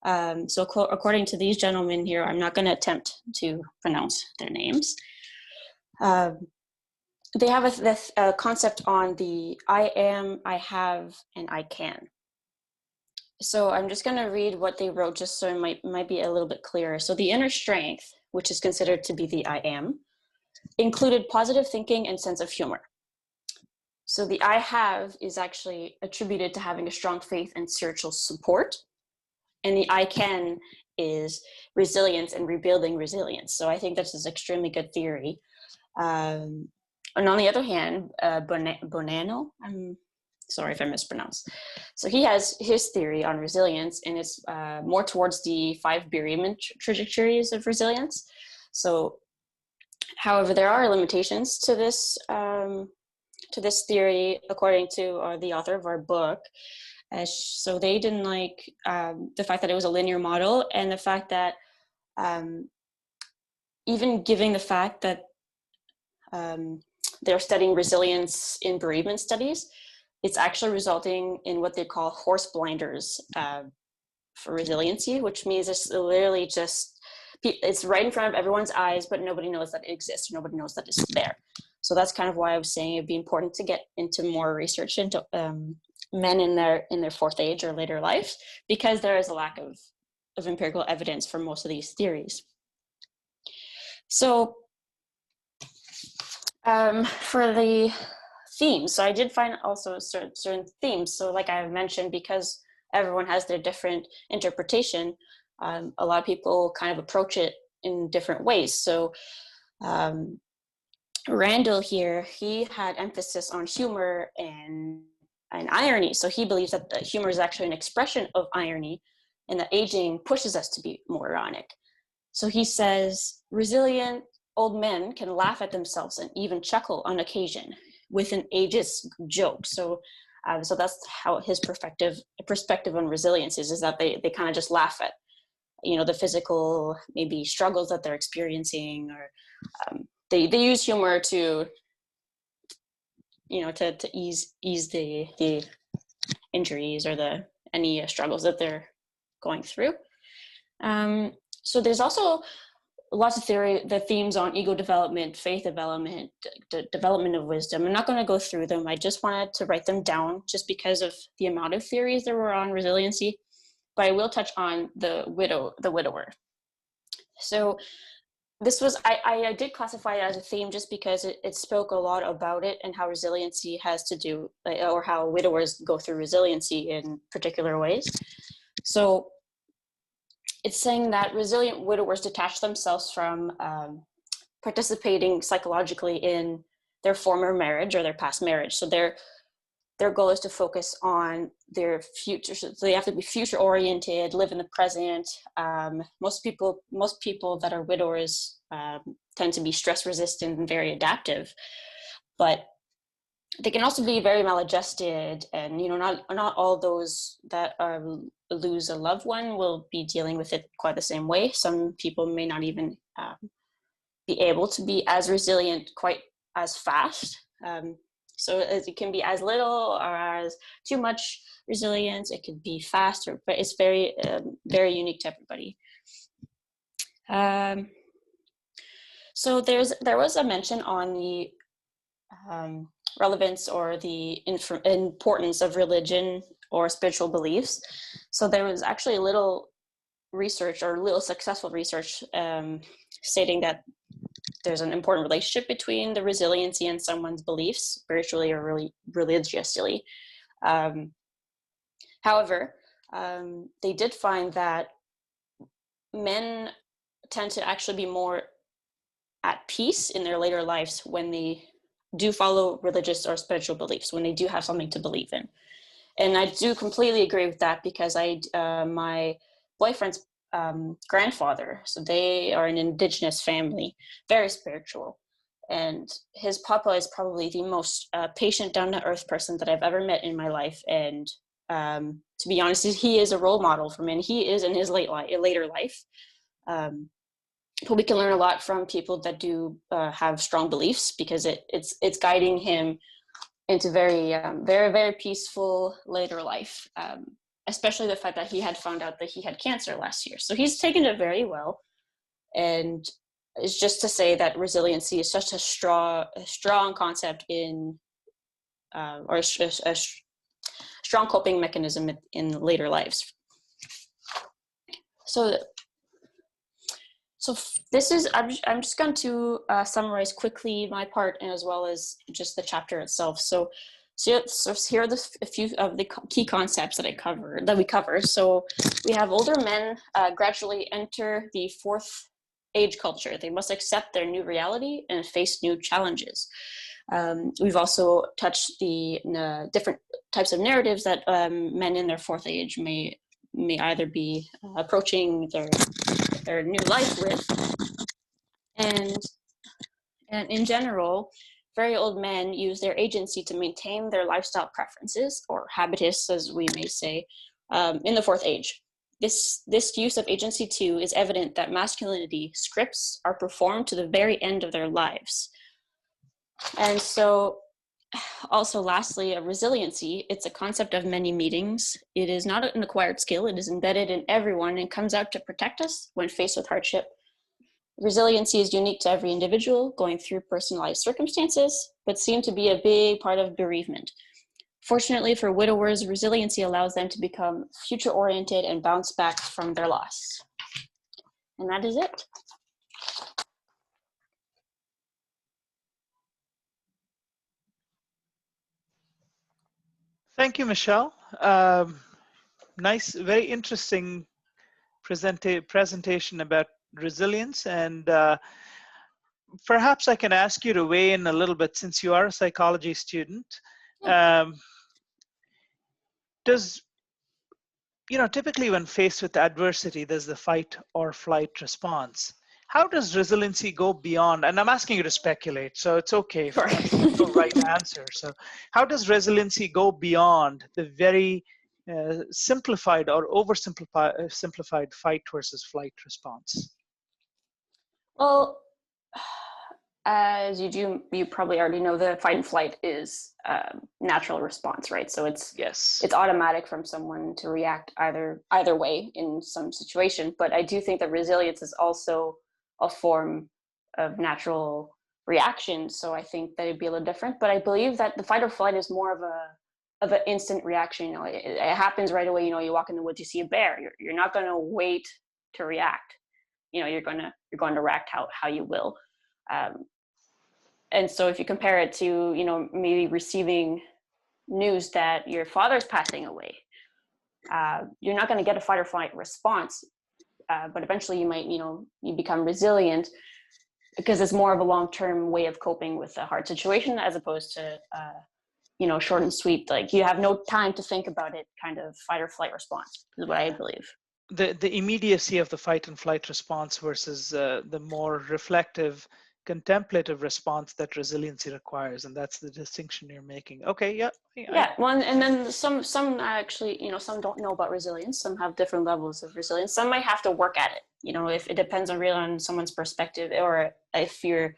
according to these gentlemen here, I'm not going to attempt to pronounce their names. They have this concept on the I am, I have, and I can. So I'm just going to read what they wrote just so it might be a little bit clearer. So the inner strength, which is considered to be the I am, included positive thinking and sense of humor. So the I have is actually attributed to having a strong faith and spiritual support. And the I can is resilience and rebuilding resilience. So I think this is extremely good theory. And on the other hand, Bonanno, I'm sorry if I mispronounced. So he has his theory on resilience, and it's more towards the 5 Bierman trajectories of resilience. So, however, there are limitations to this theory, according to the author of our book. So they didn't like the fact that it was a linear model, and the fact that even giving the fact that they're studying resilience in bereavement studies, it's actually resulting in what they call horse blinders for resiliency, which means it's literally just, it's right in front of everyone's eyes, but nobody knows that it exists. Nobody knows that it's there. So that's kind of why I was saying it'd be important to get into more research into men in their fourth age or later life, because there is a lack of empirical evidence for most of these theories. So for the themes, so I did find also certain themes. So like I mentioned, because everyone has their different interpretation, a lot of people kind of approach it in different ways. So Randall here, he had emphasis on humor and irony. So he believes that the humor is actually an expression of irony, and that aging pushes us to be more ironic. So he says, resilient old men can laugh at themselves and even chuckle on occasion with an ageist joke. So that's how his perspective on resilience is that they kind of just laugh at, the physical maybe struggles that they're experiencing, or they use humor to, to ease the injuries or any struggles that they're going through. So there's also lots of the themes on ego development, faith development, development of wisdom. I'm not going to go through them. I just wanted to write them down just because of the amount of theories there were on resiliency. But I will touch on the widower. So this was, I did classify it as a theme just because it spoke a lot about it and how resiliency has to do, or how widowers go through resiliency in particular ways. So it's saying that resilient widowers detach themselves from participating psychologically in their former marriage or their past marriage. So their goal is to focus on their future. So they have to be future oriented, live in the present. Most people that are widowers tend to be stress resistant and very adaptive, but they can also be very maladjusted, and not all those that lose a loved one will be dealing with it quite the same way. Some people may not even be able to be as resilient quite as fast. So it can be as little or as too much resilience. It could be faster, but it's very very unique to everybody. So there was a mention on the relevance or the importance of religion or spiritual beliefs. So there was actually a little research, or little successful research, stating that there's an important relationship between the resiliency and someone's beliefs, spiritually or really religiously. However, they did find that men tend to actually be more at peace in their later lives when they do follow religious or spiritual beliefs, when they do have something to believe in. And I do completely agree with that, because my boyfriend's grandfather, so they are an indigenous family, very spiritual, and his papa is probably the most patient, down-to-earth person that I've ever met in my life. And to be honest, he is a role model for me, and he is in his later life. But we can learn a lot from people that do have strong beliefs, because it's guiding him into very, very peaceful later life. Especially the fact that he had found out that he had cancer last year. So he's taken it very well. And is just to say that resiliency is such a strong concept in, or a strong coping mechanism in later lives. So this is, I'm just going to summarize quickly my part, as well as just the chapter itself. So here are a few of the key concepts that we cover. So we have older men gradually enter the fourth age culture. They must accept their new reality and face new challenges. We've also touched the different types of narratives that men in their fourth age may either be approaching their new life with. And in general, very old men use their agency to maintain their lifestyle preferences, or habitus, as we may say, in the fourth age. This use of agency, too, is evident that masculinity scripts are performed to the very end of their lives. And so, also lastly, a resiliency, it's a concept of many meetings. It is not an acquired skill. It is embedded in everyone and comes out to protect us when faced with hardship. Resiliency is unique to every individual going through personalized circumstances, but seem to be a big part of bereavement. Fortunately for widowers, resiliency allows them to become future-oriented and bounce back from their loss. And that is it. Thank you, Michelle. Nice, very interesting presentation about resilience, and perhaps I can ask you to weigh in a little bit, since you are a psychology student. Typically when faced with adversity, there's the fight or flight response. How does resiliency go beyond, and I'm asking you to speculate, so it's okay if there's no right answer. So how does resiliency go beyond the very simplified or oversimplified fight versus flight response? Well, as you probably already know, the fight and flight is natural response, right? So it's automatic from someone to react either way in some situation. But I do think that resilience is also a form of natural reaction. So I think that it'd be a little different. But I believe that the fight or flight is more of an instant reaction. It happens right away. You walk in the woods, you see a bear. You're not going to wait to react. You're going to react how you will. And so if you compare it to, maybe receiving news that your father's passing away, you're not going to get a fight or flight response, but eventually you might, you become resilient because it's more of a long-term way of coping with a hard situation, as opposed to, short and sweet, like you have no time to think about it kind of fight or flight response is what I believe. The immediacy of the fight and flight response versus the more reflective, contemplative response that resiliency requires, and that's the distinction you're making. Okay, yeah. Well, and then some actually, some don't know about resilience. Some have different levels of resilience. Some might have to work at it. If it depends on someone's perspective, or if you're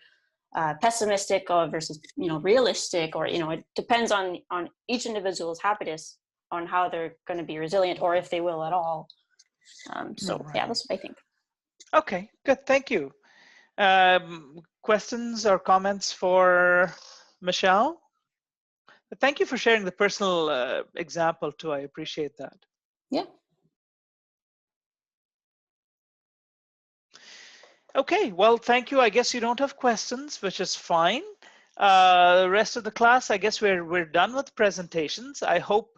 pessimistic or versus realistic, or it depends on each individual's habitus on how they're going to be resilient, or if they will at all. Yeah, that's what I think. Okay, good. Thank you. Questions or comments for Michelle? Thank you for sharing the personal example too. I appreciate that. Yeah. Okay, well, thank you. I guess you don't have questions, which is fine. The rest of the class, I guess we're done with presentations. I hope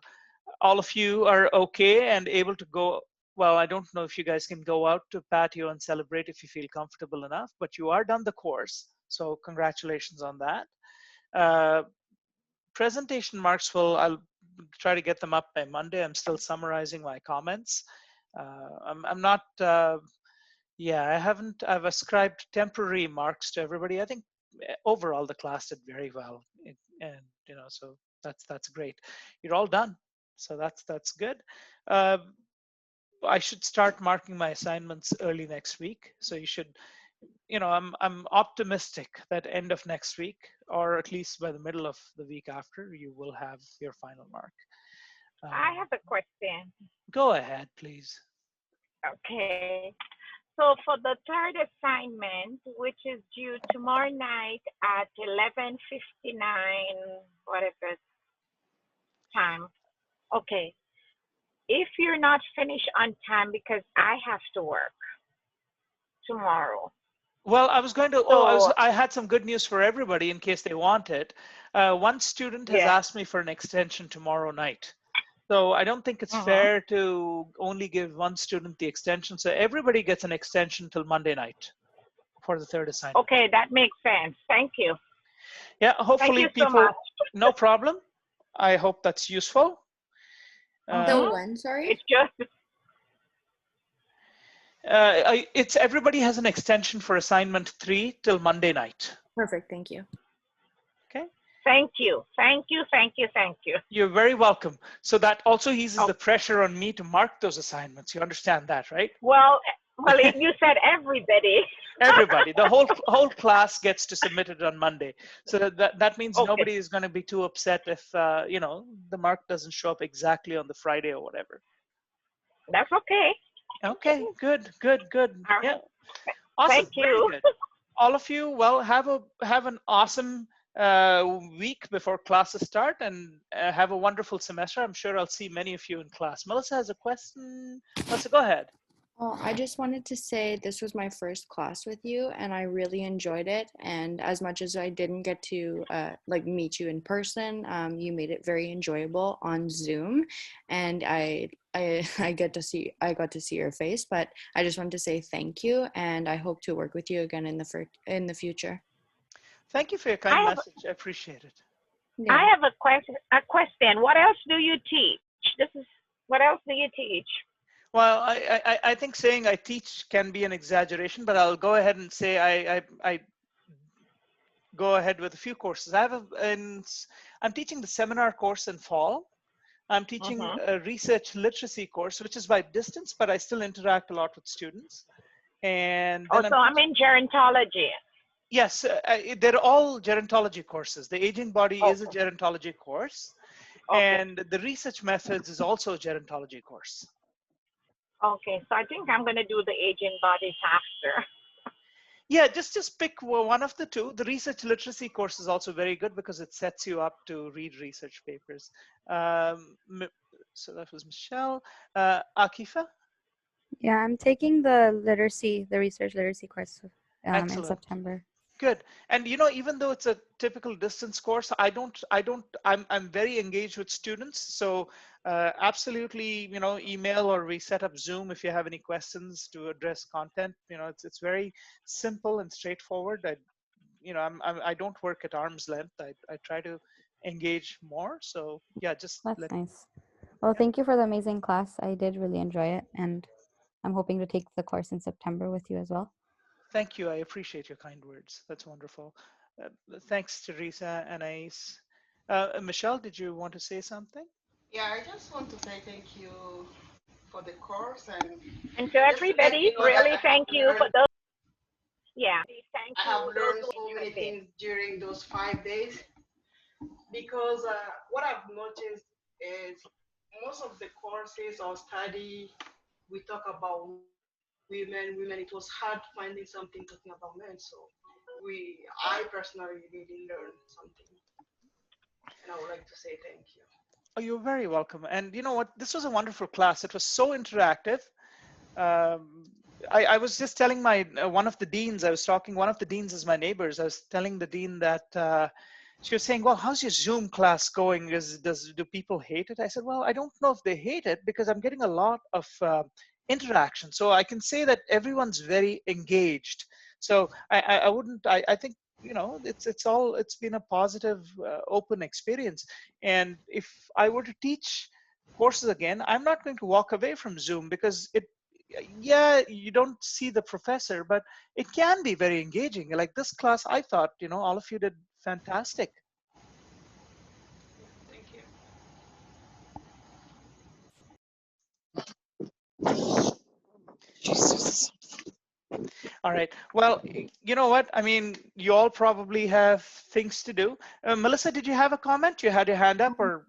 all of you are okay and able to go. Well, I don't know if you guys can go out to patio and celebrate if you feel comfortable enough, but you are done the course. So congratulations on that. Presentation marks I'll try to get them up by Monday. I'm still summarizing my comments. I'm not, I've ascribed temporary marks to everybody. I think overall the class did very well. And, so that's great. You're all done. So that's good. I should start marking my assignments early next week. So you should, I'm optimistic that end of next week, or at least by the middle of the week after, you will have your final mark. I have a question. Go ahead, please. Okay. So for the third assignment, which is due tomorrow night at 11:59, whatever time. Okay. If you're not finished on time, because I have to work tomorrow. Well, I was going to, So, I had some good news for everybody in case they want it. One student has yeah. asked me for an extension tomorrow night. So I don't think it's fair to only give one student the extension. So everybody gets an extension till Monday night for the third assignment. Okay, that makes sense. Thank you. Yeah, hopefully Thank you so people, much. no problem. I hope that's useful. Till when, sorry? It's just It's everybody has an extension for assignment 3 till Monday night. Perfect, thank you. Okay. Thank you. Thank you. Thank you. Thank you. You're very welcome. So that also eases the pressure on me to mark those assignments. You understand that, right? Well, you said everybody. Everybody, the whole class gets to submit it on Monday. So that means nobody is going to be too upset if you know, the mark doesn't show up exactly on the Friday or whatever. That's okay. Okay, good. Yeah, awesome. Thank you. Very good. All of you, well, have an awesome week before classes start, and have a wonderful semester. I'm sure I'll see many of you in class. Melissa has a question. Melissa, go ahead. Oh, I just wanted to say this was my first class with you, and I really enjoyed it. And as much as I didn't get to like meet you in person, you made it very enjoyable on Zoom, and I got to see your face. But I just wanted to say thank you, and I hope to work with you again in the future. Thank you for your kind message. I appreciate it. Yeah. I have a question. What else do you teach? What else do you teach? Well, I think saying I teach can be an exaggeration, but I'll go ahead and say I go ahead with a few courses. I'm teaching the seminar course in fall. I'm teaching a research literacy course, which is by distance, but I still interact a lot with students. And then Also, I'm in gerontology. Yes, they're all gerontology courses. The aging body is a gerontology course, and the research methods is also a gerontology course. Okay, so I think I'm going to do the aging bodies after. Yeah, just pick one of the two. The research literacy course is also very good because it sets you up to read research papers. So that was Michelle. Akifa? Yeah, I'm taking the research literacy course in Excellent. September. Good. And you know, even though it's a typical distance course, I'm very engaged with students. So absolutely, you know, email or we set up Zoom if you have any questions to address content. You know, it's very simple and straightforward. I don't work at arm's length. I try to engage more. So yeah, just That's nice. Well, thank you for the amazing class. I did really enjoy it, and I'm hoping to take the course in September with you as well. Thank you. I appreciate your kind words. That's wonderful. Thanks, Teresa and Anais. Michelle, did you want to say something? Yeah, I just want to say thank you for the course and to everybody, really thank you for those. Yeah, thank you. I have learned so many things during those 5 days because what I've noticed is most of the courses or study we talk about women. It was hard finding something talking about men. So I personally really learned something, and I would like to say thank you. Oh, you're very welcome. And you know what? This was a wonderful class. It was so interactive. I was just telling one of the deans, one of the deans is my neighbors. I was telling the dean that she was saying, well, how's your Zoom class going? Do people hate it? I said, well, I don't know if they hate it because I'm getting a lot of interaction. So I can say that everyone's very engaged. So I think, you know, it's been a positive, open experience. And if I were to teach courses again, I'm not going to walk away from Zoom because you don't see the professor, but it can be very engaging. Like this class, I thought, you know, all of you did fantastic. Thank you. Jesus. All right. Well, you know what? I mean, you all probably have things to do. Melissa, did you have a comment? You had your hand up, or?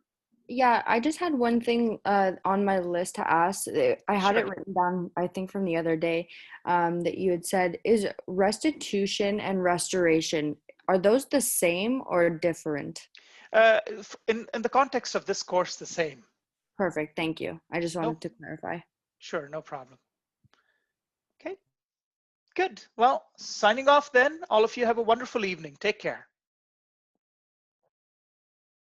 Yeah, I just had one thing on my list to ask. I had it Sure. written down, I think, from the other day, that you had said, is restitution and restoration, are those the same or different? In the context of this course, the same. Perfect. Thank you. I just No, wanted to clarify. sure, no problem. Okay, good. Well, signing off then. All of you have a wonderful evening. Take care.